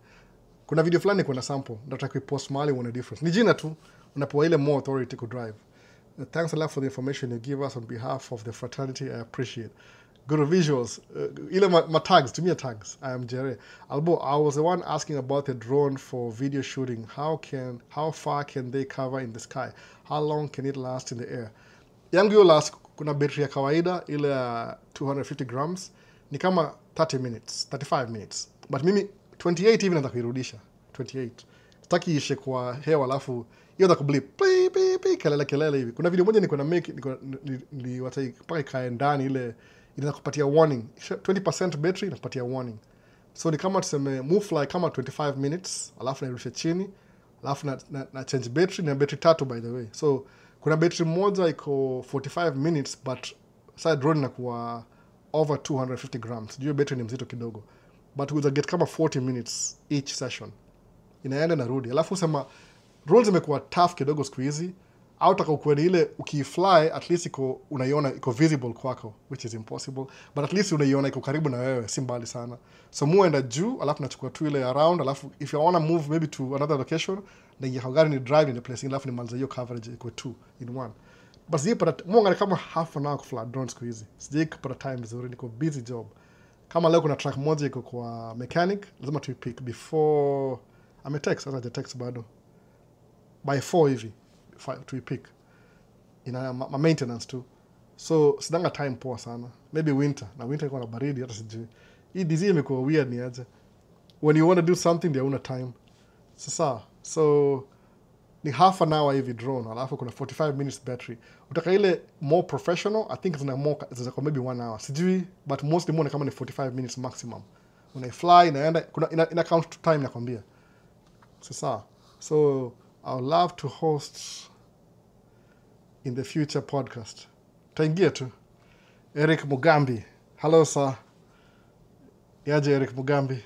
Kuna video fulani kuna sample, nataka kuipost mahali uone difference. Ni jina tu, unapewa ile more authority to drive. Thanks a lot for the information you give us on behalf of the fraternity. I appreciate. Good visuals. Ile my tags, to me tags. I am Jerry. Albo, I was the one asking about the drone for video shooting. How far can they cover in the sky? How long can it last in the air? Yangu yo last, kuna battery ya kawaida, ile 250 grams, ni kama 30 minutes, 35 minutes. But mimi, 28 hivi nataka kuirudisha. 28. Sitaki ishe kwa hewa alafu, hiyo nataka kublip, kelele hivi. Kuna video moja niko na make, ni watai, paka ikae ndani ile, inakupatia warning. 20% battery inakupatia warning. So ni kama tuseme move fly kama 25 minutes, alafu nairusha chini, alafu na change battery, na battery 3 by the way. So kuna battery moja iko 45 minutes but side drone inakuwa over 250 grams. Juu battery ni mzito kidogo. But we get kama 40 minutes each session. Inaenda na rudi. Alafu sema rolls imekuwa tough kidogo siku hizi. Au taka ukweli ile ukifly at least unaiona iko visible kwako, which is impossible, but at least unaiona iko karibu na wewe, si mbali sana. So muenda juu alafu nachukua tu ile around, alafu if you want to move maybe to another location, then you have ni drive in the place, alafu ni manza hiyo coverage iko 2 in 1. But sije pata mwanga kama half an hour kufly drone siku hizi. Sije pata time vizuri, niko busy job. Kama leo kuna track moja iko kwa mechanic, lazima tu pick before text, sasa text bado. By 4 hivi to pick ina maintenance too. So sidanga time poa sana. Maybe winter. Na winter iko na baridi hata sijui. Hii disease imekuwa weird ni aje. When you want to do something there una time. Sasa so ni half an hour hivi drone alafu kuna 45 minutes battery. Utaka ile more professional, I think zina maybe 1 hour. Sijui but mostly more kama ni 45 minutes maximum. Una fly inaenda kuna ina count to time nakwambia. Sasa so I would love to host in the future podcast. Taingia tu. Eric Mugambi. Hello, sir. Yaje Eric Mugambi.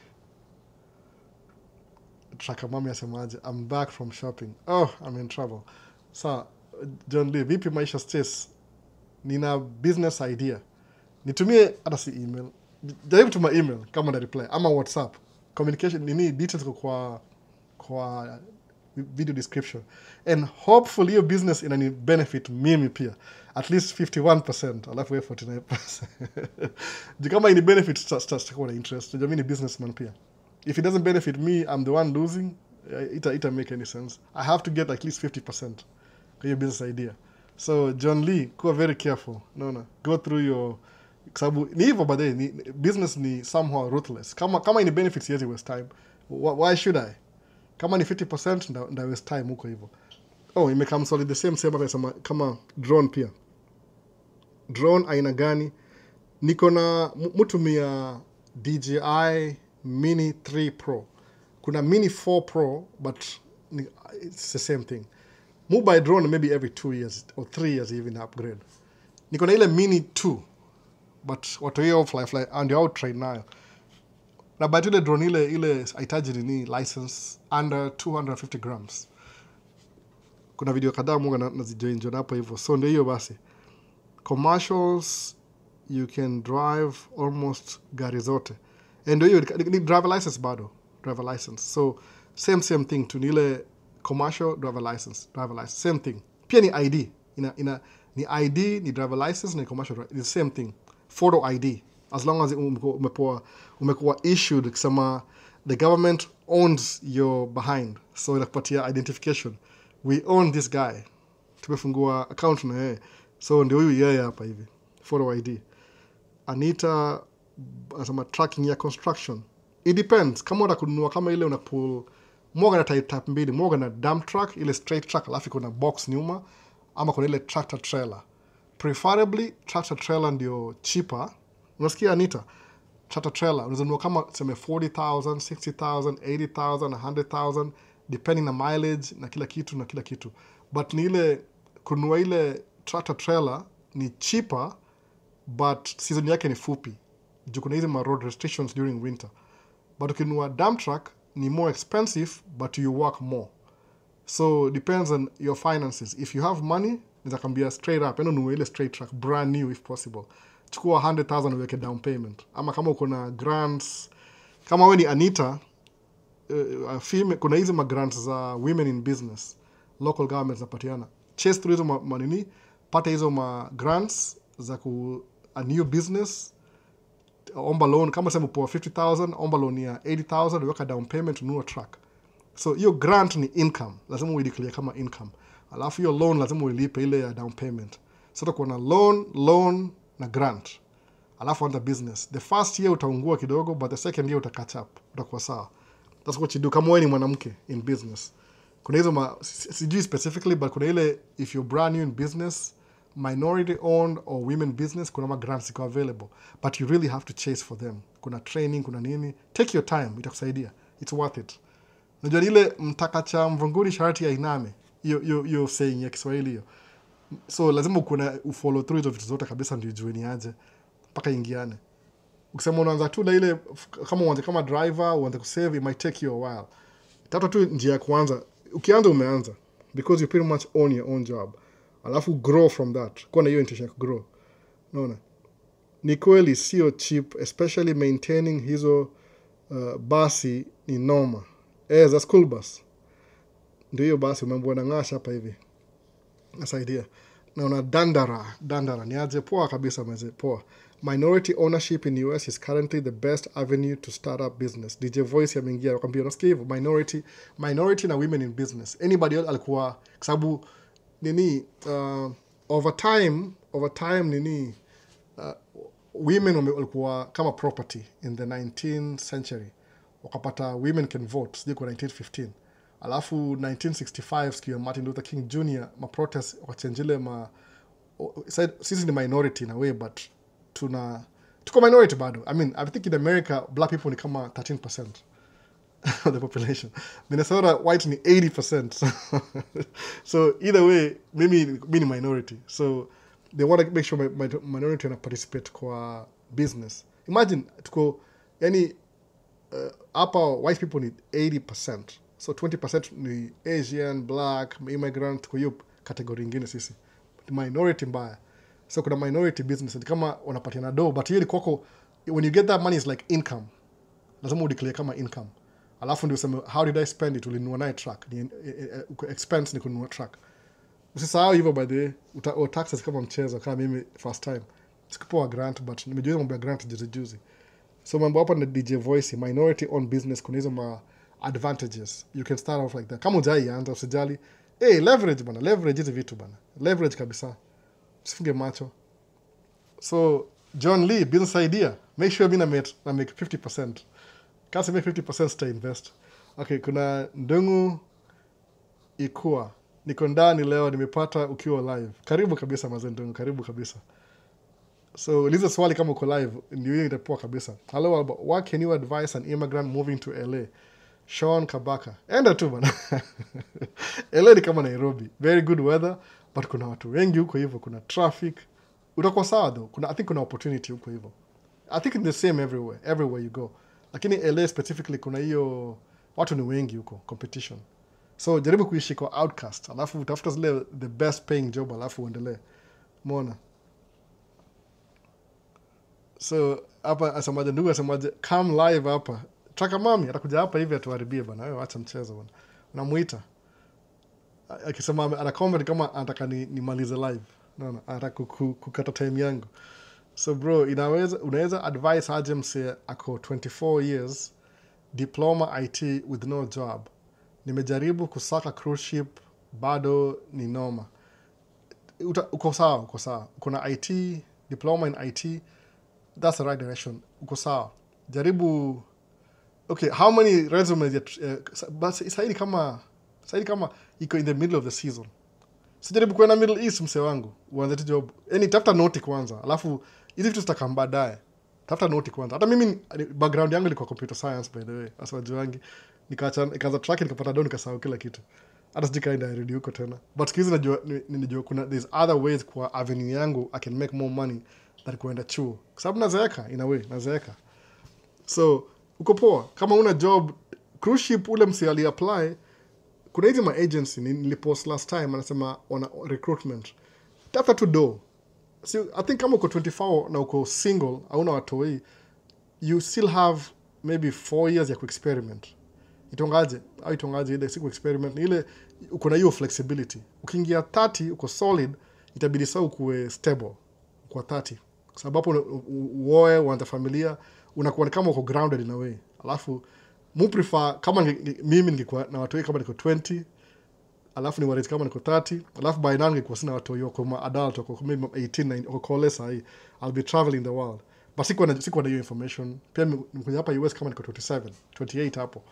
Traka mami asemaje. I'm back from shopping. Oh, I'm in trouble. Sir, John Lee, vipi maisha stays? Nina business idea. Nitumie hata si email. Jaribu tuma email kama na reply. Ama WhatsApp. Communication, nini details kwa video description. And hopefully your business inani benefit mimi pia. At least 51%. Alafu 49%. Jikama ini benefit sitakuwa na interest. Jamii ni businessman pia. If it doesn't benefit me, I'm the one losing. It make any sense. I have to get at least 50% kwa your business idea. So John Lee, kuwa very careful. No. Go through your sababu ni hivyo baadaye business ni somehow ruthless. Kama ini benefits siwezi waste time. Why should I? Kama ni 50% nda waste time huko hivyo. Oh, imekam solid the same kama drone pia. Drone aina gani? Niko na mutumia DJI Mini 3 Pro. Kuna Mini 4 Pro, but it's the same thing. Move by drone maybe every 2 years or 3 years even upgrade. Niko na ile Mini 2, but watu hiyo fly and out train nayo. Na by the drone ile haitaji ni license under 250 grams. Kuna video kadhaa munga nazijoin hapo hivyo. So ndio hiyo basi. Commercials you can drive almost gari zote. And hiyo ni driver license bado. Driver license. So same thing to ile commercial driver license. Same thing. Pia ni ID. Ni ID, ni driver license, ni commercial driver. It's the same thing. Photo ID. As long as umekuwa issued kusema the government owns your behind. So inakupatia identification. We own this guy. Tumefungua account na yeye. So ndio huyu yeye hapa hivi. Photo ID. Anita asema tracking ya construction. It depends. Kama unakununua kama ile unapull moga na type mbili, moga na dump truck, ile straight truck, alafu kuna box nyuma, ama kuna ile tractor trailer. Preferably tractor trailer ndio cheaper. Unasikia Anita? Tractor trailer unaweza nunua kama tuseme 40,000, 60,000, 80,000, 100,000 depending na mileage na kila kitu. But ni ile kununua ile tractor trailer ni cheaper, but season yake ni fupi. Juu kuna hizi road restrictions during winter. But ukinunua dump truck ni more expensive, but you work more. So depends on your finances. If you have money, nizakambia straight up, nunua ile straight truck, brand new if possible. chukua 100,000 uweke down payment. Ama kama uko na grants, kama wewe ni Anita, kuna hizi grants za women in business, local government zinapatiana. Chase through hizo manini, pata hizo grants za a new business, omba loan. Kama sema upo 50,000, omba loan ya 80,000, uweka down payment, ununue truck. So hiyo grant ni income, lazima uideclare kama income. Alafu hiyo loan lazima uilipe ile ya down payment. So utakuwa na loan na grant. Alafu anza business. The first year utaungua kidogo, but the second year catch up. Utakuwa sawa. That's what you do. Kama wewe ni mwanamke in business. Kuna hizo sijui specifically, but kuna ile, if you're brand new in business, minority owned or women business, kuna grants iko available. But you really have to chase for them. Kuna training, kuna nini. Take your time, itakusaidia. It's worth it. Unajua ile mtaka cha mvunguni sharti ya iname. Hiyo saying ya Kiswahili hiyo. So lazima ufollow through hizo vitu zote kabisa ndio ujue ni aje mpaka ingiane. Ukisema unaanza tu na ile kama uanze kama driver, uanze kusave, it might take you a while. Tafuta tu njia ya kuanza. Ukianza umeanza because you pretty much own your own job. Alafu grow from that. Kwa na hiyo intention ya grow. Unaona? Ni kweli sio cheap, especially maintaining hizo basi ni noma. Za school bus. Ndio hiyo basi umemwona ngasha hapa hivi. Nasaidia. Naona dandara ni aje poa kabisa mzee poa. Minority ownership in US is currently the best avenue to start up business. DJ Voice ameingia akwambia unasikia hivyo, minority na women in business. Anybody else alikuwa kwa sababu nini over time nini women walikuwa kama property in the 19th century. Wakapata women can vote sije kwa 1915. Alafu 1965 siku ya Martin Luther King Jr. protest wakachanjile sisi ni minority in a way, but tuko minority bado. I mean, I think in America black people ni kama 13% of the population. Minnesota white ni 80%. So either way mimi ni minority. So they want to make sure my minority wana participate kwa business. Imagine tuko yani hapa white people ni 80%. So 20% ni Asian, black, immigrant, kwa hiyo category nyingine sisi. Minority mbaya. So kuna minority business kama wanapatiana do, but hiyo kwako when you get that money is like income. Lazima udeclare kama income. Alafu ndio useme how did I spend it, ulinunua naye truck. Expense ni kununua truck. Usisahau hivyo by the way, taxes kama mchezo kama mimi first time. Sikupewa grant but nimejua mambo ya grant juzi. So mambo hapa na DJ Voice, minority owned business kuna hizo advantages. You can start off like that. Kama hujaianza usijali. Leverage bana, leverage hizi vitu bana. Leverage kabisa. Usifunge macho. So John Lee, business idea. Make sure mimi na make 50%. Kasi make 50% stay invest. Okay, kuna Ndungu Ikua. Niko ndani leo nimepata ukiwa live. Karibu kabisa mazee Ndungu, karibu kabisa. So uliza swali kama uko live, ndio itapoa kabisa. Hello Alba, what can you advise an immigrant moving to LA? Sean Kabaka. Enda tu bana. LA ni kama Nairobi. Very good weather, but kuna watu wengi huko hivyo, kuna traffic. Utakuwa sawa though. I think kuna opportunity huko hivyo. I think it's the same everywhere you go. Lakini LA specifically kuna hiyo watu ni wengi huko, competition. So jaribu kuishi kwa outcast, alafu utafuta zile the best paying job, alafu uendelee. Umeona? So hapa asemaje ndugu asemaje come live hapa. Traka mami atakuja hapa hivi atuharibie bana. Wewe acha mchezo bana. Unamuita. Akisema ana comment kama anataka nimalize live. Naona anataka kukata time yangu. So bro, unaweza advise aje mse ako 24 years, diploma IT with no job. Nimejaribu kusaka cruise ship bado ni noma. Uko sawa. Kuna IT, diploma in IT, that's the right direction. Uko sawa. Jaribu. Okay, how many resumes but saidi kama iko in the middle of the season. Sijaribu kwenda Middle East mse wangu. Uanze tu job. Tafuta noti kwanza. Alafu hizi vitu zitakam baadaye. Tafuta noti kwanza. Hata mimi background yangu ilikuwa computer science by the way. As wajuangi. Nikaanza track nikapata do nikasahau kila kitu. Hata sijikaenda irudi huko tena. But sikizi najua kuna there's other ways kwa avenue yangu I can make more money than kuenda chuo. Kwa sababu nazeeka in a way, nazeeka. So uko poa. Kama una job, cruise ship ule msi apply, kuna hizi agency nilipost last time anasema wana recruitment. Tafuta tu do. See, I think kama uko 24 na uko single hauna watoi, you still have maybe 4 years ya kuexperiment. Itongaje ile siku experiment ni ile uko na hiyo flexibility. Ukiingia 30 uko solid, itabidi sasa ukuwe stable kwa 30. Kwa sababu uoe, uanze familia, unakuwa kama uko grounded in a way. Alafu mu prefer kama mimi ningekuwa na watoi kama niko 20, alafu ni warate kama niko 30, alafu by now ningekuwa sina watoi wako ma adult wako maybe 18 wako less hii. I'll be traveling the world. But sikuwa na hiyo information. Pia nimekuja hapa US kama niko 27, 28 hapo.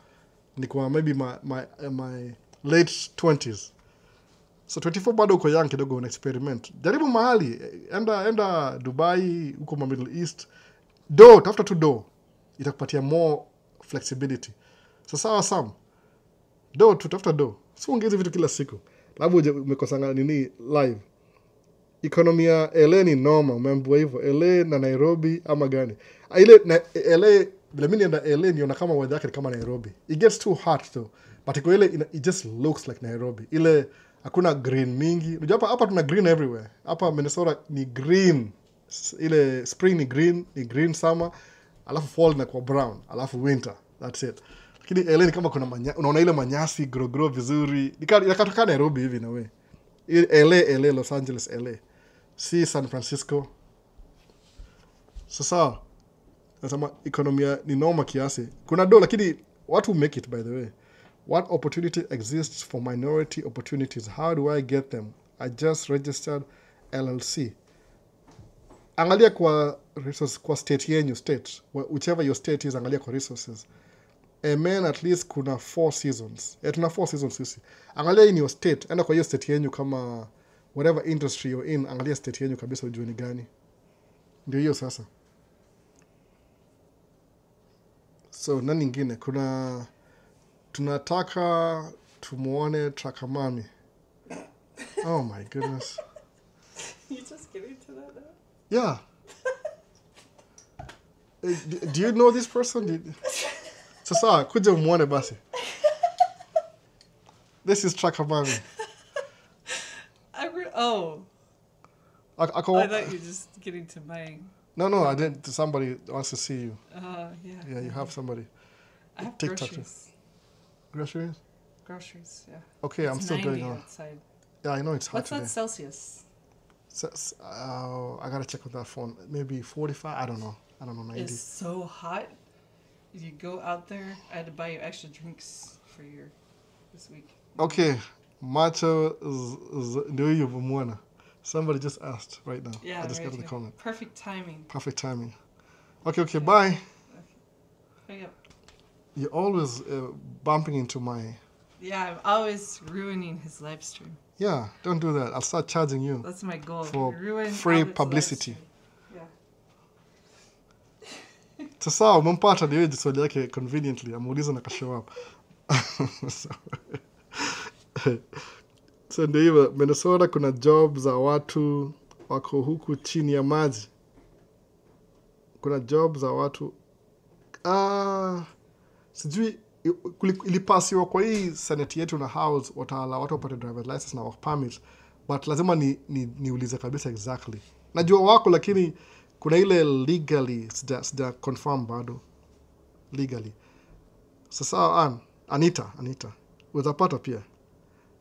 Nikuwa maybe my late 20s. So 24 bado uko young kidogo, una experiment. Jaribu mahali, enda Dubai, uko ma Middle East. Tafuta tu itakupatia more flexibility. So sawa Sam. Tafuta. So ongeze vitu kila siku. Labda umekosanga nini live. Economy ya LA ni normal, umeambiwa hivyo. LA na Nairobi ama gani? Ile na LA, bila mimi nienda LA niona kama weather yake kama Nairobi. It gets too hot though. But iko ile it just looks like Nairobi. Ile hakuna green mingi. Unajua hapa tuna green everywhere. Hapa Minnesota ni green. Ile spring ni green summer, alafu fall na kwa brown, alafu winter. That's it. Lakini LA ni kama kuna unaona ile manyasi grow vizuri. Nikatoka Nairobi hivi na we. LA, Los Angeles, LA. Si San Francisco. Sasa nasema ekonomia ni noma kiasi. Kuna lakini what will make it, by the way? What opportunity exists for minority opportunities? How do I get them? I just registered LLC. Angalia kwa resources kwa state yenyu, whichever your state is, angalia kwa resources. Man, at least kuna 4 seasons. Tuna 4 seasons sisi. Angalia in your state, enda kwa hiyo state yenyu kama whatever industry you're in, angalia state yenyu kabisa ujue ni gani. Ndio hiyo sasa. So nani ingine? Tunataka tumuone Trakamami. Oh my goodness. You just getting to that now? Yeah. Do you know this person? Sasa, kuja umuone basi. This is Trakamami. I thought you were just getting to mine. No, I didn't. Somebody wants to see you. Yeah. Yeah, you have somebody. I have TikTok. groceries. Groceries? Yeah. Okay, I'm still going on. Outside. Yeah, I know it's hot What's today. that Celsius? I gotta check on that phone. Maybe 45. I don't know. 90. It's so hot. You go out there. I had to buy you extra drinks for this week. Okay, Macho ndio hiyo vumwana. Somebody just asked right now. Yeah, I just right got the here. comment. Perfect timing. Okay, bye. Hurry up. You're always bumping into my... Yeah, I'm always ruining his live stream. Yeah, don't do that. I'll start charging you. That's my goal. For Ruin free Albert's publicity. Yeah. Sasa umempata ndio hiyo swali yake conveniently. Amuuliza na kashow up. So ndio hivyo, Minnesota kuna job za watu wako huku chini ya maji. Kuna job za watu sijui ilipasiwa kwa hii senate yetu na house wataala watu wapate driver's license na work permit, but lazima niulize kabisa exactly. Najua wako lakini kuna ile legally sija confirm bado legally. Sasa Anita utapata pia.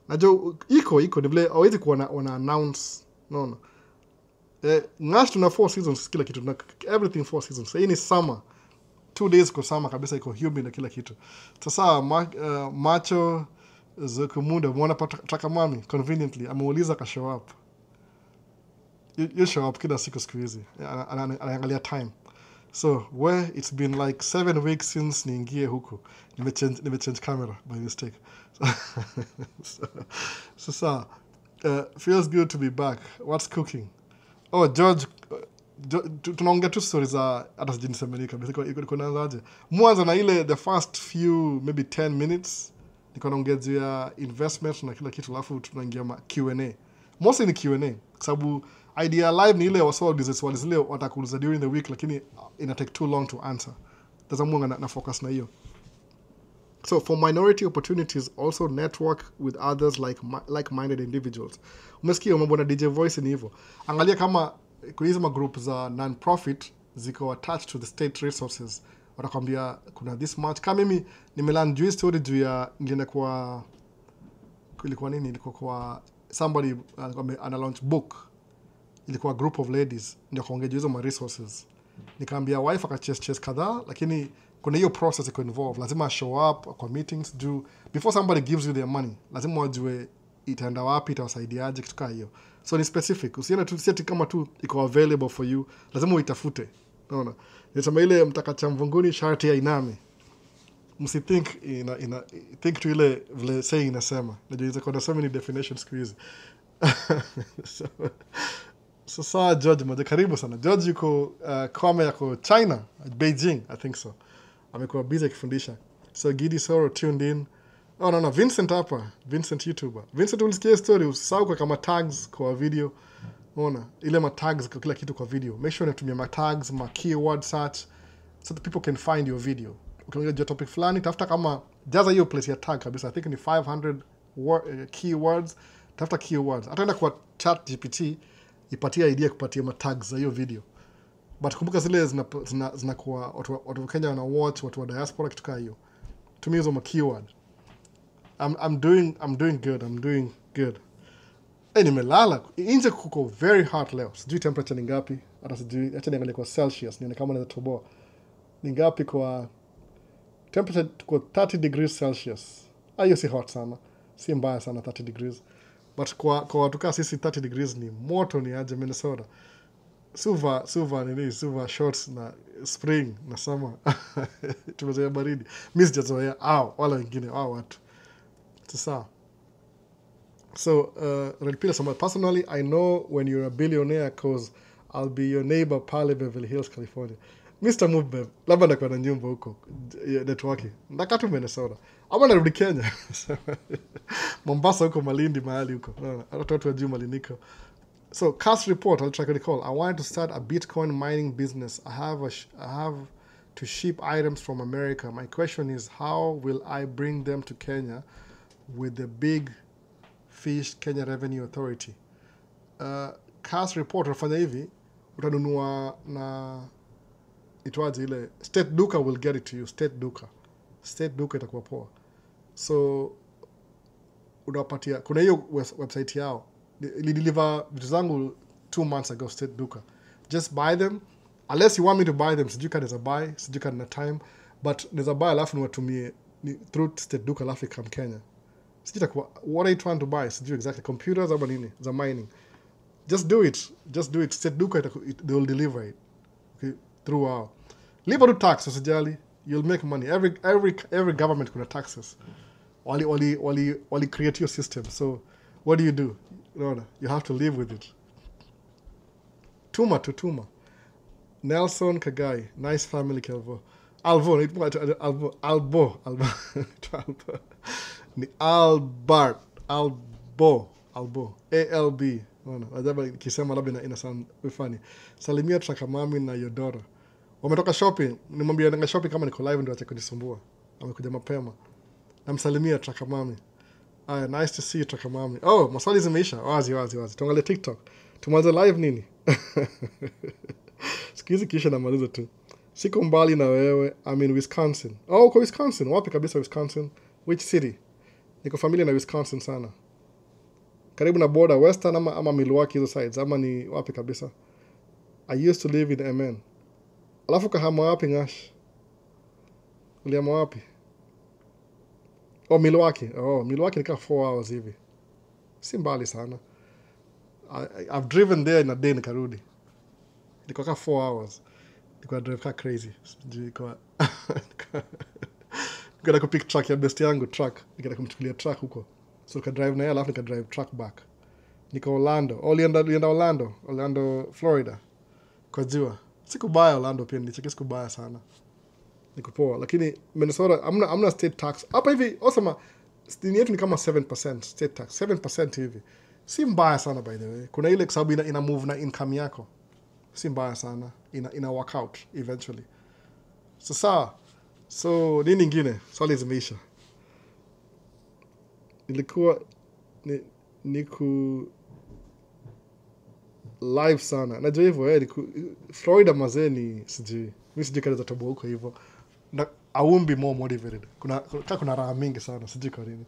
Najua iko ni vile hawezi kuwa wana announce no. Ngash tuna 4 seasons kila kitu, everything 4 seasons. Hii ni summer. 2 days kwa summer kabisa, iko humid na kila kitu. Sasa Macho Zukumunda mwana Trakamami conveniently ameuliza ka show up. You show up kila siku hizi. Anaangalia time. So where it's been like 7 weeks since niingie huku. Nimechange camera by mistake. So feels good to be back. What's cooking? Oh, George, tunaongea tu stories za hata sijinisemeni kabisa. Iko naanzaje? Mwanzo na ile the first few maybe 10 minutes niko naongea juu ya investment na kila kitu, alafu tunaingia Q&A. Mostly ni Q&A kwa sababu idea live ni ile waswali swali zile watakuuliza during the week, lakini ina take too long to answer. Tazamua na focus na hiyo. So for minority opportunities, also network with others like-minded individuals. Umesikia mambo na DJ Voice ni hivyo. Angalia kama kuna hizo magroup za non-profit ziko attached to the state resources. Watakwambia kuna this much. Kama mimi nimelan juu story juu ya ngine kwa ilikuwa nini, ilikuwa kwa somebody ana launch book, ilikuwa group of ladies ndio kaongea hizo ma resources. Nikaambia wife akachase kadhaa, lakini kuna hiyo process iko involved. Lazima show up kwa meetings juu before somebody gives you their money lazima wajue itaenda wapi, itawasaidiaje, kitu kama hiyo. So ni specific, usione tu seti kama tu iko available for you, lazima uitafute. Unaona, nisema ile mtakacha mvunguni sharti ya iname. Msithink think tu ile vile say inasema. Najua hizo kuna so many definitions squeeze. So George mmoja karibu sana. George yuko kwame yako China, Beijing, I think so. Amekuwa busy akifundisha. So Gidi Soro tuned in. Oh no, Vincent hapa. Vincent YouTuber. Vincent, ulisikia story, usisahau kwa kama tags kwa video. Unaona, ile ma tags kwa kila kitu kwa video. Make sure unatumia ma tags, ma keyword search so that people can find your video. Ukiangalia topic fulani, tafuta kama jaza hiyo place ya tag kabisa. I think ni 500 keywords. Tafuta keywords. Ataenda kwa ChatGPT ipatie idea kupatia ma tags za hiyo video. But kumbuka zile zinakuwa watu wa Kenya wana watch, watu wa diaspora, kitu kama hiyo. Tumia hizo ma keyword. I'm doing good. Nimelala. Nje kuko very hot leo. Sijui temperature ni ngapi. Hata sijui, acha niangalie kwa Celsius, nione kama naweza toboa. Ni ngapi kwa temperature? Kwa 30 degrees Celsius. Hiyo si hot sana. Si mbaya sana 30 degrees. But kwa watu kama sisi 30 degrees ni moto, ni aje Minnesota. Suva shorts na spring na summer. Tumezoea baridi. Mimi sijazoea wala wengine watu. Sasa. So, repeat some. Personally, I know when you're a billionaire because I'll be your neighbor pale Beverly Hills, California. Mr. Movebev, labda nakuwa na nyumba huko networking. Ndaka tu Minnesota. Ama narudi Kenya. Mombasa huko, Malindi mahali huko. Watu wajua Maliniko. So, cast report, I'll try to recall. I wanted to start a Bitcoin mining business. I have to ship items from America. My question is, how will I bring them to Kenya with the big fish Kenya Revenue Authority? Cast report, unafanya hivi, utanunua na itwaje ile State Duka will get it to you. State Duka itakuwa poa. So unapatia, kuna hiyo website yao. Deliver vitu zangu 2 months ago, State Duka. Just buy them unless you want me to buy them. Sijui kama buy, sijui kama na time, but neza buy alafu niwatumie through State Duka alafu come Kenya. Sijui what are you trying to buy? Sijui exactly computers ama nini za mining. Just do it. State Duka they will deliver it. Okay, throughout. Leave out tax, usijali. You'll make money. Every government kuna taxes. Wali create your system. So what do? You have to live with it. Tuma. Nelson Kagai. Nice family, Kelvo. Albo. Ni Albo. ALB. Ajabu kisema labda ina sound funny. Salimia Trakamami na Yodora. Wametoka shopping. Nimwambia nanga shopping kama niko live ndio acha kunisumbua. Amekuja mapema. Namsalimia Trakamami. Nice to see you Trakamami. Maswali zimeisha. Wazi. Tuangalie TikTok. Tumaze live nini? Sikizi kisha namaliza tu. Siko mbali na wewe. I'm in Wisconsin. Uko Wisconsin. Wapi kabisa Wisconsin? Which city? Niko familia na Wisconsin sana. Karibu na border Western ama Milwaukee hizo sides. Ama ni wapi kabisa? I used to live in MN. Alafu kahama wapi Ngash? Uliama wapi? Milwaukee. Milwaukee nika 4 hours hivi. Si mbali sana. I've driven there in a day nikarudi. Niko ka 4 hours. Niko drive ka crazy. Niko Nikenda kupick truck ya best yangu truck. Nikenda kumchukulia truck huko. So nika drive na yeye alafu nika drive truck back. Niko Orlando. Ulienda Orlando, Florida. Kwa jua. Sikubaya Orlando pia nilicheki, sikubaya sana. Niko poa. Lakini Minnesota amna state tax. Hapa hivi osema stini yetu ni kama 7% state tax. 7% hivi. Si mbaya sana by the way. Kuna ile kwa sababu ina move na income yako. Si mbaya sana. Ina work out eventually. So nini nyingine? Swali zimeisha. Nilikuwa live sana. Najua hivyo Florida mazee ni sijui. Mimi sijui kale za toboa huko hivyo. Na I won't be more motivated. Kuna raha mingi sana, sijui kwa nini.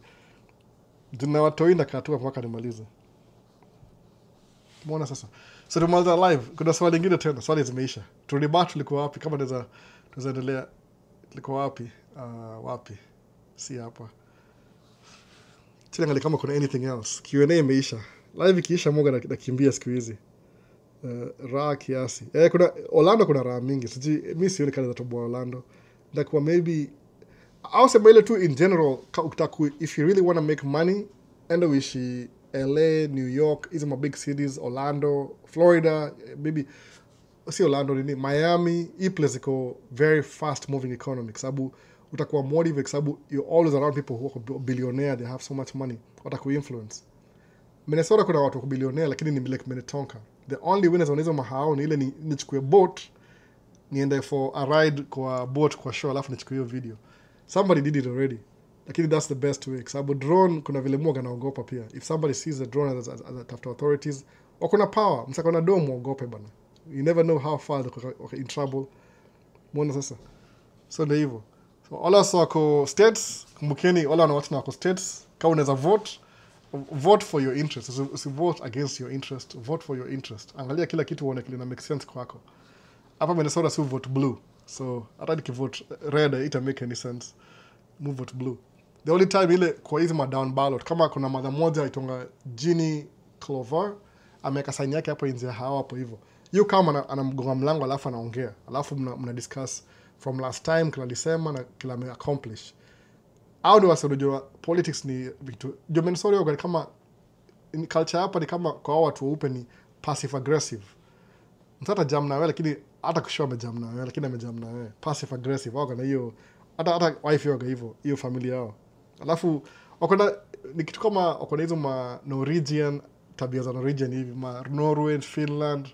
Juna watoi na katua mpaka nimalize. Muona sasa. So tumaliza live. Kuna swali lingine tena, swali zimeisha. Tulibaki tulikuwa wapi kama tunaweza endelea. Tulikuwa wapi? Wapi? Si hapa. Angalia kama kuna anything else. Q&A imeisha. Live ikiisha Moga nakimbia siku hizi. Raha kiasi. Kuna Orlando kuna raha mingi. Sijui mimi sioni kale za toboa Orlando. Ndakuwa maybe au sema ile tu in general if you really want to make money enda uishi LA, New York, hizo big cities, Orlando, Florida, maybe si Orlando nini, Miami, hii place iko very fast moving economy sababu utakuwa motivated sababu you're always around people who are billionaire, they have so much money, wataku influence. Minnesota kuna watu billionaire lakini ni like Minnetonka. The only winners on hizo mahao ni ile nichukue boat niende for a ride kwa boat kwa show alafu nichukue hiyo video. Somebody did it already. Lakini that's the best way. Sababu drone kuna vile Moga naogopa pia. If somebody sees a drone as after authorities, wakona power, msaka na domo ogope bana. You never know how far they're in trouble. Mwona sasa. So ndio hivyo. So all us wako states, kumbukeni wala wanawatu na wako states, kama unaweza vote for your interest. Usi vote against your interest, vote for your interest. Angalia kila kitu uone kile na make sense kwako. Hapa Minnesota si vote blue. So hata nikivote red ita make any sense. Move vote blue. The only time ile kwa hizi down ballot kama kuna mother moja itonga Ginny Clover ameweka sign yake hapo nje hawa hapo hivyo. You kama anamgonga mlango alafu anaongea. Alafu mna discuss from last time kila alisema na kila ame accomplish. Au ndio wasijua politics ni vitu. Jo Minnesota yoga kama in culture hapa ni kama kwa watu weupe ni passive aggressive. Mtata jam na wewe lakini hata kushow amejam na wewe lakini amejam na wewe. Passive aggressive wao na hiyo hata wife yoga hivyo hiyo familia yao. Alafu wakona ni kitu kama wakona hizo Norwegian tabia za Norwegian hivi Norway, Finland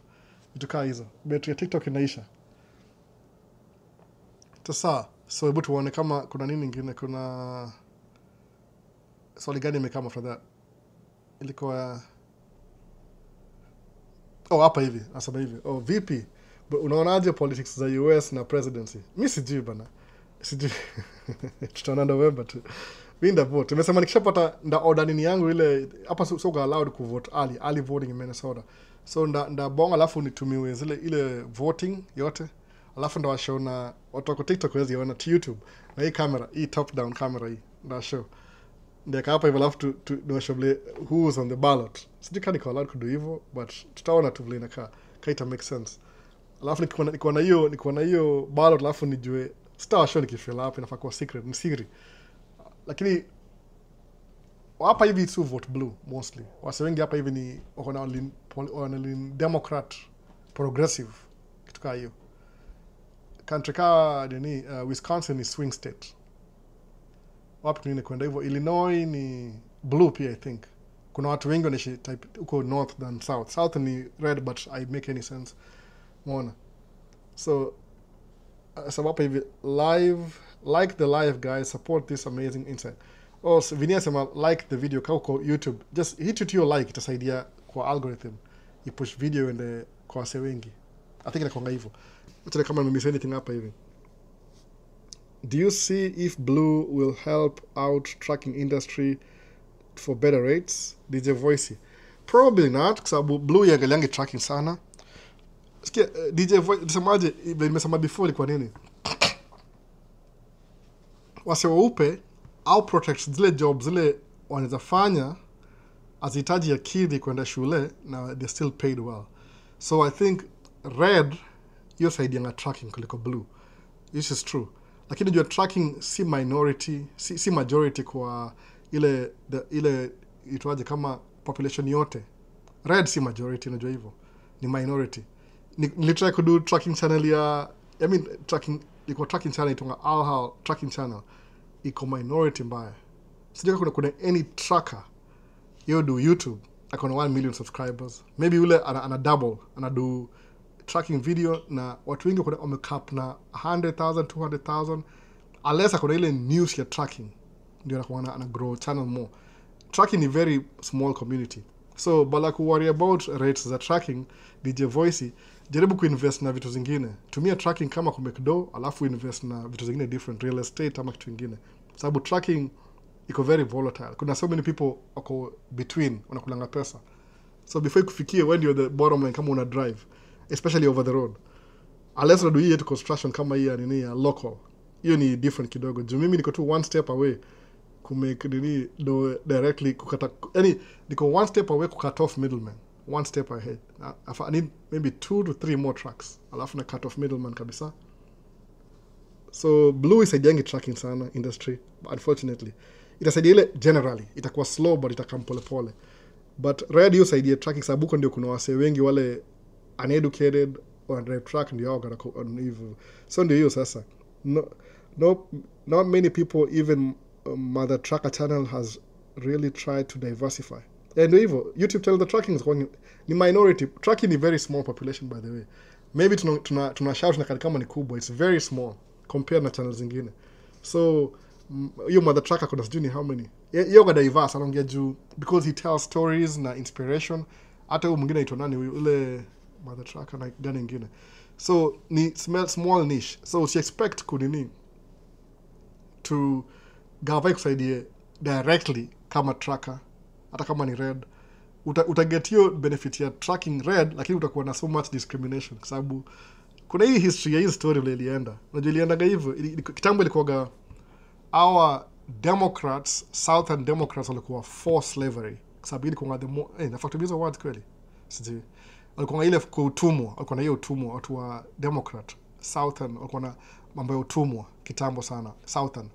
vitu kama hizo. Betri ya TikTok inaisha. Sasa so hebu tuone kama kuna nini nyingine, kuna swali gani imekama for that. Ilikuwa hapa hivi, nasema hivi. Vipi? Unaonaje politics za US na presidency? Mimi sijui bana. Sijui. Tutaona November tu. Winda vote. Nimesema nikishapata nda order nini yangu ile hapa so allowed ku vote early voting in Minnesota. So nda bonga alafu nitumiwe zile ile voting yote. Alafu ndo washow na watu wako TikTok wezi yaona YouTube. Na hii camera, hii top down camera hii. Nda show. Ndia hapa hivyo alafu ndo show who was on the ballot. Sijui kani kwa allowed kudo hivyo, but tutaona tu vile inakaa. Kaita make sense. Alafu niko na hiyo ballot alafu nijue star show nikifill up inafaa kuwa secret, ni siri. Lakini hapa hivi tu vote blue mostly. Wase wengi hapa hivi ni wana Democrat progressive kitu kama hiyo. Country ka Wisconsin ni swing state. Wapi kwingine kwenda hivyo? Illinois ni blue pia I think. Kuna watu wengi wanaishi type uko north than south. South ni red but I make any sense. Umeona? So sababu hivi like the live guys, support this amazing insight. So Vinia sema like the video kwa YouTube. Just hit it your like, itasaidia kwa algorithm. Ipush video ende kwa wase wengi. I think inakuanga hivyo. Acha kama nimemiss anything hapa hivi. Do you see if blue will help out trucking industry for better rates? DJ Voice. Probably not, kwa sababu blue yaangaliangi trucking sana. Sikia DJ Voice nisemaje, nimesema before kwa nini? Wase weupe au protect zile jobs zile wanaweza fanya azihitaji akili kwenda shule na they're still paid well. So I think red hiyo side ya tracking kuliko blue. This is true. Lakini jua tracking si minority, si majority kwa ile itwaje kama population yote. Red si majority, unajua hivyo. Ni minority. Nilitry kudu tracking channel ya iko tracking channel itonga Alhal tracking channel. Iko minority mbaya. Sijui kuna any tracker yo do YouTube akona 1 million subscribers. Maybe ule ana double, ana do tracking video na watu wengi wamecap na 100,000 200,000 unless akona ile news ya tracking ndio anakuwa ana grow channel more. Tracking ni very small community. So bala ku worry about rates za tracking, DJ Voice jaribu kuinvest na vitu zingine. Tumia tracking kama kumake dough, alafu invest na vitu zingine different, real estate ama kitu kingine. Sababu tracking iko very volatile. Kuna so many people wako between wanakulanga pesa. So before kufikie when you're the bottom line kama una drive, especially over the road. Unless unadu hii yetu construction kama hii ya nini ya local. Hiyo ni different kidogo. Juu mimi niko tu one step away kumake nini do directly kukata, yani niko one step away kucut off middleman. One step ahead. I need maybe 2 to 3 more tracks. Alafu na cut off middleman kabisa. So blue isaidiangi tracking sana industry, unfortunately. Itasaidia ile generally. Itakuwa slow but itakam pole pole. But red hiyo saidia tracking sababu huko ndio kuna wasee wengi wale uneducated or drive track ndio hao gara hivyo. So ndio hiyo sasa. Not many people, even Mother Tracker channel has really tried to diversify. And hivyo YouTube channel the tracking is going ni minority. Tracking is very small population by the way. Maybe tuna shout na kama ni kubwa. It's very small compared na channels zingine. So hiyo Mother Tracker kuna sijui ni how many. Hiyo ga diverse anaongea juu because he tells stories na inspiration. Hata huyo mwingine aitwa nani ule Mother Tracker na gani nyingine. So ni small niche. So usi expect kunini to gavai kusaidia directly kama tracker hata kama ni red. Utaget hiyo benefit ya tracking red, lakini utakuwa na so much discrimination kwa sababu kuna hii history ya hii story vile ilienda. Unajua iliendaga hivyo kitambo ilikuwa our Democrats, Southern Democrats walikuwa for slavery. Kwa sababu ilikuwa nafaa hizo words kweli. Sijui. Walikuwa ile kwa utumwa, walikuwa na hiyo utumwa watu wa Democrat, Southern walikuwa na mambo ya utumwa kitambo sana, Southern.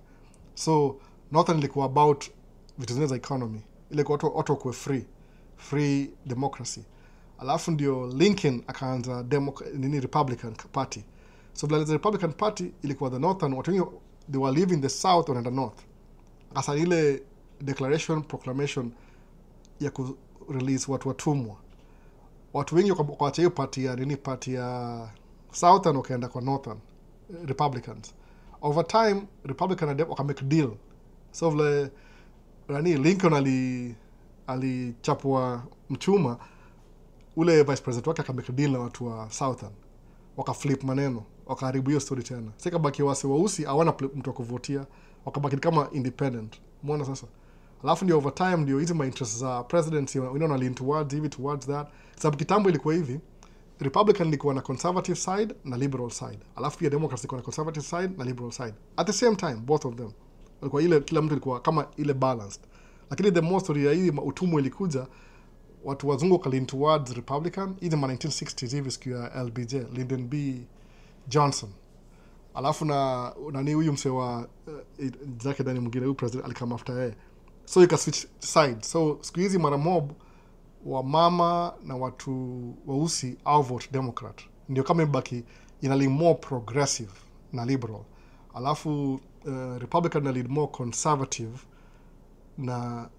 So Northern ilikuwa about vitu zingine za economy. Ile kwa watu kwa free democracy. Alafu ndio Lincoln akaanza Republican Party. So the Republican Party ilikuwa the Northern, watu wengi they were living the South and the North. Asa ile proclamation ya ku release watu watumwa. Watu wengi kwa hiyo party ya Southern wakaenda kwa Northern Republicans. Over time Republican wakamake deal. So vile Lincoln alichapwa mchuma, ule vice president wake akamake deal na watu wa Southern. Wakaflip maneno, wakaharibu hiyo story tena. Sasa baki wase weusi hawana mtu wa kuvotia, wakabaki kama independent. Umeona sasa? Alafu ndio over time ndio hizo my interests za presidency unaona lean towards that. Sababu kitambo ilikuwa hivi, Republican ilikuwa na conservative side na liberal side. Alafu pia Democrats ilikuwa na conservative side na liberal side. At the same time, both of them. Walikuwa ile kila mtu ilikuwa kama ile balanced. Lakini the most ya hii utumwa ilikuja, watu wazungu ka lean towards Republican in the 1960s hivi siku ya LBJ, Lyndon B. Johnson. Alafu na nani huyu mse wa zake ndani mwingine huyu president alikama after yeye. So you can switch sides. So siku hizi mara mob wa mama na watu weusi au vote Democrat. Ndio kama mbaki ina lean more progressive na liberal. Alafu Republican na lean more conservative na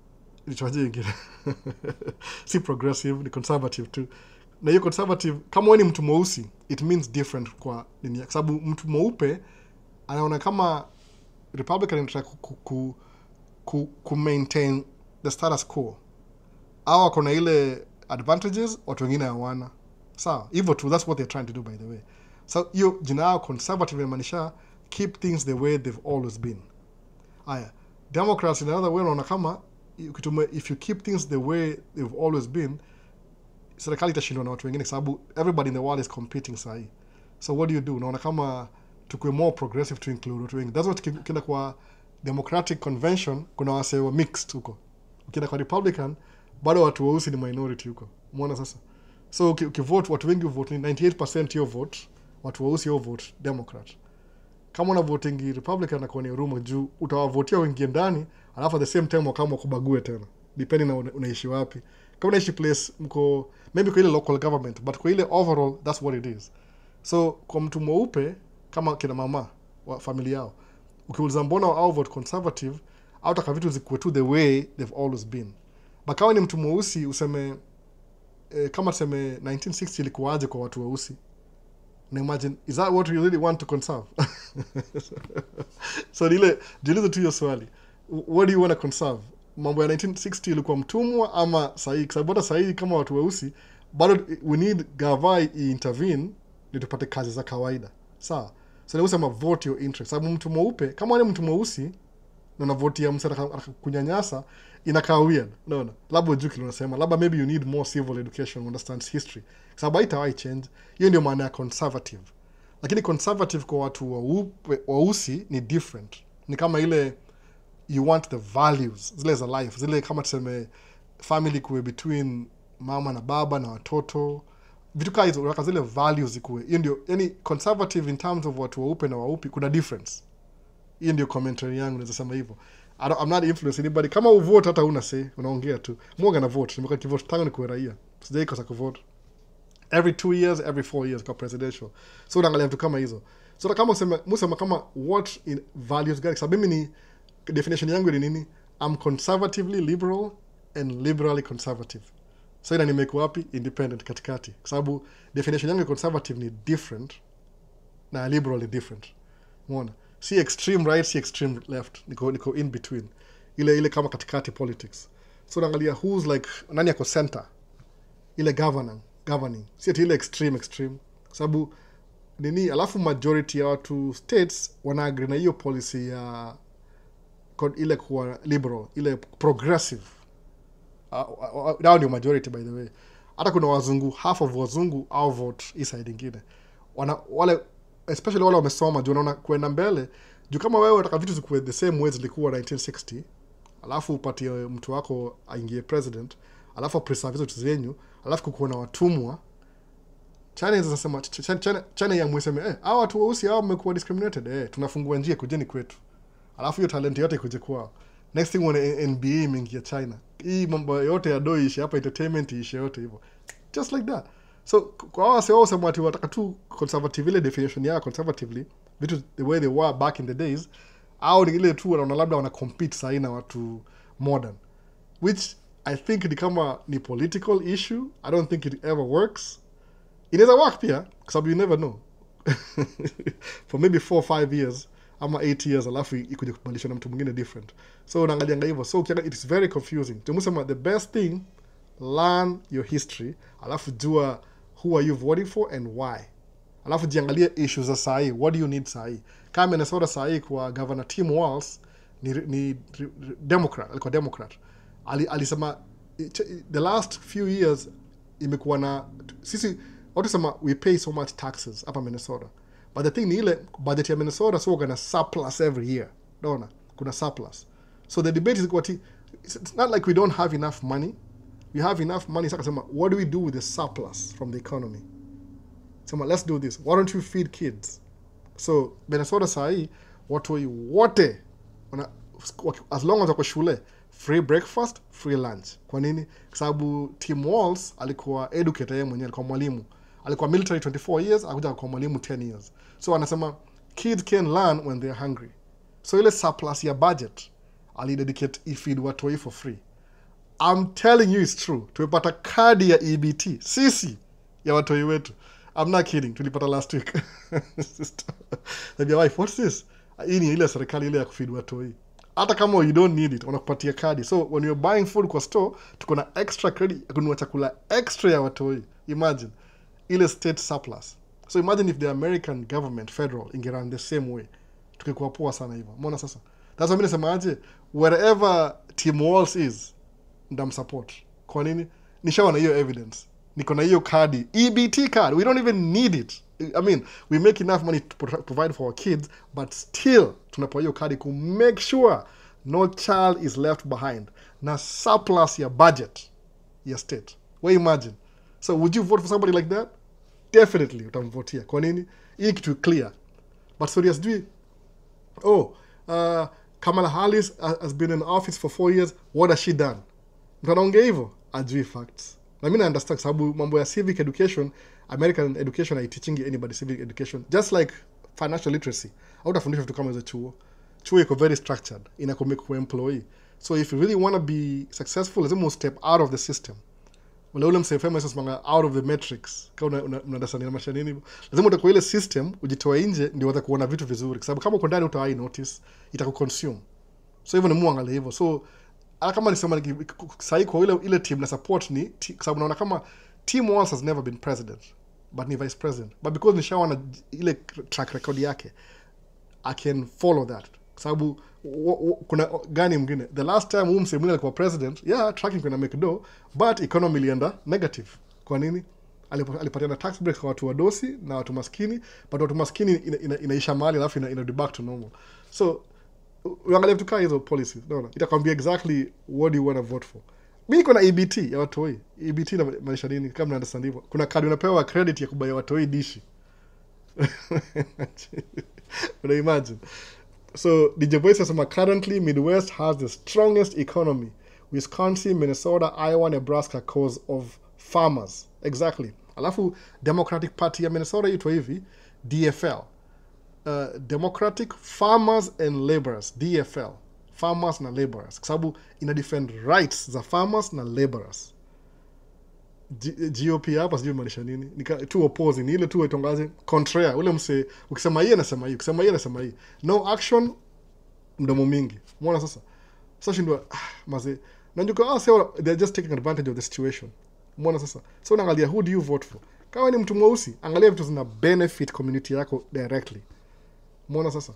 ilichoje ingine. Si progressive, ni conservative too. Na hiyo conservative kama wewe ni mtu mweusi it means different kwa nini, kwa sababu mtu mweupe anaona kama Republican inataka ku maintain the status quo. Au kuna ile advantages watu wengine hawana. Sawa, hivyo tu, that's what they're trying to do by the way. So hiyo jina conservative inamaanisha keep things the way they've always been. Aya, Democrats in another way wanaona kama if you keep things the way they've always been, serikali itashindwa na watu wengine sababu everybody in the world is competing sahi. So what do? Unaona kama tukue more progressive to include watu wengi. That's what kina kwa Democratic Convention kuna wase wa mixed huko. Ukienda kwa Republican bado watu weusi ni minority huko. Umeona sasa? So ukivote watu wengi vote 98% your vote, watu weusi your vote Democrat. Kama una voting Republican na kwa ni rumo juu utawavotia wengi ndani, alafu at the same time kama kubague tena. Depending na unaishi wapi. Kama unaishi place mko maybe kwa ile local government, but kwa ile overall that's what it is. So kwa mtu mweupe kama kina mama wa familia yao, ukiuliza mbona au vote conservative au taka vitu zikuwe tu the way they've always been. Bakawa ni mtu mweusi useme kama tuseme 1960 ilikuwaje kwa watu weusi. Na imagine, is that what you really want to conserve? So jiulize tu hiyo swali. What do you want to conserve? mambo ya 1960 ilikuwa mtumwa ama sahihi, kwa sababu hata sahihi kama watu weusi bado we need gavai intervene ni tupate kazi za kawaida. Sawa, so ni usema vote your interest, sababu mtu mweupe kama ni mtu mweusi na unavote ya msara kunyanyasa inakaa weird. Unaona, labda juu kile unasema labda maybe you need more civil education understands history, sababu haitawahi change. Hiyo ndio maana ya conservative. Lakini conservative kwa watu weusi ni different. Ni kama ile you want the values zile za life, zile kama tuseme family kuwe between mama na baba na watoto, vitu kama hizo, unataka zile values ikuwe. Hiyo ndio yani conservative in terms of watu weupe na weupe kuna difference. Hiyo ndio commentary yangu, naweza sema hivyo. I'm not influencing anybody. Kama uvote hata una say, unaongea tu. Mwoga na vote. Nimekuwa kivote tangu nikuwe raia. Sijai kosa kuvote. Every 2 years, every 4 years kwa presidential. So unaangalia vitu kama hizo. So kama usema kama what in values gani? Sababu mimi ni definition yangu ni nini? I'm conservatively liberal and liberally conservative. So ina nimeko wapi? Independent katikati. Kwa sababu definition yangu conservative ni different na liberal ni different. Umeona? Si extreme right, si extreme left. Niko in between. Ile kama katikati politics. So naangalia who's like nani yako center. Ile governing. Si ati ile extreme. Sababu nini, alafu majority ya watu states wana agree na hiyo policy ya ile kuwa liberal, ile progressive. Now ndio majority by the way. Hata kuna wazungu, half of wazungu au vote hii side ingine. Wale especially wale wamesoma, juu unaona kwenda mbele, juu kama wewe unataka vitu zikuwe the same way zilikuwa 1960, alafu upatie mtu wako aingie president, alafu preserve hizo zenyu, alafu kukuwa na watumwa, China inasema China ya mweseme hao watu weusi hao wamekuwa discriminated, tunafungua njia kujeni kwetu, alafu hiyo talent yote ikuje kwao. Next thing when NBA imeingia China, hii mambo yote ya doi ishi hapa, entertainment ishi yote hivyo, just like that. So kwa wao sema watu wataka tu conservative, ile definition ya conservatively vitu the way they were back in the days, au ni ile tu wanaona labda wana compete sahi na watu modern, which I think ni kama ni political issue. I don't think it ever works. Inaweza work pia kwa sababu you never know. For maybe 4 or 5 years ama 8 years alafu ikuje kubadilisha na mtu mwingine different. So unaangalia hivyo, so it is very confusing. Tumusema the best thing, learn your history, alafu jua who are you voting for and why. Alafu jiangalie issues za sahi, what do you need sahi. Kama Minnesota sahi kwa Governor Tim Walz ni Democrat, alikuwa Democrat. Alisema the last few years imekuwa na sisi watu sema we pay so much taxes hapa Minnesota. But the thing ni ile budget ya Minnesota so gonna surplus every year. Dona, kuna surplus. So the debate is it's not like we don't have enough money. We have enough money. Sasa sema, what do we do with the surplus from the economy? Sema, let's do this. Why don't you feed kids? So Minnesota sahi watu wote as long as wako shule, free breakfast, free lunch. Kwa nini? Kwa sababu Tim Walz alikuwa educator yeye mwenyewe, alikuwa mwalimu. Alikuwa military 24 years, akuja kwa mwalimu 10 years. So anasema kids can learn when they're hungry. So ile surplus ya budget alidedicate ifeed watu for free. I'm telling you it's true. Tumepata kadi ya EBT. Sisi ya watu wetu. I'm not kidding. Tulipata last week. Maybe wife, what's this? Hii ni ile serikali ile ya kufeed watu. Hata kama you don't need it, wanakupatia kadi. So when you're buying food kwa store, tuko na extra credit ya kununua chakula extra ya watu. Imagine ile state surplus. So imagine if the American government federal ingerun the same way. Tukikuwa poa sana hivyo. Umeona sasa? That's why mimi nasema aje, wherever Tim Walz is, ndamsupport. Kwa nini? Nishaona hiyo evidence. Niko na hiyo kadi, EBT card. We don't even need it. I mean, we make enough money to provide for our kids, but still tunapewa hiyo kadi to make sure no child is left behind. Na surplus ya budget ya state. Well, imagine. So would you vote for somebody like that? Definitely utamvotia. Kwa nini? Hii kitu clear. But serious do Kamala Harris has been in office for 4 years. What has she done? Mtanaongea hivyo? Ajui facts. Na mimi na understand sababu mambo ya civic education, American education I teaching anybody civic education. Just like financial literacy. Hautafundisha vitu kama hizo chuo. Chuo iko very structured. Inakumake kwa employee. So if you really want to be successful, lazima step out of the system. Ule msefema sasa out of the matrix. Kama unadasani na mashanini. Lazima utakuwa ile system, ujitoa nje ndio watakuona vitu vizuri. Kwa sababu kama uko ndani utawai notice, itakuconsume. So hivyo ni muangalie hivyo. So kama nisema sahi kwa ile team na support ni kwa sababu naona kama Tim Walz has never been president but ni vice president, but because nishaona ile track record yake I can follow that kwa sababu kuna gani mwingine the last time mse mwingine alikuwa president tracking kuna make do but economy ilienda negative. Kwa nini? Alipatiana tax breaks kwa watu wadosi na watu maskini, but watu maskini inaisha mali alafu ina back to normal. So uangalia vitu kaa hizo policies, unaona itakwambia exactly what do you want to vote for. Mimi niko na EBT ya watu hii. EBT na maisha nini kama na understand hivyo. Kuna kadi unapewa credit ya kubaya watu hii dishi. Una imagine. So DJ Voice says currently Midwest has the strongest economy. Wisconsin, Minnesota, Iowa, Nebraska cause of farmers. Exactly. Alafu Democratic Party ya Minnesota itwa hivi DFL. Democratic Farmers and Laborers, DFL. Farmers na laborers. Kwa sababu ina defend rights za farmers na laborers. GOP hapa sijui maanisha nini. Ni tu opposing, ni ile tu itongaze contraire. Ule mse ukisema hii anasema hii, ukisema hii anasema hii. No action, mdomo mingi. Umeona sasa? Sasa shindwa maze. Najuka they're just taking advantage of the situation. Umeona sasa? So unaangalia who do you vote for? Kama ni mtu mweusi, angalia vitu zina benefit community yako directly. Umeona sasa?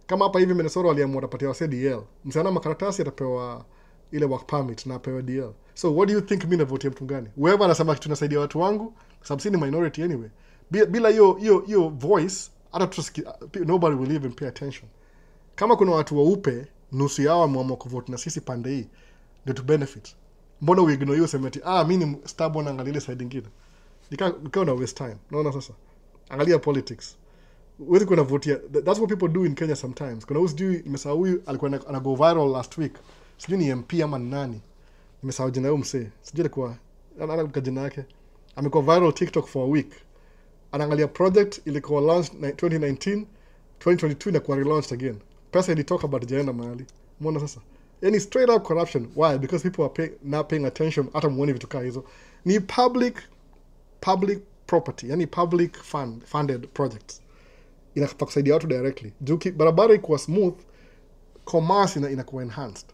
Kama hapa hivi Minnesota waliamua watapatia wase DL. Msichana makaratasi atapewa ile work permit na apewa DL. So what do you think mimi navotia mtu gani? Whoever anasema kitu nasaidia watu wangu, sababu si ni minority anyway. Bila hiyo voice, hata nobody will even pay attention. Kama kuna watu weupe, nusu yao wameamua kuvote na sisi pande hii, ndio to benefit. Mbona uignore hiyo semeti? Mimi ni stubborn, angalia ile side nyingine. Nikao na waste time. Naona sasa. Angalia politics. Wewe kuna vote. That's what people do in Kenya sometimes. Kuna usijui nimesahau huyu alikuwa ana go viral last week. Sijui ni MP ama nani. Nimesahau jina yake msee. Sijui alikuwa anakumbuka jina yake. Amekuwa viral TikTok for a week. Anaangalia project ilikuwa launched 2019, 2022 na kuwa relaunched again. Pesa ilitoka but jaenda mahali. Umeona sasa? Yani straight up corruption. Why? Because people are not paying attention hata muone vitu kaa hizo. Ni public property, yani public funded projects. Inafaa kusaidia watu directly. Juki barabara ikuwa smooth, commerce inakuwa enhanced.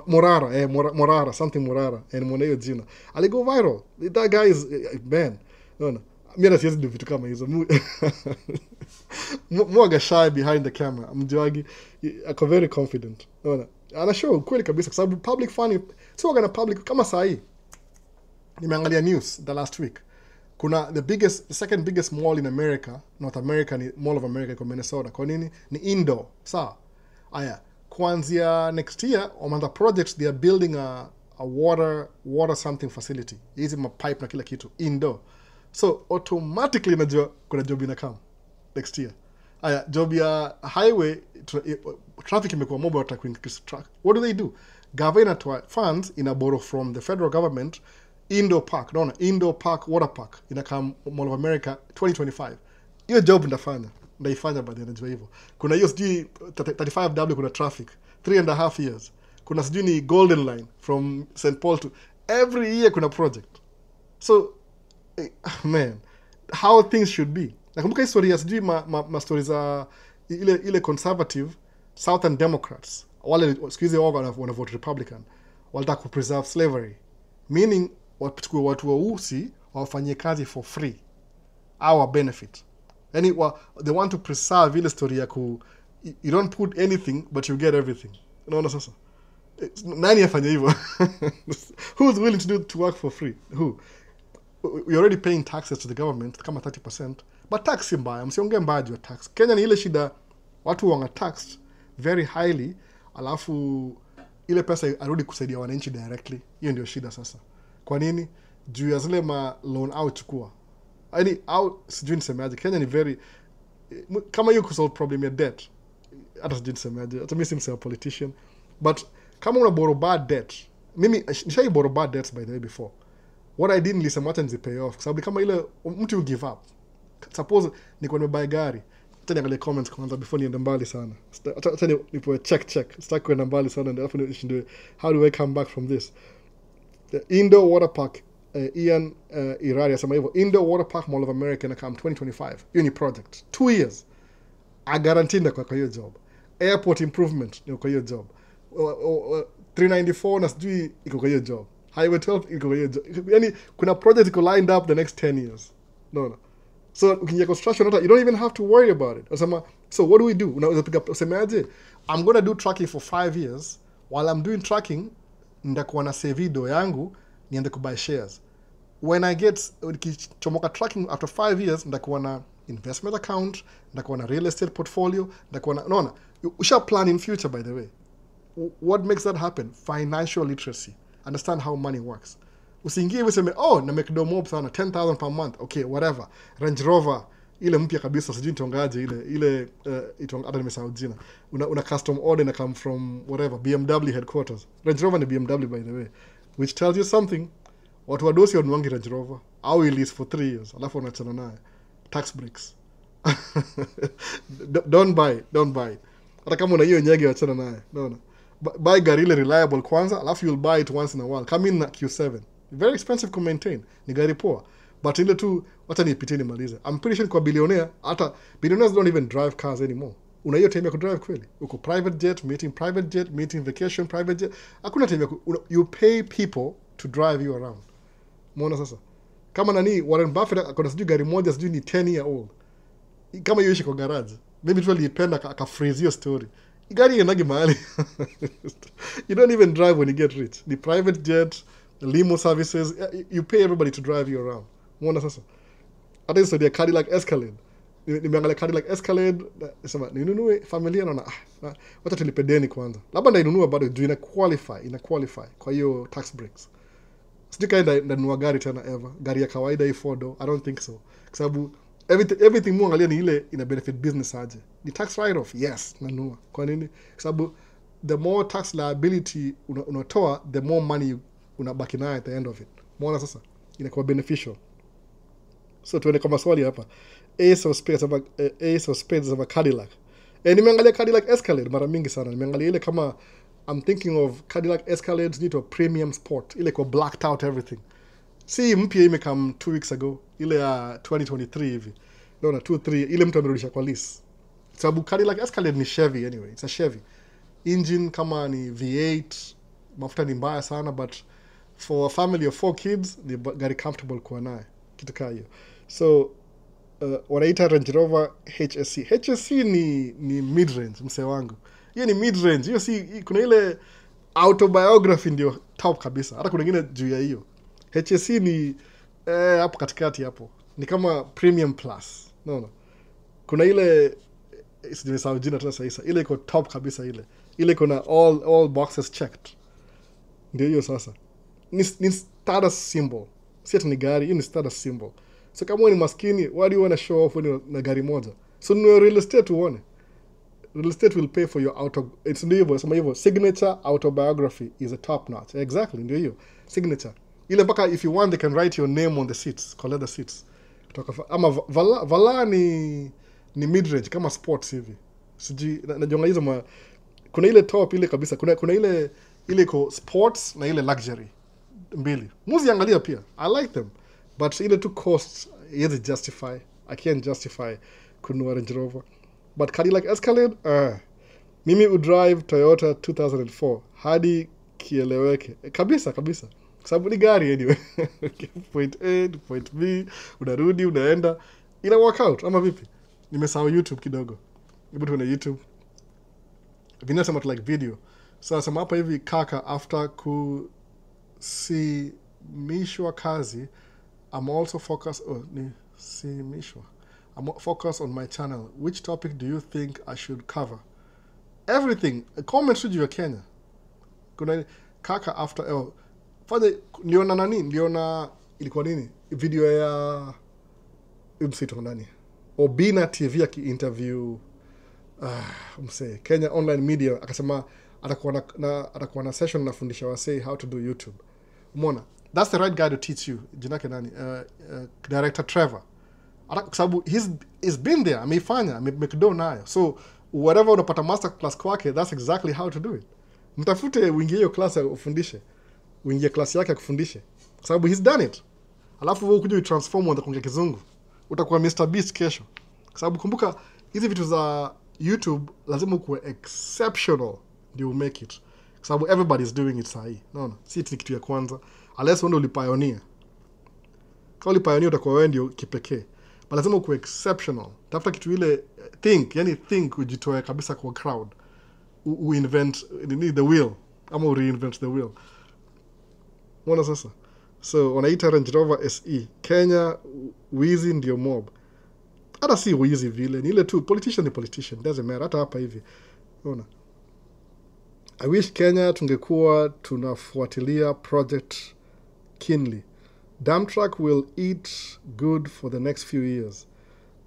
Morara, something Morara, and mwana hiyo jina. Ali go viral. That guy is man. No. Mimi na siwezi vitu kama hizo. Mwaga shy behind the camera. Mjuagi ako very confident. No. Ana show kweli kabisa kwa sababu public funding sio gonna public kama saa hii. Nimeangalia news the last week. Kuna the second biggest mall in America, North America, ni Mall of America kwa Minnesota. Kwa nini? Ni indoor. Sawa. Aya, kuanzia next year, on the projects they are building a water something facility. Hizi mapipe na kila kitu indoor. So automatically najua kuna job inakam next year. Aya, job ya highway traffic imekuwa mobile wata increase track. What do? Government funds borrow from the federal government. Indoor park, naona indoor park, water park inakam Mall of America 2025. Hiyo job ndaifanya baadaye najua hivyo. Kuna hiyo sijui 35W kuna traffic 3.5 years. Kuna sijui ni Golden Line from St. Paul to every year kuna project. So man, how things should be. Nakumbuka historia sijui ma stories za ile conservative Southern Democrats. Wale siku hizi wao wana vote Republican. Walitaka ku preserve slavery. Meaning watu weusi wafanyie kazi for free. Our benefit. Yani they want to preserve ile story ya you don't put anything but you get everything. Unaona sasa? Nani afanya hivyo? Who's willing to work for free? Who? We're already paying taxes to the government kama 30%. But tax si mbaya. Msiongee mbaya juu ya tax. Kenya ni ile shida watu wanga taxed very highly alafu ile pesa arudi kusaidia wananchi directly. Hiyo ndio shida sasa. Kwa nini? Juu ya zile ma loan out chukua. Yaani out sijui nisemaje. Kenya ni very kama hiyo kusolve problem ya debt. Hata sijui nisemaje. Hata mimi si msema politician. But kama una borrow bad debt. Mimi nishai borrow bad debts by the way before. What I did nilisema hata nizi pay off. Kwa sababu kama ile mtu give up. Suppose niko nimebuy gari. Hata niangalie comments kwanza before niende mbali sana. Hata nipo check. Sitaki kwenda mbali sana ndio alafu nishindwe how do I come back from this? The indoor water park Ian Irari asema hivyo indoor water park Mall of America na come 2025. Hiyo ni project 2 years. I guarantee kwa hiyo job. Airport improvement ni kwa hiyo job. 394 na sijui iko kwa hiyo job. Highway 12 iko kwa hiyo job. Yani kuna project iko lined up the next 10 years. No. So ukiingia construction you don't even have to worry about it. Unasema, so what do we do? Unaweza piga usemaje? I'm going to do tracking for 5 years. While I'm doing tracking, ndakuwa na savido yangu niende kubuy shares. When I get chomoka tracking after 5 years, ndakuwa na investment account, ndakuwa na real estate portfolio, ndakuwa na no. We shall plan in future, by the way. What makes that happen? Financial literacy. Understand how money works. Usiingie useme, oh, na make do mob sana, 10,000 per month. Okay, whatever. Range Rover, ile mpya kabisa, sijui nitongaje ile hata nimesahau jina. Una custom order na come from whatever, BMW headquarters. Range Rover ni BMW, by the way. Which tells you something. Watu wadosi wanuangi Range Rover. Au lease for 3 years. Alafu wanachana naye. Tax breaks. Don't buy. Hata kama una hiyo nyege wachana naye. No. Buy gari ile reliable kwanza, alafu you'll buy it once in a while. Come in na Q7. Very expensive to maintain. Ni gari poa. But ile tu, wacha nipitie nimalize. I'm pretty sure kwa billionaire, hata billionaires don't even drive cars anymore. Una hiyo time ya kudrive kweli? Uko private jet, meeting vacation, private jet. Hakuna time ya you pay people to drive you around. Muona sasa? Kama nani, Warren Buffett akona sijui gari moja sijui ni 10 year old. Kama hiyo ishi kwa garage. Maybe tu alipenda akafreeze hiyo story. Gari yenagi mahali. You don't even drive when you get rich. The private jet, the limo services, you pay everybody to drive you around. Muona sasa? Hata hiyo story ya Cadillac Escalade. Nimeangalia Cadillac Escalade, nasema ninunue familia naona wacha tulipe deni kwanza. Labda ndainunua bado juu ina qualify kwa hiyo tax breaks. Sijui kama ndanunua gari tena ever. Gari ya kawaida hii Ford, I don't think so. Kwa sababu everything muangalia ni ile ina benefit business aje. Ni tax write off, yes, nanunua. Kwa nini? Kwa sababu the more tax liability unatoa, the more money unabaki nayo at the end of it. Muona sasa? Inakuwa beneficial. So tuende kwa maswali hapa. Ace of Spades of Cadillac. Nimeangalia Cadillac Escalade mara mingi sana. Nimeangalia ile kama I'm thinking of Cadillac Escalades need a premium sport. Ile kwa blacked out everything. Si mpya imekam 2 weeks ago. Ile ya 2023 hivi. Naona 2-3 ile mtu amerudisha kwa lease. Sababu Cadillac Escalade ni Chevy anyway. It's a Chevy. Engine kama ni V8. Mafuta ni mbaya sana but for a family of 4 kids ni gari comfortable kuwa naye. Kitu kaa hiyo. So wanaita Range Rover HSC. HSC ni mid-range mse wangu. Hiyo ni mid-range. Hiyo si kuna ile autobiography ndio top kabisa. Hata kuna nyingine juu ya hiyo. HSC ni hapo katikati hapo. Ni kama premium plus. No. Kuna ile sijui jina tena sasa. Ile iko top kabisa ile. Ile iko na all boxes checked. Ndio hiyo sasa. Ni status symbol. Si ati ni gari, hiyo ni status symbol. So kama ni maskini, why do you want to show off when you're na gari moja? So no real estate uone. Real estate will pay for your it's ndio sema hivyo signature autobiography is a top notch. Exactly, ndio hiyo. Signature. Ile mpaka if you want they can write your name on the seats, collect the seats. Ama vala ni mid-range kama sports hivi. Siji najonga hizo kuna ile top ile kabisa. Kuna ile iko sports na ile luxury. Mbili. Muzi angalia pia. I like them. But ile two costs is justify. I can't justify kununua Range Rover. But Cadillac Escalade, mimi udrive Toyota 2004 hadi kieleweke. Kabisa. Sababu ni gari anyway. Point A to point B, unarudi, unaenda. Ina work out, ama vipi? Nimesahau YouTube kidogo. Hebu tuone YouTube. Vinasema tu like video. So nasema hapa hivi kaka after kusimishwa kazi I'm also focused I'm focused on my channel. Which topic do you think I should cover? Everything. Comment to you Kenya. Kuna kaka after niliona ilikuwa nini? Video ya msito nani? Obina TV aki-interview Kenya Online Media akasema atakuwa na session nafundisha wasee how to do YouTube. Umeona? That's the right guy to teach you. Jinake nani? Director Trevor. Kwa sababu he's been there. Ameifanya, amekdo nayo. So whatever unapata master class kwake, that's exactly how to do it. Mtafute uingie hiyo class ya ufundishe. Uingie class yake akufundishe. Kwa sababu he's done it. Alafu wewe ukuje utransform uanze kuongea kizungu. Utakuwa Mr Beast kesho. Kwa sababu kumbuka hizi vitu za YouTube lazima ukuwe exceptional ndio make it. Kwa sababu everybody is doing it sahi. No, si kitu ya kwanza unless wewe ulipioneer. Kama ulipioneer utakuwa wewe ndio kipekee, but lazima uwe exceptional. Tafuta kitu ile think ujitoe kabisa kwa crowd, invent the wheel ama reinvent the wheel. Mbona sasa? So wanaita Range Rover SE Kenya, wizi ndio mob. Hata si wizi vile, ni ile tu politician doesn't matter. Hata hapa hivi unaona, I wish Kenya tungekuwa tunafuatilia project keenly. Dump truck will eat good for the next few years.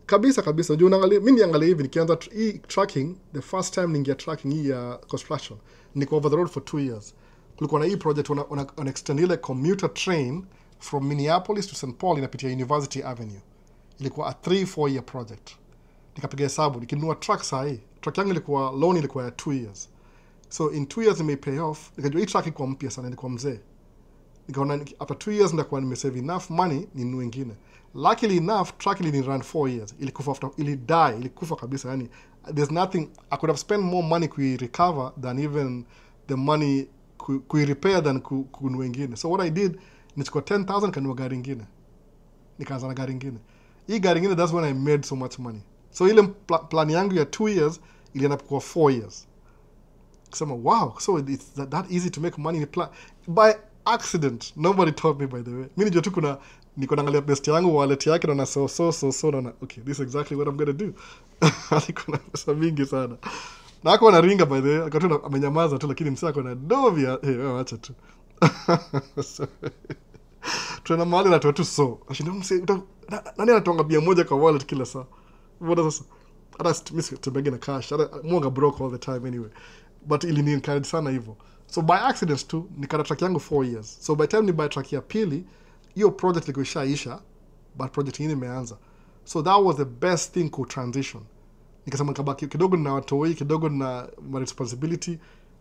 Kabisa. Unajua unaangalia, mimi niangalia hivi nikianza tracking, the first time ningia tracking hii ya construction, niko over the road for 2 years. Kulikuwa na hii project on extend ile commuter train from Minneapolis to St. Paul inapitia University Avenue. Ilikuwa a 3-4 year project. Nikapiga hesabu, nikinunua truck sahi. Truck yangu ilikuwa loan ilikuwa ya 2 years. So in 2 years may pay off. Nikajua hii truck ilikuwa mpya sana, ilikuwa mzee. Nikaona after 2 years ndakuwa nimesave enough money ninunue nyingine. Luckily enough, truck ili run 4 years. Ilikufa kabisa. Yani there's nothing I could have spent more money to recover than even the money ku repair than kununua nyingine. So what I did, nichukua 10,000 kanunua gari nyingine. Nikaanza na gari nyingine. Hii gari nyingine, that's when I made so much money. So ile plan yangu ya 2 years ilienda kwa 4 years. Kusema wow, so it's that easy to make money in plan by accident. Nobody taught me, by the way. Mimi nijua tu niko naangalia best yangu wallet yake na so na okay, this is exactly what I'm going to do. Alikuwa na pesa mingi sana. Na ako na ringa, by the way. Akatoa amenyamaza tu, lakini msako ako na dovia. Acha tu. Tuna mahali na tu so. Ashinda nani anatonga bia moja kwa wallet kila saa. Mbona sasa? Hata mimi sitembea na cash. Hata mwanga broke all the time anyway. But ili ni encourage sana hivyo. So by accident tu nikata track yangu 4 years. So by time ni buy track ya pili, hiyo project ilikuwa ishaisha, but project nyingine imeanza. So that was the best thing to transition. Nikasema nikabaki kidogo na watoi, kidogo na my responsibility.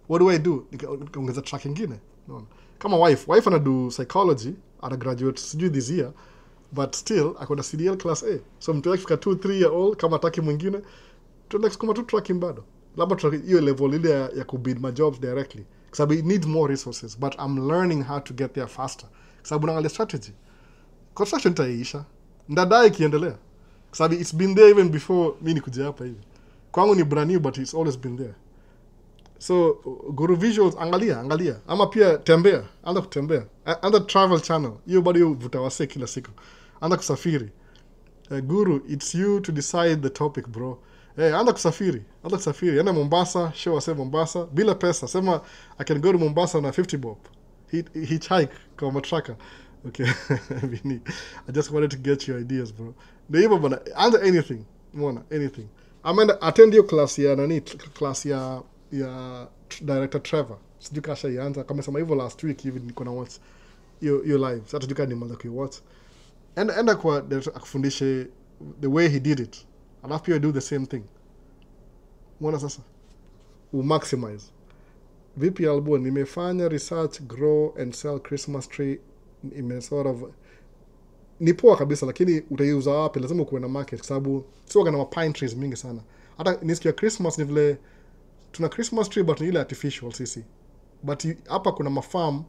What do I do? Nikaongeza track nyingine. No. Kama wife anadu psychology, ana graduate sijui this year, but still akona CDL class A. So mtu yake fika 2-3 year old kama ataki mwingine, tunaenda kusukuma tu tracking bado. Labda track hiyo level ile ya kubid my jobs directly. Sababu it needs more resources, but I'm learning how to get there faster. Sababu naangalia strategy. Construction itaisha. Ndadai kiendelea. Sababu it's been there even before mimi nikuja hapa hivi. Kwangu ni brand new, but it's always been there. So Guru Visuals, angalia. Ama pia tembea. Anza kutembea. Anza travel channel. Hiyo bado hiyo vuta wase kila siku. Anza kusafiri. Guru, it's you to decide the topic, bro. Anza kusafiri. Enda Mombasa, show wase Mombasa. Bila pesa. Sema, I can go to Mombasa na 50 bob. Hitchhike kwa matraka. Okay. I just wanted to get your ideas, bro. Ndio hivyo bana. Anza anything. Mbona, anything. Amenda attend your class ya class ya director Trevor. Sijui kasha ianza kama sema hivyo last week hivi niko na watch your live. Sasa tujuka ni mwanza ku watch. Enda kwa akufundishe the way he did it. Alafu pia do the same thing. Mbona sasa? Maximize. Vipi Albo, nimefanya research, grow and sell Christmas tree sort of ni poa kabisa, lakini utaiuza wapi? Lazima kuwe na market, kwa sababu sio kana pine trees mingi sana. Hata nisikia Christmas ni vile tuna Christmas tree but ni ile artificial sisi. But hapa kuna mafarm,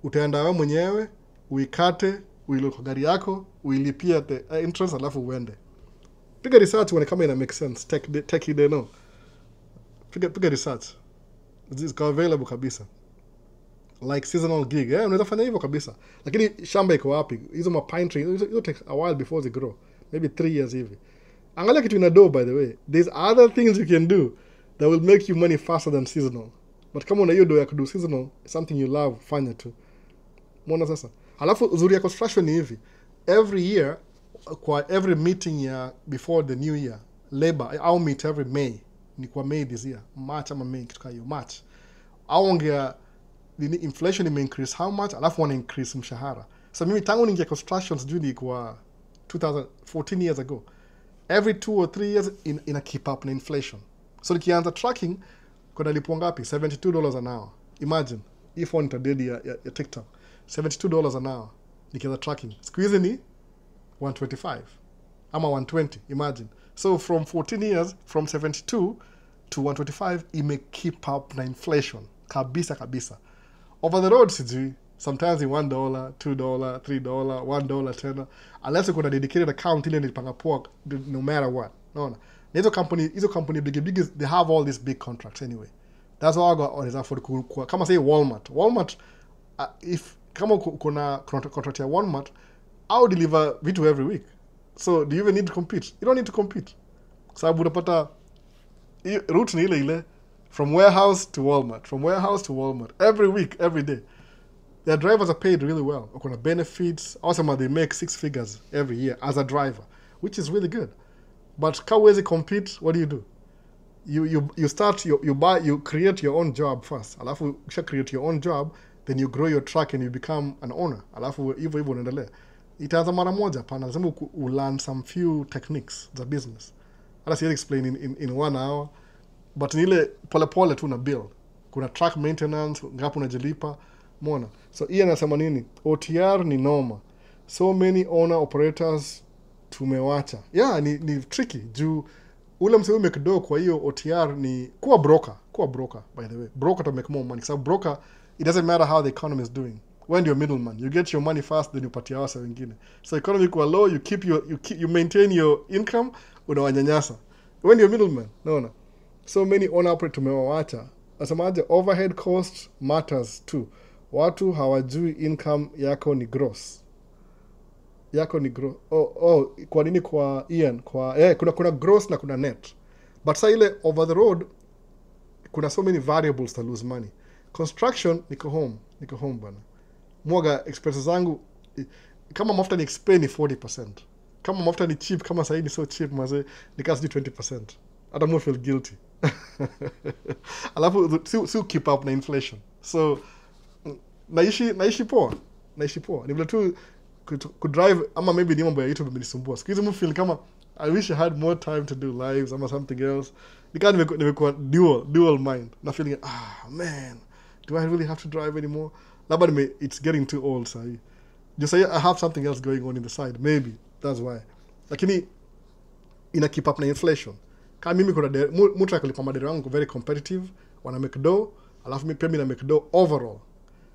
utaenda wewe mwenyewe, uikate, uile kwa gari yako, uilipia the entrance alafu uende. Piga research uone kama ina make sense. Take it no. Piga research. This is available kabisa. Like seasonal gig. Unaweza fanya hivyo kabisa. Lakini shamba iko wapi? Hizo ma pine trees, it takes a while before they grow. Maybe 3 years hivi. Angalia kitu ina do, by the way. There's other things you can do that will make you money faster than seasonal. But kama una hiyo do ya kudo seasonal, something you love, fanya tu. Mbona sasa? Alafu uzuri ya construction ni hivi. Every year, kwa every meeting ya before the new year, labor, I'll meet every May. Ni kwa May this year. March ama May kitu hiyo. March. Aongea inflation ime increase how much, alafu wana increase mshahara. So mimi tangu ningia construction sijui ni kwa 2014 years ago. Every 2 or 3 years in a keep up na inflation. So nikianza tracking kuna lipo ngapi? $72 an hour. Imagine if on tadedi ya TikTok. $72 an hour. Nikianza tracking. Siku hizi ni 125 ama 120, imagine. So from 14 years, from 72 to 125, it may keep up na inflation. kabisa. Over the road sijui, sometimes ni $1, $2, $3, $1 tena, unless kuna dedicated account ile nilipanga poa no matter what. Naona na hizo company big they have all these big contracts anyway. That's why I got on is afford kama say Walmart if kama kuna contract ya Walmart, I'll deliver vitu every week. So do you even need to compete? You don't need to compete. Sababu unapata route ni ile from warehouse to Walmart every week, every day. Their drivers are paid really well. Kuna benefits. Also, they make 6 figures every year as a driver, which is really good. But kawezi compete, what do? You start, you create your own job first. Alafu ukisha create your own job, then you grow your truck and you become an owner. Alafu hivyo unaendelea. Itaanza mara moja pana, lazima learn some few techniques za business. Hata siwezi explain in 1 hour, but ni ile pole tu na build. Kuna truck maintenance, ngapo unajilipa, umeona. So hii anasema nini? OTR ni noma. So many owner operators tumewacha. Yeah, ni tricky juu ule mseu McDo kwa hiyo OTR ni kuwa broker by the way. Broker to make more money. So broker, it doesn't matter how the economy is doing. When you're middleman, you get your money fast, then you patia wasa wengine. So economy kwa low, you maintain your income, unawanyanyasa. When you're middleman, no. So many owner operate tumewacha. Asemaje, overhead cost matters too. Watu hawajui income yako ni gross. Kwa nini kwa Ian? Kuna gross na kuna net. But sa ile over the road, kuna so many variables to lose money. Construction, niko home bana. Mwaga expenses zangu, kama mafuta ni expense ni 40%. Kama mafuta ni cheap, kama sahi ni so cheap, maze, nikasi 20%. Hata mo feel guilty. Alafu, si keep up na inflation. So, naishi poa. Ni vile tu could drive, ama maybe ni mambo ya YouTube imenisumbua. Siku hizi mo feel kama I wish I had more time to do lives ama something else. Nika nimekuwa dual mind. Na feeling man, do I really have to drive anymore? Labda it's getting too old sahi. Just say I have something else going on in the side. Maybe that's why. Lakini ina keep up na inflation. Kama mimi kuna mtu akalipa madera wangu very competitive, wana make dough, alafu mimi pia na make dough overall.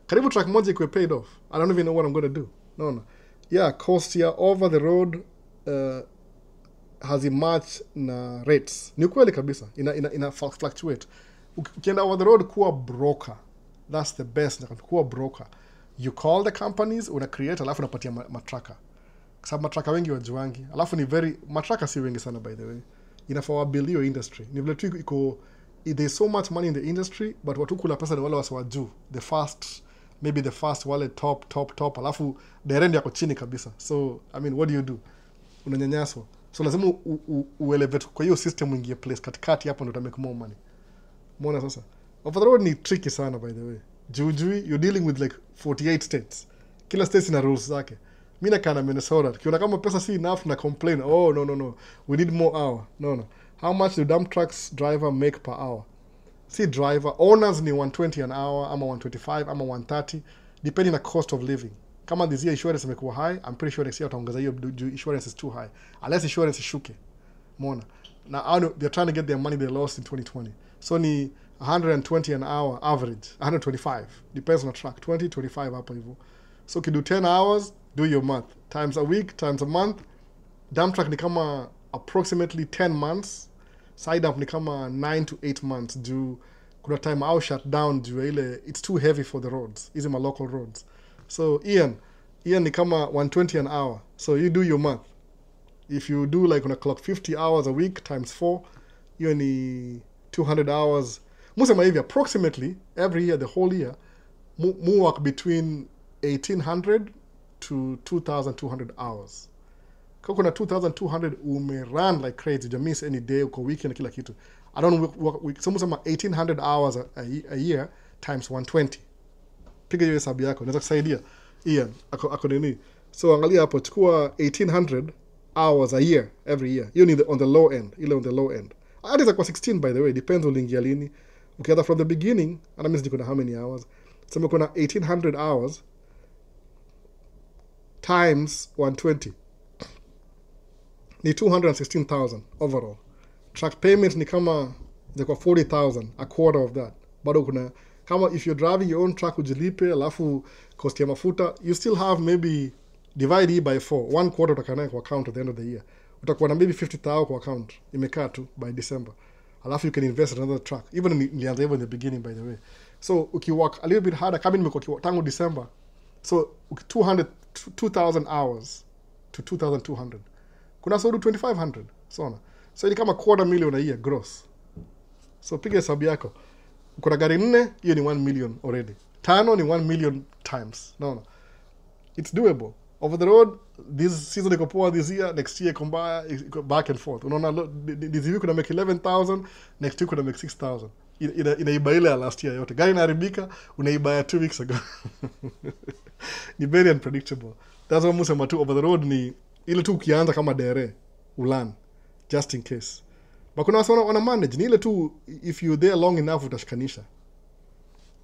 Karibu track moja ikuwe paid off. I don't even know what I'm going to do. No. Yeah, cost ya over the road has a match na rates. Ni kweli kabisa. Ina fluctuate. Ukienda over the road kuwa broker. That's the best. Kuwa broker. You call the companies, una create, alafu unapatia matraka. Kwa sababu matraka wengi wajuangi. Alafu ni matraka si wengi sana by the way. Inafaa wabuild your industry. Ni vile tu iko, there's so much money in the industry, but watu kula pesa ni wale wasiwajuu. Maybe the first wale top, alafu the end yako chini kabisa. So, I mean, what do? Unanyanyaswa. So, lazima uelevate kwa hiyo system uingie place katikati hapo ndo utamake more money. Mbona sasa? Over the road ni tricky sana by the way. Jujui, you're dealing with like 48 states. Kila state ina rules zake. Mimi nakaa na Minnesota. Kiona kama pesa si enough na complain. Oh, no. We need more hour. No. How much do dump trucks driver make per hour? See driver, owners ni 120 an hour, ama 125, ama 130, depending on cost of living. Kama this year insurance imekuwa high, I'm pretty sure next year wataongeza hiyo insurance is too high. Unless insurance ishuke. Mona. Now they're trying to get their money they lost in 2020. So ni 120 an hour average, 125. Depends on the truck, 20, 25 hapo hivyo. So if you do 10 hours, do your math. Times a week, times a month. Dump truck ni kama approximately 10 months. Side up ni kama 9 to 8 months. Juu kuna time I'll shut down juu ile it's too heavy for the roads. Hizi ma local roads. So Ian ni kama 120 an hour. So you do your math. If you do like on a clock 50 hours a week times 4, hiyo ni 200 hours. Musema hivi approximately every year, the whole year, mu work between 1800 to 2200 hours. Kwa kuna 2200 umerun like crazy, you miss any day, uko weekend kila kitu. I don't work so musema 1800 hours a year times 120. Piga hiyo hesabu yako, naweza kusaidia. Ian, ako nini? So angalia hapo, chukua 1800 hours a year, every year. Hiyo ni on the low end, ile on the low end. Hadi za kwa 16 by the way, depends uliingia lini. Ukianza from the beginning, ana means kuna how many hours? Sema kuna 1800 hours times 120. Ni 216,000 overall. Truck payment ni kama kwa 40,000, a quarter of that. Bado kuna Kama if you're driving your own truck ujilipe, alafu cost ya mafuta, you still have maybe divide hii by 4. 1/4 utakaa nayo kwa account at the end of the year. Utakuwa na maybe 50,000 kwa account. Imekaa tu by December. Alafu you can invest in another truck. Even nilianza hivyo in the beginning, by the way. So ukiwork a little bit harder, kama nimekuwa tangu December. So 2,000 hours to 2,200. Kuna sodu 2,500. So ni kama $250,000 a year gross. So piga hesabu yako. Uko na gari 4, hiyo ni 1 million already. 5 ni 1 million times. No. It's doable. Over the road, this season iko poa, this year, next year kombaya, back and forth. Unaona, this year kuna make 11,000, next year kuna make 6,000. Inaiba ile ya last year yote. Gari inaharibika, unaiba ya 2 weeks ago. Ni very unpredictable. That's why musema tu over the road ni ile tu ukianza kama dere, ulan, just in case. But kuna wasa wana manage, ni ile tu if you're there long enough utashikanisha.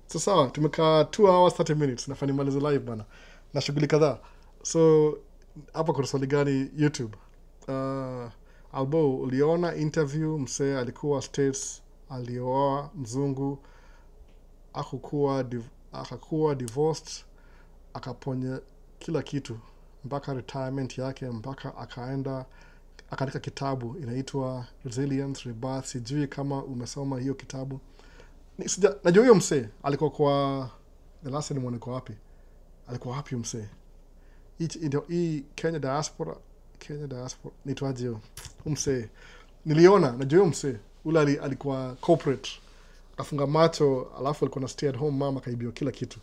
So sawa, tumekaa 2 hours 30 minutes, nafanya malizo live bana. Na shughuli kadhaa. So hapa kuna swali gani YouTube? Albo, uliona interview msee alikuwa States, alioa mzungu, akakuwa divorced, akaponya kila kitu mpaka retirement yake, mpaka akaandika kitabu inaitwa Resilience Rebirth. Sijui kama umesoma hiyo kitabu. Najua huyo msee alikuwa kwa the last time nimeona kwa wapi. Alikuwa wapi msee? Hii Kenya diaspora nitwaje msee. Niliona najua huyo msee. Ule alikuwa corporate. Afunga macho, alafu alikuwa na stay at home mama kaibio kila kitu.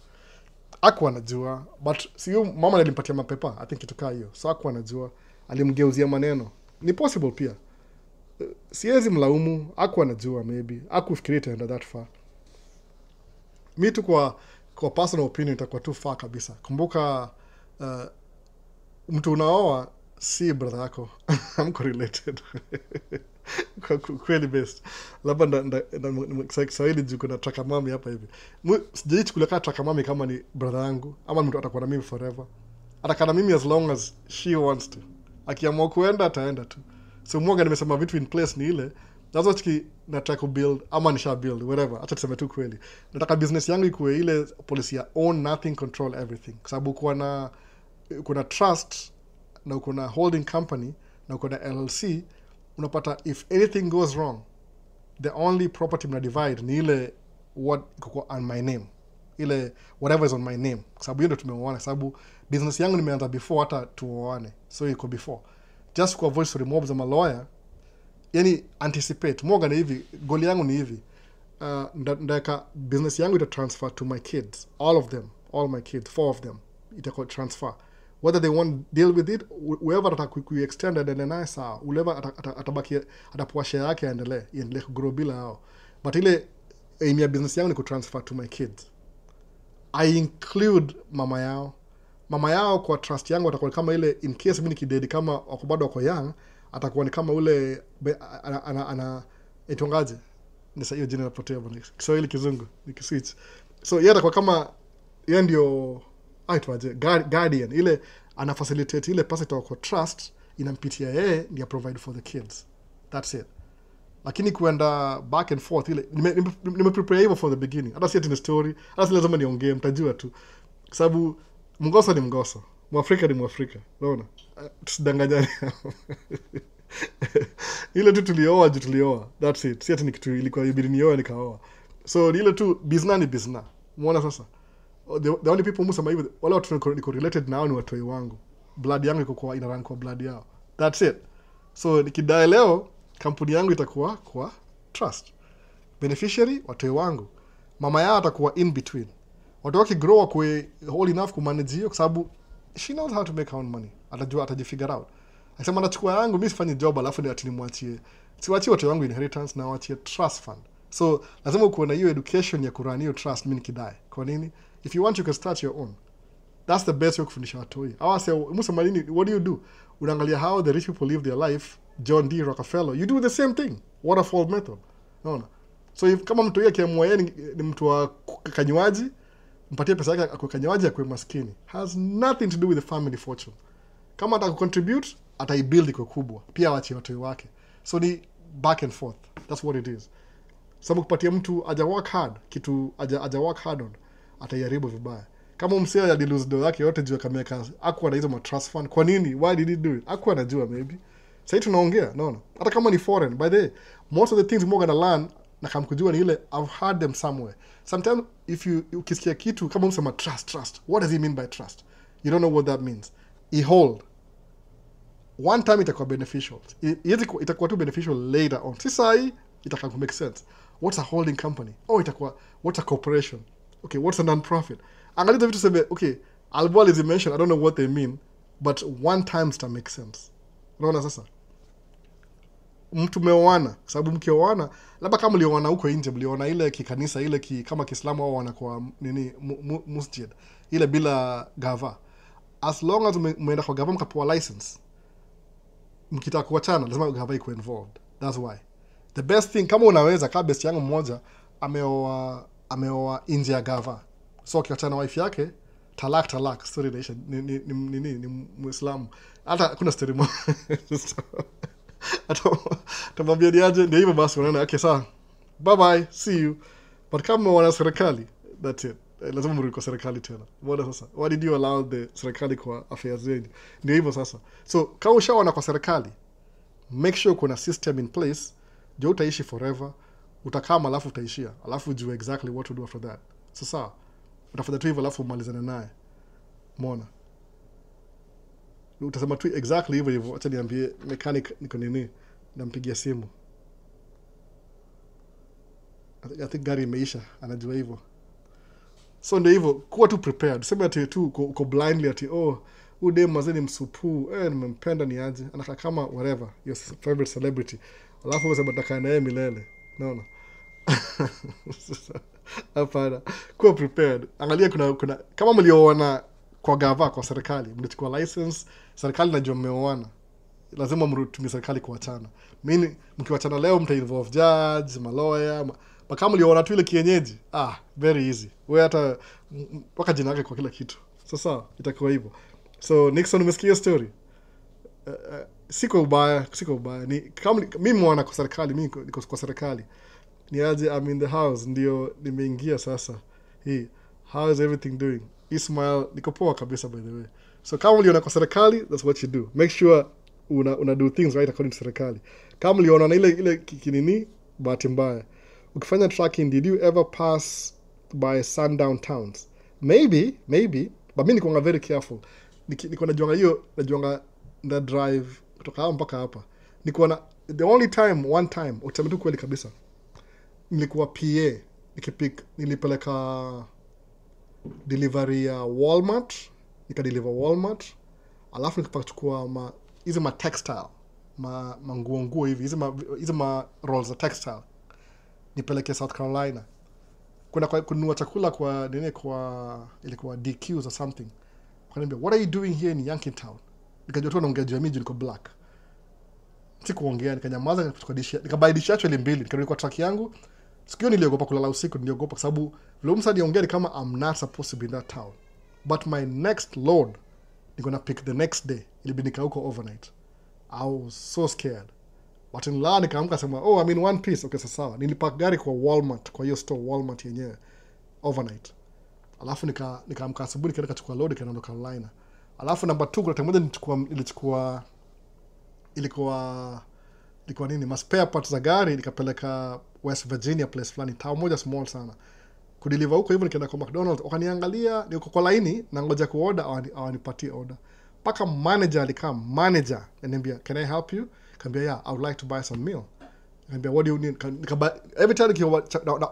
Hakuwa anajua, but sio mama alimpatia mapepa, I think kitu kaa hiyo. So hakuwa anajua, alimgeuzia maneno. Ni possible pia. Siwezi mlaumu, hakuwa anajua maybe. Hakufikiria itaenda that far. Mi tu kwa personal opinion itakuwa too far kabisa. Kumbuka mtu unaoa si brother yako. Hamko related. Kweli best. Labda Kiswahili juu kuna trakamami hapa hivi. Sijai chukulia kama trakamami kama ni brother yangu, ama mtu atakuwa na mimi forever. Atakaa na mimi as long as she wants to. Akiamua kuenda ataenda tu. So mwaga nimesema vitu in place ni ile. That's what nataka kubuild, ama nisha build, whatever. Acha tuseme tu kweli. Nataka business yangu ikuwe ile policy ya own nothing, control everything. Kwa sababu kuna trust, na kuna holding company, na kuna LLC, unapata if anything goes wrong, the only property mna divide ni ile what iko on my name. Ile whatever is on my name. Kwa sababu hiyo ndio tumeoana. Sababu business yangu nimeanza before hata tuoane. So iko before. Just kwa voice remove za lawyer, yani anticipate. Mwoga ni hivi, goal yangu ni hivi. Ndaka business yangu ita transfer to my kids. All of them. All my kids. 4 of them. Ita transfer. Whether they want to deal with it, whoever atakuextend and naye sawa. Whoever atabaki atapoa share yake aendelee kugrow bila hao. But ile aim ya business yangu ni kutransfer to my kids. I include mama yao. Mama yao kwa trust yangu atakuwa kama ile in case mimi nikidedi kama wako bado wako young, atakuwa ni kama ule ana itongaje. Nisa hiyo jina napotea bwana. Kiswahili kizungu nikiswitch. So yeye atakuwa kama yeye ndio aitwaje guardian, ile ana facilitate ile person kwa trust inampitia yeye ndio provide for the kids. That's it. Lakini kuenda back and forth ile nime-prepare hivyo from the beginning. Hata si ati ni story, hata si lazima niongee, mtajua tu. Kwa sababu mgoso ni mgoso. Mwafrika ni Mwafrika. Unaona? Tusidanganyane. Ile tu tulioa. That's it. Si ati ni kitu ilikuwa ibidi nioa nikaoa. So ile tu business ni business. Umeona sasa? The only people musema hivyo, wale watu niko related nao ni watoi wangu. Blood yangu iko kwa ina kwa blood yao. That's it. So nikidai leo kampuni yangu itakuwa kwa trust. Beneficiary watoi wangu. Mama yao atakuwa in between. Watu waki grow kwa whole enough kumanage hiyo kwa sababu she knows how to make her own money. Atajua atajifigure out. Akisema nachukua yangu mimi sifanye job alafu ni ati nimwachie. Siwachie watoi wangu inheritance na waachie trust fund. So lazima uko na hiyo education ya kurun hiyo trust mimi nikidai. Kwa nini? If you want, you can start your own. That's the best way kufundisha watoi. Awase musema nini, what do? Unaangalia how the rich people live their life. John D. Rockefeller. You do the same thing. Waterfall method. Unaona? So if kama mtu yeye akiamua yeye ni mtu wa kanywaji, mpatie pesa yake kwa kanywaji akwe maskini. Has nothing to do with the family fortune. Kama atakucontribute, ataibuild iko kubwa. Pia waache watoi wake. So ni back and forth. That's what it is. Sababu kupatia mtu haja work hard, kitu haja work hard on, ataiharibu vibaya. Kama msee alilose do yake yote juu akameka hakuwa na hizo ma trust fund. Kwa nini? Why did he do it? Hakuwa anajua maybe. Sasa tunaongea, naona. Hata kama ni foreign, by the way, most of the things more gonna learn na kama kujua ni ile I've heard them somewhere. Sometimes if you ukisikia kitu kama msema trust, what does he mean by trust? You don't know what that means. He hold. One time itakuwa beneficial. Itakuwa tu beneficial later on. Sasa hii itakuwa make sense. What's a holding company? Oh, itakuwa what's a corporation? Okay, what's a non-profit? Angalia vitu sema, okay, Albal is mentioned, I don't know what they mean, but one time sta make sense. Unaona sasa? Mtu meoana, sababu mkioana, labda kama mlioana huko nje, mlioana ile kikanisa, ile kama Kiislamu au wanakuwa nini masjid, ile bila gava. As long as mmeenda kwa gava mkapewa license, mkitaka kuachana lazima gava iko involved. That's why. The best thing kama unaweza kama best yangu mmoja ameoa nje ya gava. So akiachana wife yake talak story inaisha ni Muislamu. Hata kuna story moja. Atamwambia ni aje ndio hivyo basi unaona okay sawa. Bye bye, see you. But kama wana serikali, that's it. Lazima mrudi kwa serikali tena. Mbona sasa? Why did you allow the serikali kwa affairs zenyu? Ndio hivyo sasa. So kama ushaona kwa serikali, make sure kuna system in place. Ndio utaishi forever. Utakaa alafu utaishia. Alafu ujue exactly what to do after that. Sasa utafanya tu hivyo alafu umalizane naye. Umeona? Utasema tu exactly hivyo. Acha niambie mechanic niko nini nampigia simu. I think gari imeisha anajua hivyo. So ndio hivyo kuwa tu prepared. Sema ati tu uko blindly ati ude mazeni msupu nimempenda ni aje anakaa kama whatever your favorite celebrity. Alafu unasema nataka naye milele. Naona. Hapana. Kuwa prepared. Angalia kuna kama mlioona kwa gava kwa serikali, mlichukua license, serikali najua mmeoana. Lazima mrutumie serikali kuachana. Mimi mkiwachana leo mta-involve judge, malawyer, kama mlioona tu ile kienyeji. Very easy. Wewe hata waka jina yake kwa kila kitu. Sasa itakuwa hivyo. So Nixon umesikia story? Siko ubaya. Ni kama mimi mwana kwa serikali, mimi niko kwa serikali. Ni aje I'm in the house ndio nimeingia sasa. How is everything doing? Ismail niko poa kabisa by the way. So kama uliona kwa serikali, that's what you do. Make sure una do things right according to serikali. Kama uliona na ile kinini bahati mbaya. Ukifanya tracking, did you ever pass by sundown towns? Maybe, but mimi niko very careful. Niko najuanga na drive kutoka hapa mpaka hapa. Niko na the only time one time utasema tu kweli kabisa. Nilikuwa PA, nilipeleka delivery ya Walmart, nikadeliver Walmart. Alafu nikapachukua hizo ma textile, nguo hivi, hizo ma rolls za textile. Nipeleke South Carolina. Kuna kununua chakula kwa ilikuwa DQs or something. Wakaniambia, what are you doing here in Yankeetown? Nikajua tu naongea juu ya mimi niko black. Sikuongea, nikanyamaza nikabuy dish actually mbili. Nikarudi kwa truck yangu. Sikio niliogopa kulala usiku, niliogopa kwa sababu vile msadi ongea ni kama I'm not supposed to be in that town. But my next load niko na pick the next day. Ilibidi nika huko overnight. I was so scared. But in la nikaamka sema I'm in one piece. Okay, sawa. Nilipark gari kwa Walmart, kwa hiyo store Walmart yenyewe overnight. Alafu nikaamka asubuhi nikaenda kuchukua load nikaenda Carolina. Alafu number 2 kuna time moja ilikuwa nini spare parts za gari nikapeleka West Virginia place fulani, town moja small sana. Kudeliver huko hivyo nikaenda kwa McDonald's, wakaniangalia niko kwa line na ngoja kuorder awanipatie order. Paka manager alikam, ananiambia, "Can I help you?" Kambia, "Yeah, I would like to buy some meal." Kambia, "What do you need?" Every time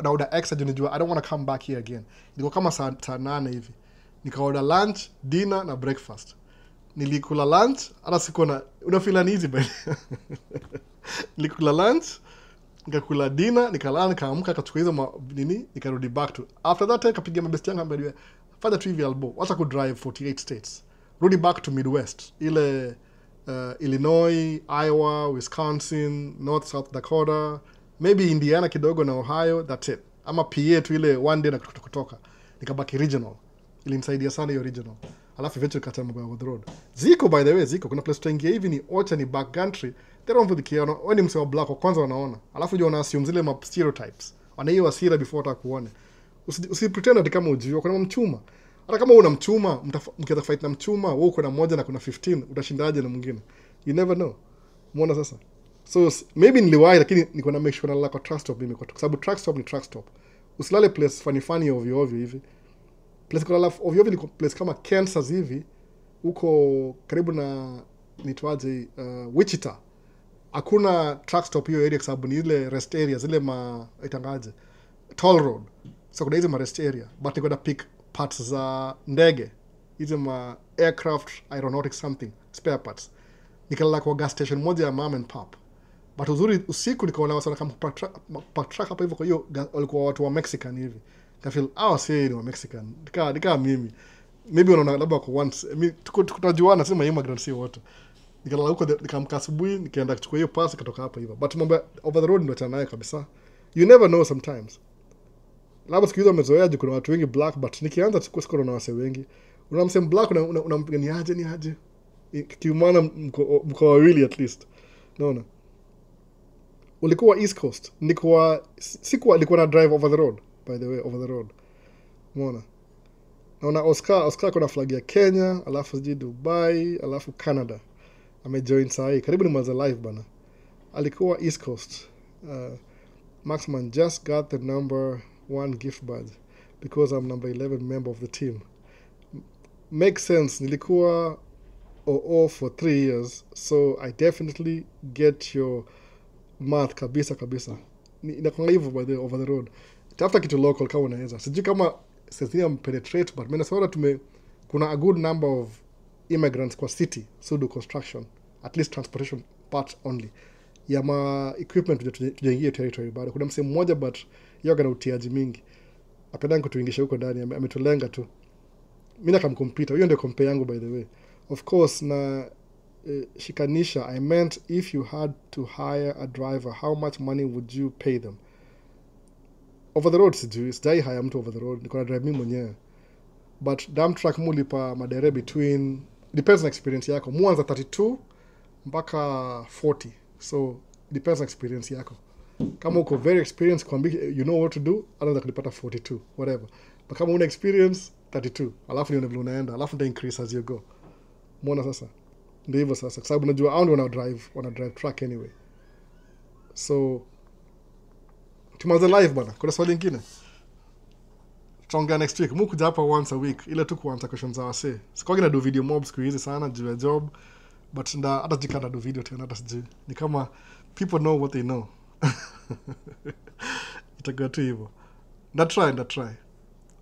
na order extra junijua I don't want to come back here again. Niko kama saa 8 hivi. Nika order lunch, dinner na breakfast. Nilikula lunch, hata siko na unafeel easy by. Nilikula lunch, nikakula dinner, nikalala, nikaamka akachukua hizo nini, nikarudi back to. After that nikapiga mabest yangu ambaye fanya tu hivi albo. Wacha ku drive 48 states. Rudi back to Midwest. Ile Illinois, Iowa, Wisconsin, North South Dakota, maybe Indiana kidogo na Ohio, that's it. Ama PA tu ile one day na kutoka. Nikabaki regional. Ilinisaidia sana hiyo regional. Alafu eventually kata mambo the road. Ziko by the way, kuna place tuingia hivi ni Ocha ni backcountry. They don't really care. Oni msewa black wa kwanza wanaona. Alafu jua wana assume zile stereotypes. wana hiyo hasira before atakuone. Usipretend ati kama ujui kuna mchuma. Hata kama una mchuma, mkianza fight na mchuma, wewe uko na moja na kuna 15, utashindaje na mwingine? You never know. Umeona sasa? So maybe niliwahi lakini niko na make sure na kwa truck stop mimi kwa sababu truck stop ni truck stop. Usilale place funny ovyo ovyo hivi. Place kwa ovyo ovyo ni place kama Kansas hivi huko karibu na nitwaje Wichita. Hakuna truck stop hiyo area kwa sababu ni ile rest area zile itangaje toll road. So kuna hizo rest area but you gotta pick parts za ndege hizo aircraft aeronautics something spare parts. Nikalala kwa gas station moja ya mom and pop. But uzuri usiku nikaona wasana kama park truck hapa hivyo kwa hiyo walikuwa watu wa Mexican hivi. Kafeel si ni wa Mexican. Nika mimi. Maybe unaona labda kwa once. Tunajuana sema immigrants si wote. Nikalala huko nikamka asubuhi nikaenda kuchukua hiyo pass kutoka hapa hivyo. But mambo over the road ndio chanaye kabisa. You never know sometimes. Labda siku hizo umezoeaje kuna watu wengi black but nikianza siku na wase wengi. Unamsema black unampiga ni aje. Kiumana mko wawili at least. Naona. Ulikuwa East Coast. Alikuwa na drive over the road by the way over the road. Umeona? Naona Oscar kuna flag ya Kenya, alafu Dubai, alafu Canada. Amejoin sahi. Karibu ni mwanza live bana. Alikuwa East Coast. Maxman just got the number 1 gift badge because I'm number 11 member of the team. Makes sense. Nilikuwa OO for 3 years, so I definitely get your math kabisa. Inakuwa hivyo by the over the road. Tafuta kitu local kama unaweza. Sijui kama sasa penetrate but mimi naona kuna a good number of immigrants kwa city, so do construction, at least transportation part only. Ya equipment tujaingie territory bado. Kuna msemo mmoja but yeye ana utiaji mingi. Apenda kutuingisha huko ndani, ametulenga tu. Mimi nakamcompete. Hiyo ndio compare yangu by the way. Of course na shikanisha, I meant if you had to hire a driver, how much money would you pay them? Over the road sijai hire mtu over the road. Niko na drive mimi mwenyewe. But dump truck mulipa madere between depends on experience yako. Mwanza 32 mpaka 40. So depends on experience yako. Kama uko very experienced you know what to do, anaweza kulipata 42 whatever. But kama una experience 32, alafu nione vile unaenda, alafu ndio increase as you go. Muona sasa. Ndio hivyo sasa. Kwa sababu unajua hao ndio wana drive truck anyway. So tumaze live bana. Kuna swali lingine? Tutaongea next week. Kuja hapa once a week. Ile tu kuanza questions za wase. Sikuwa na do video mob siku hizi sana juu ya job. But hata jikana do video tena hata sijui. Ni kama people know what they know. Itakuwa tu hivyo. Nda try.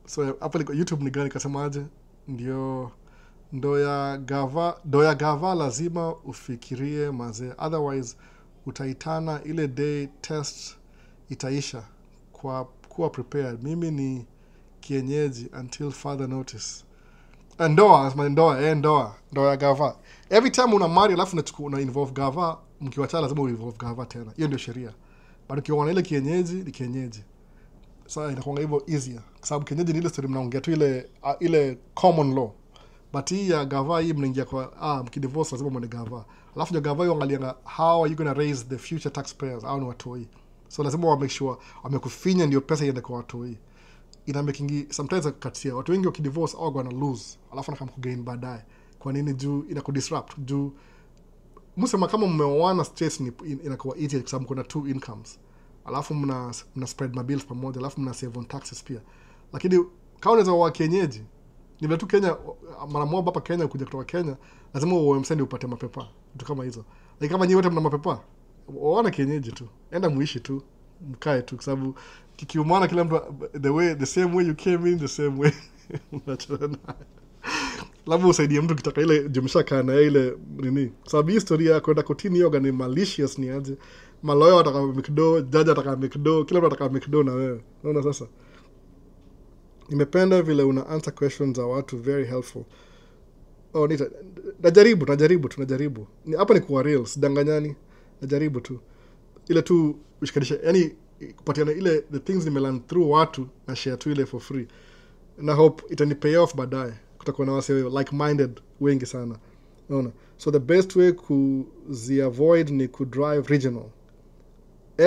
So hapa YouTube ni gani kasemaje? Ndo ya gava lazima ufikirie mazee. Otherwise utaitana ile day test itaisha. Kuwa prepared. Mimi ni kienyeji until further notice. Ndoa ya gava. Every time una marry alafu una involve gava, mkiwachana lazima involve gava tena. Hiyo ndio sheria. But ukiona ile kienyeji ni kienyeji. Sasa inakuwa hivyo easier. Kwa sababu kienyeji ni ile story mnaongea tu ile common law. But hii ya gava hii mnaingia kwa mkidivorce lazima mwende gava. Alafu ndio gava iangalia how are you going to raise the future taxpayers au ni watoi. So lazima wa make sure wamekufinya ndio pesa iende kwa watoi. Ina making sometimes akatia watu wengi wakidivorce au gonna lose alafu nakam kugain baadaye. Kwa nini juu inakudisrupt juu msema kama mmeoana stress ni inakuwa easy kwa sababu kuna 2 incomes. Alafu mna spread my bills pamoja alafu mna save on taxes pia. Lakini kama unaweza wa kienyeji ni vile tu Kenya mara moja hapa Kenya kuja kutoka Kenya lazima uomsende upate mapepa vitu kama hizo. Lakini kama nyinyi wote mna mapepa waona kienyeji tu. Enda muishi tu mkae tu kwa sababu kikiumana kila mtu the same way you came in the same way unachana. Labda usaidie mtu kitaka ile jumshaka na ile nini. Sababu historia ya kwenda kotini yoga ni malicious ni aje. Maloyo wataka mikdo, judge ataka mikdo, kila mtu ataka mikdo na wewe. Unaona sasa? Nimependa vile una answer questions za watu very helpful. Najaribu. Hapa ni kuwa real, sidanganyani. Najaribu tu. Ile tu ushikanisha, yani kupatiana ile the things nimelearn through watu na share tu ile for free. Na hope itani pay off baadaye. Kutakuwa na wase like minded wengi sana. Unaona? So the best way avoid ni drive regional.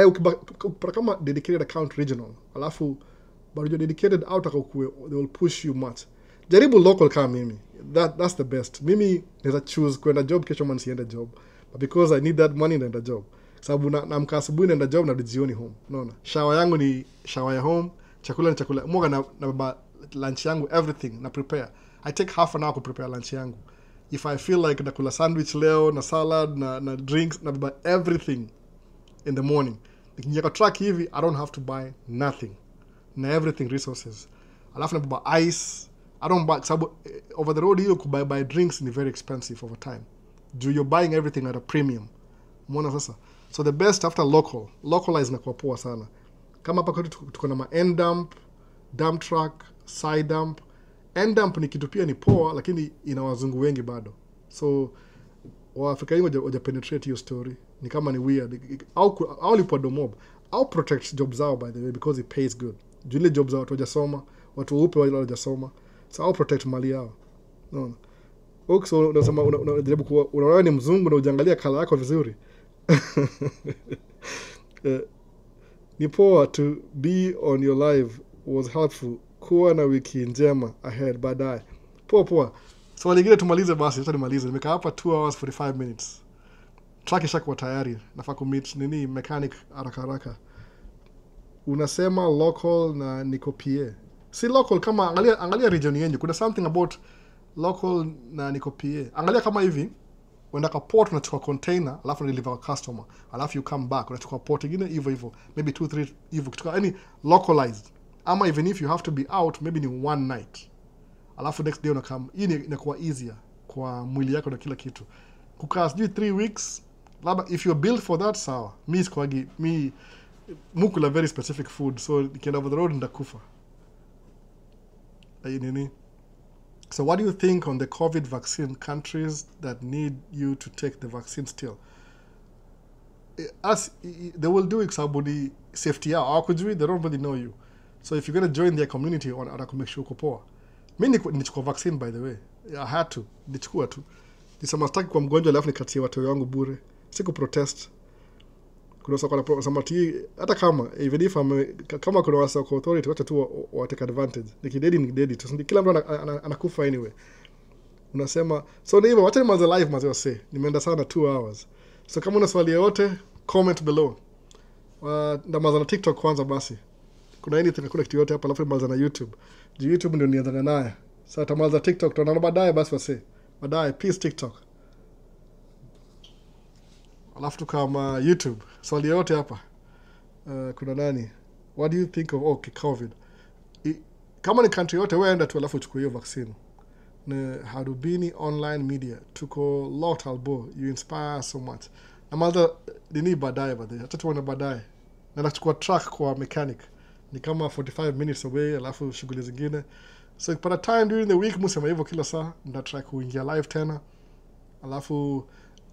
ukipata kama dedicated account regional, alafu but you're dedicated out akakue, they will push you much. Jaribu local kama mimi. That's the best. Mimi naweza choose kwenda job kesho ama nisiende job. But because I need that money naenda job. Sababu naamka asubuhi naenda job na jioni home. Unaona? Shower yangu ni shower ya home, chakula ni chakula. Mwoga na baba lunch yangu, everything na prepare. I take half an hour to prepare lunch yangu. If I feel like nakula sandwich leo na salad na drinks na baba everything in the morning. Nikiingia kwa truck hivi, I don't have to buy nothing. Na everything resources. Alafu na baba ice. I don't buy, sababu over the road hiyo buy drinks ni very expensive over time. You're buying everything at a premium. Mwona sasa. So the best after localize na kwa poa sana. Kama hapa kwetu tuko na end dump, dump truck, side dump. End dump ni kitu pia ni poa, lakini ina wazungu wengi bado. So Waafrika wengi waja penetrate hiyo story. Ni kama ni weird. Au lipo domob. Au protect jobs zao by the way because it pays good. Jule jobs zao watu wajasoma, watu weupe wajasoma. So I'll protect mali yao. No. So unasema unajaribu kuwa unaona ni mzungu na ujangalia kala yako vizuri. Ni poa to be on your live was helpful. Kuwa na wiki njema ahead baadaye. Poa. So lingine tumalize basi, acha nimalize. Nimekaa hapa 2 hours 45 minutes. Truck ishakuwa tayari. Nafaa kummeet nini mechanic haraka. Unasema local na niko PA. Si local kama angalia region yenyu. Kuna something about local na niko PA. Angalia kama hivi. Uenda kwa port unachukua container, alafu deliver kwa customer. Alafu you come back, unachukua port ingine hivyo. Maybe 2-3 hivyo. Kutoka any localized. Ama even if you have to be out, maybe ni one night. Alafu next day unakam. Hii inakuwa easier kwa mwili yako na kila kitu. Kukaa sijui 3 weeks. Labda if you're built for that, sawa. Mi mukula very specific food. So nikienda over the road ndakufa. Nini? So what do you think on the COVID vaccine countries that need you to take the vaccine still? They will do it somebody safety out. They don't really know you. So if you're going to join their community, on make sure uko poa. Mimi nichukua vaccine by the way. I had to. Nichukua tu. Nisema sitaki kwa mgonjwa alafu nikatie watu wangu bure. Siku protest. Kuna soko samati hata kama even if kama kuna wasako authority wacha tu wa take advantage. Ni dedi tu. Kila mtu anakufa anyway. Unasema so ni hivyo wacha nianze live mazao say. Nimeenda sana 2 hours. So kama una swali yote comment below. Ndamaza na TikTok kwanza basi. Kuna anything kuna kitu yote hapa alafu nimaza na YouTube. YouTube ndio nianza naye. Sasa tamaza TikTok tunaona baadaye basi wase. Baadaye peace TikTok. Alafu kama YouTube swali yote hapa kuna nani what do you think of COVID kama ni country yote wewe enda tu alafu chukua hiyo vaccine na Hadubini online media tuko lot albo you inspire so much na mother dini baadaye hata tuone baadaye na nachukua track kwa mechanic ni kama 45 minutes away alafu shughuli zingine so ikipata time during the week msema hivyo kila saa nda track kuingia live tena alafu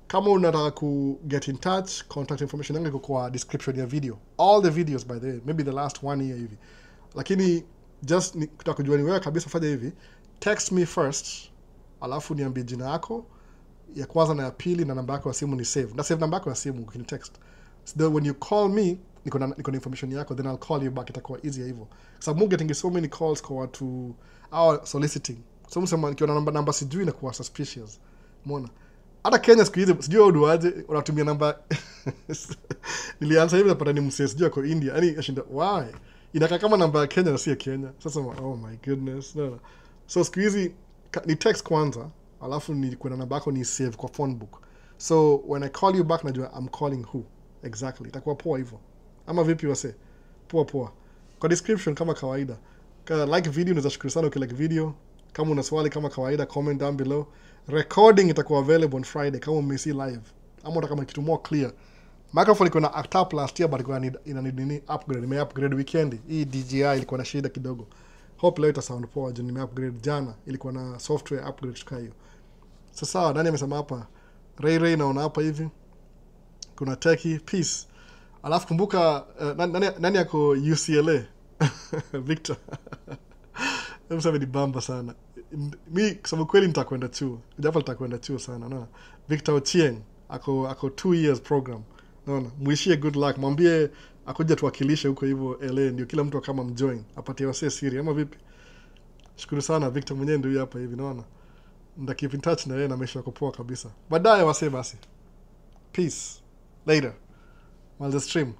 kama unataka ku get in touch, contact information yangu iko kwa description ya video. All the videos by the way, maybe the last 1 year hivi. Lakini just kutaka kujua ni wewe kabisa fanya hivi, text me first, alafu niambie jina yako, ya kwanza na ya pili na namba yako ya simu ni save. Na save namba yako ya simu ukini text. So that when you call me, niko na information yako, then I'll call you back, itakuwa easier hivyo. So I'm getting so many calls kwa watu soliciting. So msema nikiona namba sijui na kuwa suspicious. Umeona? Hata Kenya siku hizi sijui uduaje unatumia namba nilianza hivi napata ni msee sijui kwa India yani ashinda why inakaa kama namba ya Kenya na si ya Kenya sasa oh my goodness no. So siku hizi ni text kwanza alafu ni kuna namba yako ni save kwa phone book so when I call you back najua I'm calling who exactly itakuwa poa hivyo ama vipi wase poa kwa description kama kawaida like video unaweza shukuru sana ukilike video kama una swali kama kawaida comment down below. Recording itakuwa available on Friday kama umesi live. Ama unataka kama kitu more clear. Microphone iko na act last year but ina need upgrade. Nime upgrade weekend. Hii DJI ilikuwa na shida kidogo. Hope leo ita sound poa. Nime upgrade jana ilikuwa na software upgrade tuka hiyo. Sasa nani amesema hapa? Ray naona hapa hivi. Kuna Techie peace. Alafu kumbuka nani yako UCLA? Victor. Msema ni bamba sana. Mi kusema kweli nitakwenda chuo. Japo nitakwenda chuo sana na Victor Ochieng ako 2 years program. Naona muishie good luck, mwambie akuja tuwakilishe huko hivyo LA, ndio kila mtu kama mjoin apatie wase siri ama vipi. Shukuru sana Victor, mwenyewe ndio hapa hivi naona. Nda keep in touch na yeye na maisha yako poa kabisa. Baadaye wase basi. Peace. Later. While the stream